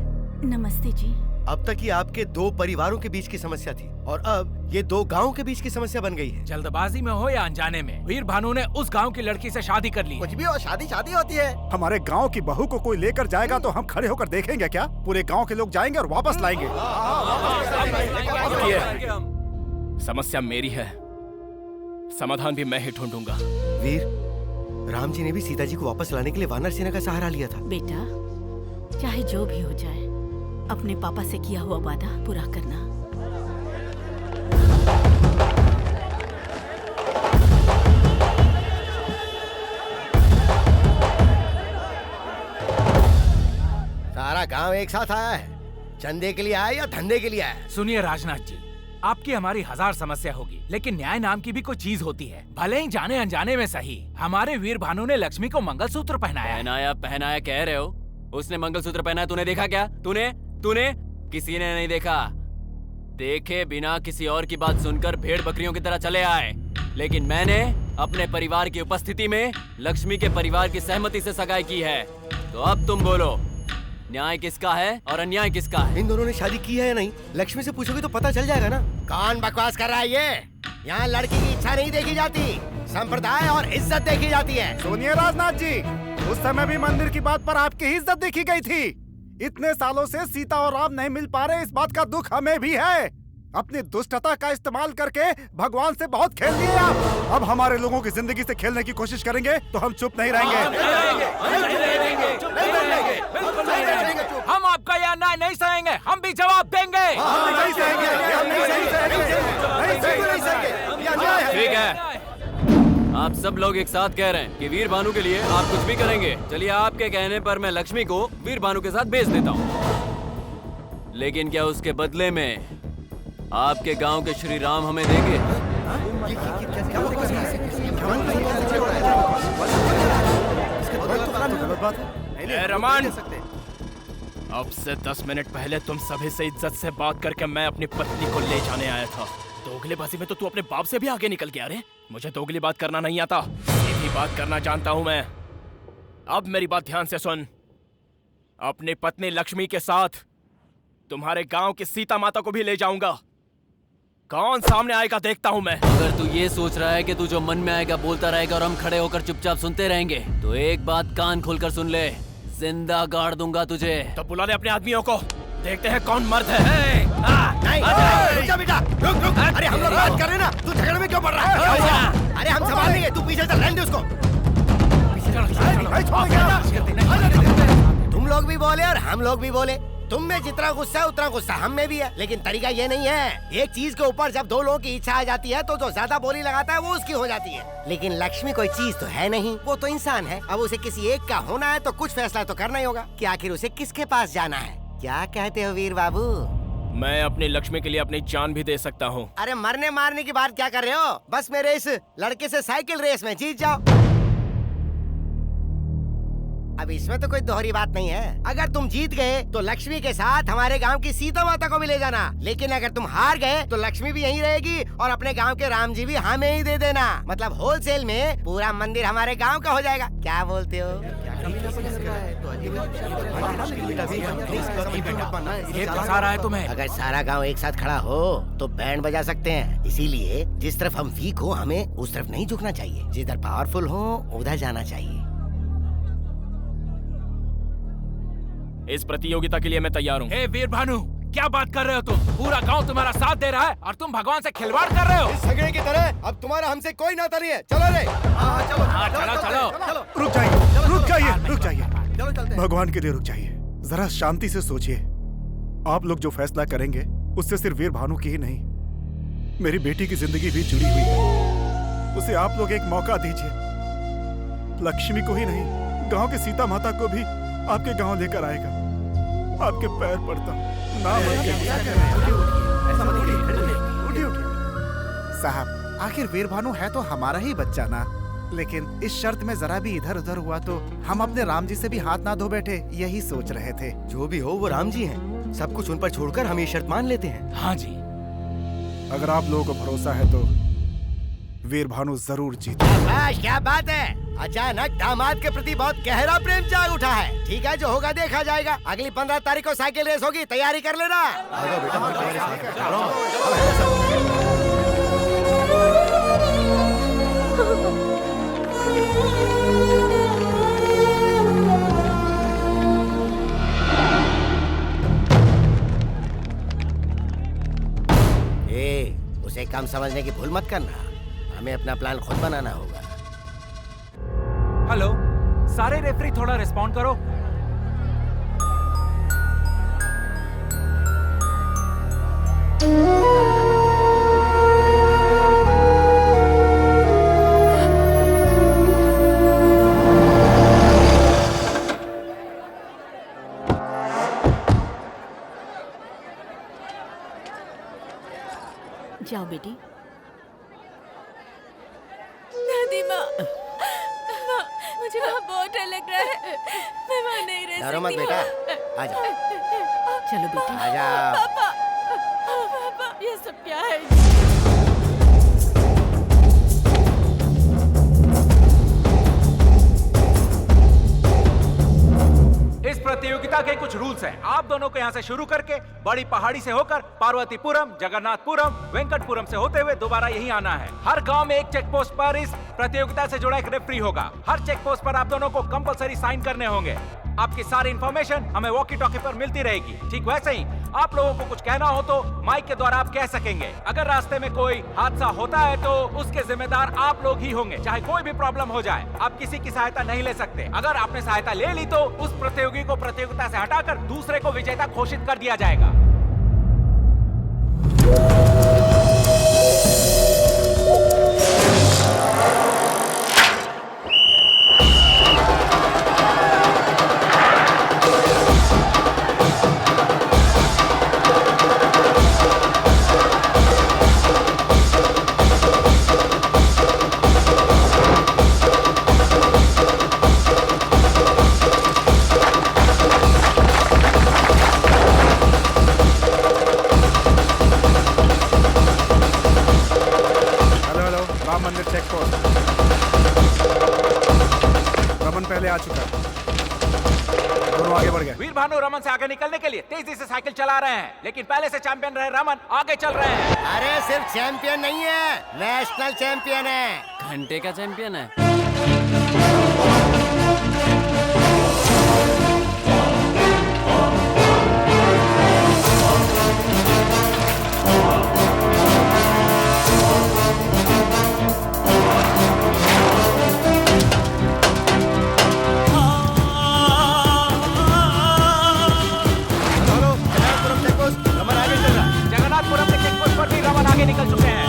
नमस्ते जी। अब तक ये आपके दो परिवारों के बीच की समस्या थी और अब ये दो गांव के बीच की समस्या बन गई है। जल्दबाजी में हो या अनजाने में, वीर भानु ने उस गांव की लड़की से शादी कर ली। कुछ भी हो, शादी शादी होती है। हमारे गांव की बहू को कोई लेकर जाएगा तो हम खड़े होकर देखेंगे क्या? पूरे गांव के लोग जाएंगे और वापस लाएंगे। समस्या मेरी है, समाधान भी मैं ही ढूंढूंगा। वीर, राम जी ने भी सीता जी को वापस लाने के लिए वानर सेना का सहारा लिया था। बेटा, चाहे जो भी हो जाए, अपने पापा से किया हुआ वादा पूरा करना। सारा गांव एक साथ आया है, चंदे के लिए आया या धंधे के लिए आया? सुनिए राजनाथ जी, आपकी हमारी हजार समस्या होगी, लेकिन न्याय नाम की भी कोई चीज होती है। भले ही जाने अनजाने में सही, हमारे वीर भानु ने लक्ष्मी को मंगलसूत्र पहनाया। पहनाया कह रहे हो? उसने मंगलसूत्र पहना, तूने देखा क्या? तूने किसी ने नहीं देखा। देखे बिना किसी और की बात सुनकर भेड़ बकरियों की तरह चले आए, लेकिन मैंने अपने परिवार की उपस्थिति में लक्ष्मी के परिवार की सहमति से सगाई की है। तो अब तुम बोलो, न्याय किसका है और अन्याय किसका है? इन दोनों ने शादी की है या नहीं, लक्ष्मी से पूछोगे तो पता चल जाएगा ना। कौन बकवास कर रहा है ये? यहाँ लड़की की इच्छा नहीं देखी जाती, संप्रदाय और इज्जत देखी जाती है। सुनिए राजनाथ जी, उस समय भी मंदिर की बात पर आपकी इज्जत देखी गई थी। इतने सालों से सीता और राम नहीं मिल पा रहे, इस बात का दुख हमें भी है। अपनी दुष्टता का इस्तेमाल करके भगवान से बहुत खेल लिए आप। अब हमारे लोगों की जिंदगी से खेलने की कोशिश करेंगे तो हम चुप नहीं रहेंगे। हम आपका यह अन्याय नहीं सहेंगे, हम भी जवाब देंगे। ठीक है, आप सब लोग एक साथ कह रहे हैं कि वीर भानु के लिए आप कुछ भी करेंगे। चलिए, आपके कहने पर मैं लक्ष्मी को वीर भानु के साथ भेज देता हूँ, लेकिन क्या उसके बदले में आपके गांव के श्री राम हमें देंगे? रमन, अब से 10 मिनट पहले तुम सभी से इज्जत से बात करके मैं अपनी पत्नी को ले जाने आया था। दोगलेबाजी में तो तू अपने बाप से भी आगे निकल गया रे। मुझे दोगली बात करना नहीं आता, सीधी बात करना जानता हूं मैं। अब मेरी बात ध्यान से सुन। अपनी पत्नी लक्ष्मी के साथ तुम्हारे गांव की सीता माता को भी ले जाऊंगा। कौन सामने आएगा देखता हूं मैं। अगर तू ये सोच रहा है कि तू जो मन में आएगा बोलता रहेगा और हम खड़े होकर चुपचाप सुनते रहेंगे, तो एक बात कान खोलकर सुन ले, जिंदा गाड़ दूंगा तुझे। तो बुला ले अपने आदमियों को, देखते हैं कौन मर्द है। नहीं, बेटा, रुक। अरे हम लोग बात कर रहे हैं ना, तू झगड़े में क्यों पड़ रहा है? अरे हम संभाल लेंगे, तू पीछे चल, रहने दे उसको। तुम लोग भी बोले और हम लोग भी बोले। तुम में जितना गुस्सा है उतना गुस्सा हम में भी है, लेकिन तरीका ये नहीं है। एक चीज के ऊपर जब दो लोगों की इच्छा आ जाती है तो जो ज्यादा बोली लगाता है वो उसकी हो जाती है। लेकिन लक्ष्मी कोई चीज तो है नहीं, वो तो इंसान है। अब उसे किसी एक का होना है तो कुछ फैसला तो करना ही होगा कि आखिर उसे किसके पास जाना है। क्या कहते हो वीर बाबू? मैं अपनी लक्ष्मी के लिए अपनी जान भी दे सकता हूँ। अरे मरने मारने की बात क्या कर रहे हो? बस मेरे इस लड़के से साइकिल रेस में जीत जाओ। अब इसमें तो कोई दोहरी बात नहीं है। अगर तुम जीत गए तो लक्ष्मी के साथ हमारे गांव की सीता माता को भी ले जाना, लेकिन अगर तुम हार गए तो लक्ष्मी भी यहीं रहेगी और अपने गांव के राम जी भी हमें ही दे देना। मतलब होलसेल में पूरा मंदिर हमारे गांव का हो जाएगा। क्या बोलते हो? ये फंसा रहा है तुम्हें। अगर सारा गांव एक साथ खड़ा हो तो बैंड बजा सकते हैं। इसीलिए जिस तरफ हम वीक हो हमें उस तरफ नहीं झुकना चाहिए, जिधर पावरफुल हो उधर जाना चाहिए। इस प्रतियोगिता के लिए मैं तैयार हूँ। हे वीर भानु, क्या बात कर रहे हो तुम? पूरा गांव तुम्हारा साथ दे रहा है और तुम भगवान से खिलवाड़ कर रहे हो। इस झगड़े की तरह अब तुम्हारा हमसे कोई नाता नहीं है। चलो रे। चलो। रुक जाइए। भगवान के लिए रुक जाइए। जरा शांति से सोचिए। आप लोग जो फैसला करेंगे उससे सिर्फ वीर भानु की ही नहीं, मेरी बेटी की जिंदगी भी जुड़ी हुई है। उसे आप लोग एक मौका दीजिए। लक्ष्मी को ही नहीं, गांव के सीता माता को भी आपके गांव लेकर आएगा। आपके पैर पड़ता हूं, ना साहब, आखिर वीर भानु है तो हमारा ही बच्चा ना। लेकिन इस शर्त में जरा भी इधर उधर हुआ तो हम अपने राम जी से भी हाथ ना धो बैठे, यही सोच रहे थे। जो भी हो वो राम जी हैं। सब कुछ उन पर छोड़कर हम ये शर्त मान लेते हैं। हाँ जी। अगर आप लोगों को भरोसा है तो वीर भानु जरूर जीते। क्या बात है। अचानक दामाद के प्रति बहुत गहरा प्रेम जाग उठा है। ठीक है, जो होगा देखा जाएगा। अगली 15 तारीख को साइकिल रेस होगी, तैयारी कर लेना। उसे कम समझने की भूल मत करना। हमें अपना प्लान खुद बनाना होगा। हेलो, सारे रेफरी थोड़ा रिस्पॉन्ड करो। जाओ बेटी। दादी माँ, मुझे वहाँ बहुत डर लग रहा है। मैं वहाँ नहीं रह सकती। डरो मत बेटा, आ जाओ। चलो बेटी, आ जाओ। पापा, पापा, ये सब क्या है? इस प्रतियोगिता के कुछ रूल्स हैं। आप दोनों को यहाँ से शुरू करके बड़ी पहाड़ी से होकर पार्वतीपुरम, जगन्नाथपुरम, वेंकटपुरम से होते हुए दोबारा यहीं आना है। हर गांव में एक चेक पोस्ट पर इस प्रतियोगिता से जुड़ा एक रेफरी होगा। हर चेक पोस्ट पर आप दोनों को कंपलसरी साइन करने होंगे। आपकी सारी इन्फॉर्मेशन हमें वॉकी टॉकी पर मिलती रहेगी। ठीक वैसे ही आप लोगों को कुछ कहना हो तो माइक के द्वारा आप कह सकेंगे। अगर रास्ते में कोई हादसा होता है तो उसके जिम्मेदार आप लोग ही होंगे, चाहे कोई भी प्रॉब्लम हो जाए। आप किसी की सहायता नहीं ले सकते। अगर आपने सहायता ले ली तो उस प्रतियोगी को प्रतियोगिता से हटाकर दूसरे को विजेता घोषित कर दिया जाएगा। पहले आ चुका है। दोनों आगे बढ़ गए। वीर भानु रमन से आगे निकलने के लिए तेजी से साइकिल चला रहे हैं, लेकिन पहले से चैंपियन रहे रमन आगे चल रहे हैं। अरे सिर्फ चैंपियन नहीं है, नेशनल चैंपियन है। घंटे का चैंपियन है। जगन्नाथपुरम के चेक पोस्ट पर भी रमन आगे निकल चुके हैं।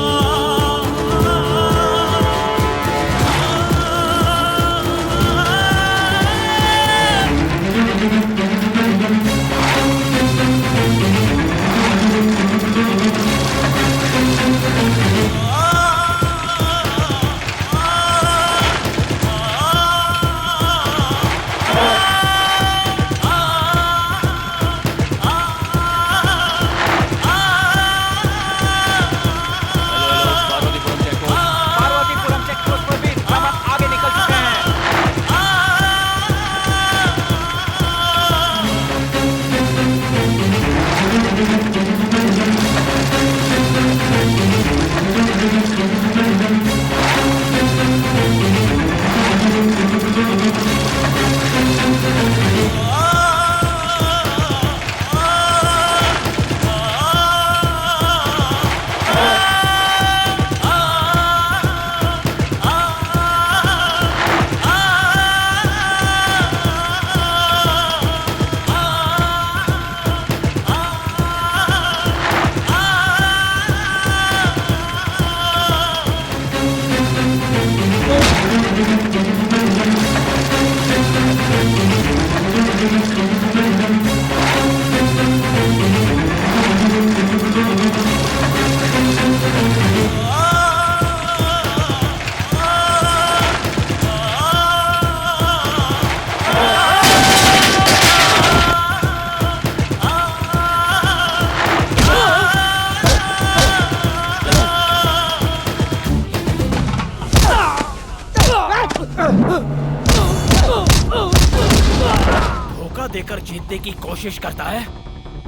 देकर जीतने की कोशिश करता है?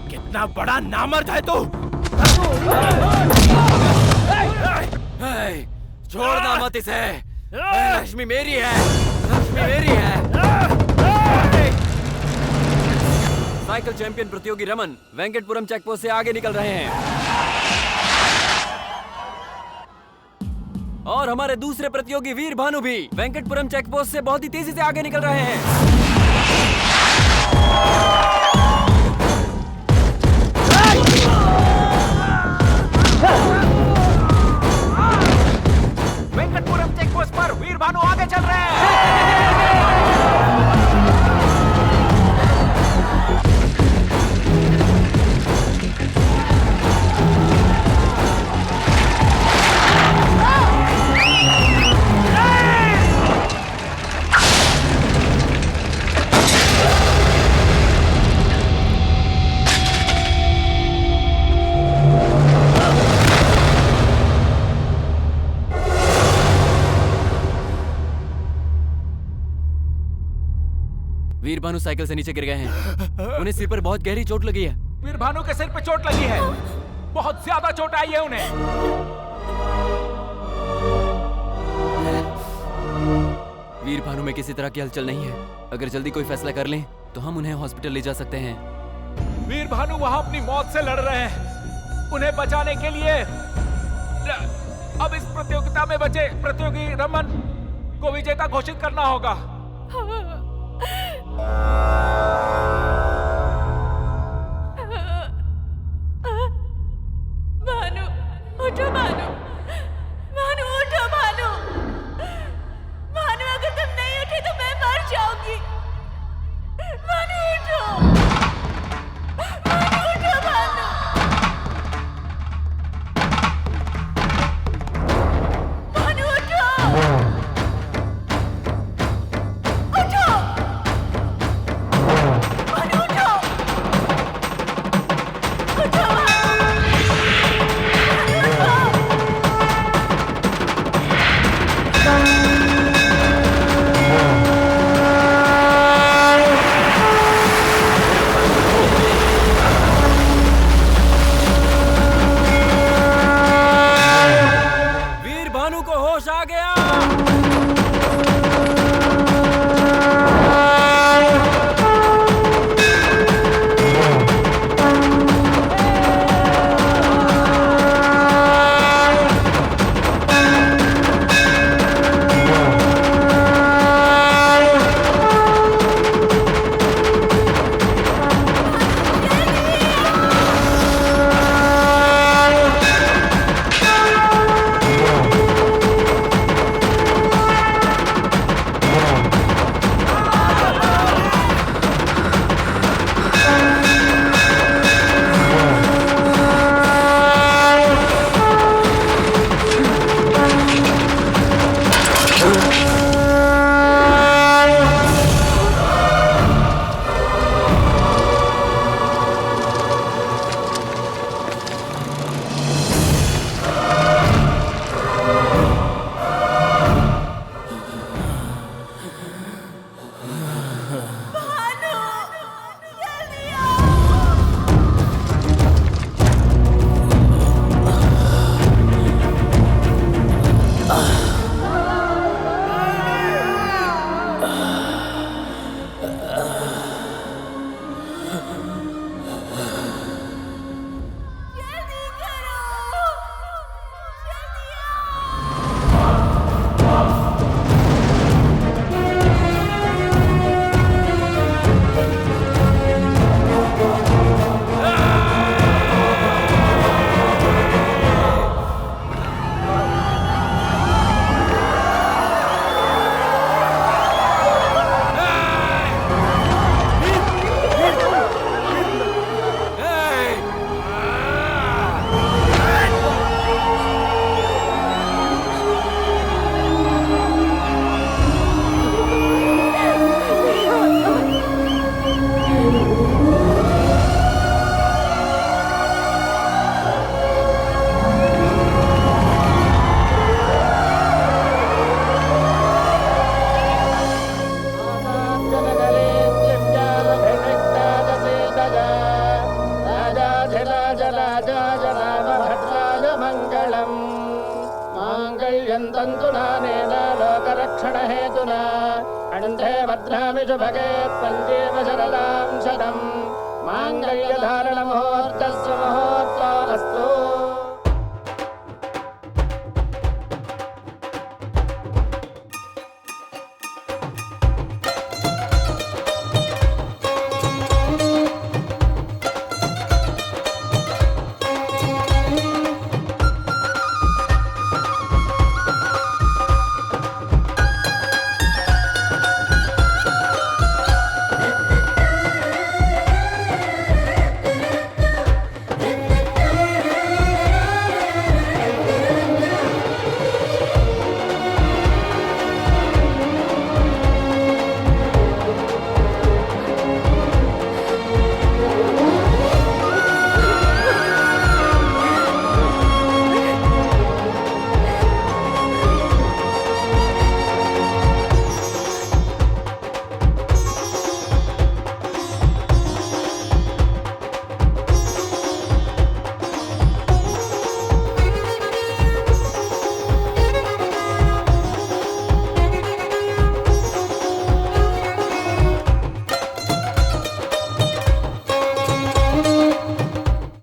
कितना बड़ा नामर्द है तू! छोड़ना मत इसे। लक्ष्मी मेरी है, लक्ष्मी मेरी है। साइकिल चैंपियन प्रतियोगी रमन वेंकटपुरम चेकपोस्ट से आगे निकल रहे हैं और हमारे दूसरे प्रतियोगी वीर भानु भी वेंकटपुरम चेकपोस्ट से बहुत ही तेजी से आगे निकल रहे हैं। वेंकटपुरम चेकपोस्ट पर वीर भानु आगे चल रहे हैं। वीर भानु साइकिल से नीचे गिर गए हैं। उन्हें सिर पर बहुत गहरी चोट लगी है। वीर भानु के सिर पे चोट लगी है, बहुत ज्यादा चोट आई है उन्हें। वीर भानु में किसी तरह की हलचल नहीं है। अगर जल्दी कोई फैसला कर लें तो हम उन्हें हॉस्पिटल ले जा सकते हैं। वीर भानु वहां अपनी मौत से लड़ रहे हैं। उन्हें बचाने के लिए अब इस प्रतियोगिता में बचे प्रतियोगी रमन को विजेता घोषित करना होगा। भानु उठो, भानु भानु उठो, भानु भानु अगर तुम नहीं उठी तो मैं मर जाऊंगी। भानु उठो, भानु उठो, भानु भानु उठो, उठो भानु उठो, उठो वीर भानु को होश आ गया। भद्रामि शुभगे त्वञ्जीव शरदां शतम् माङ्गल्यधारणमुहूर्तस्य मुहूर्तो अस्तु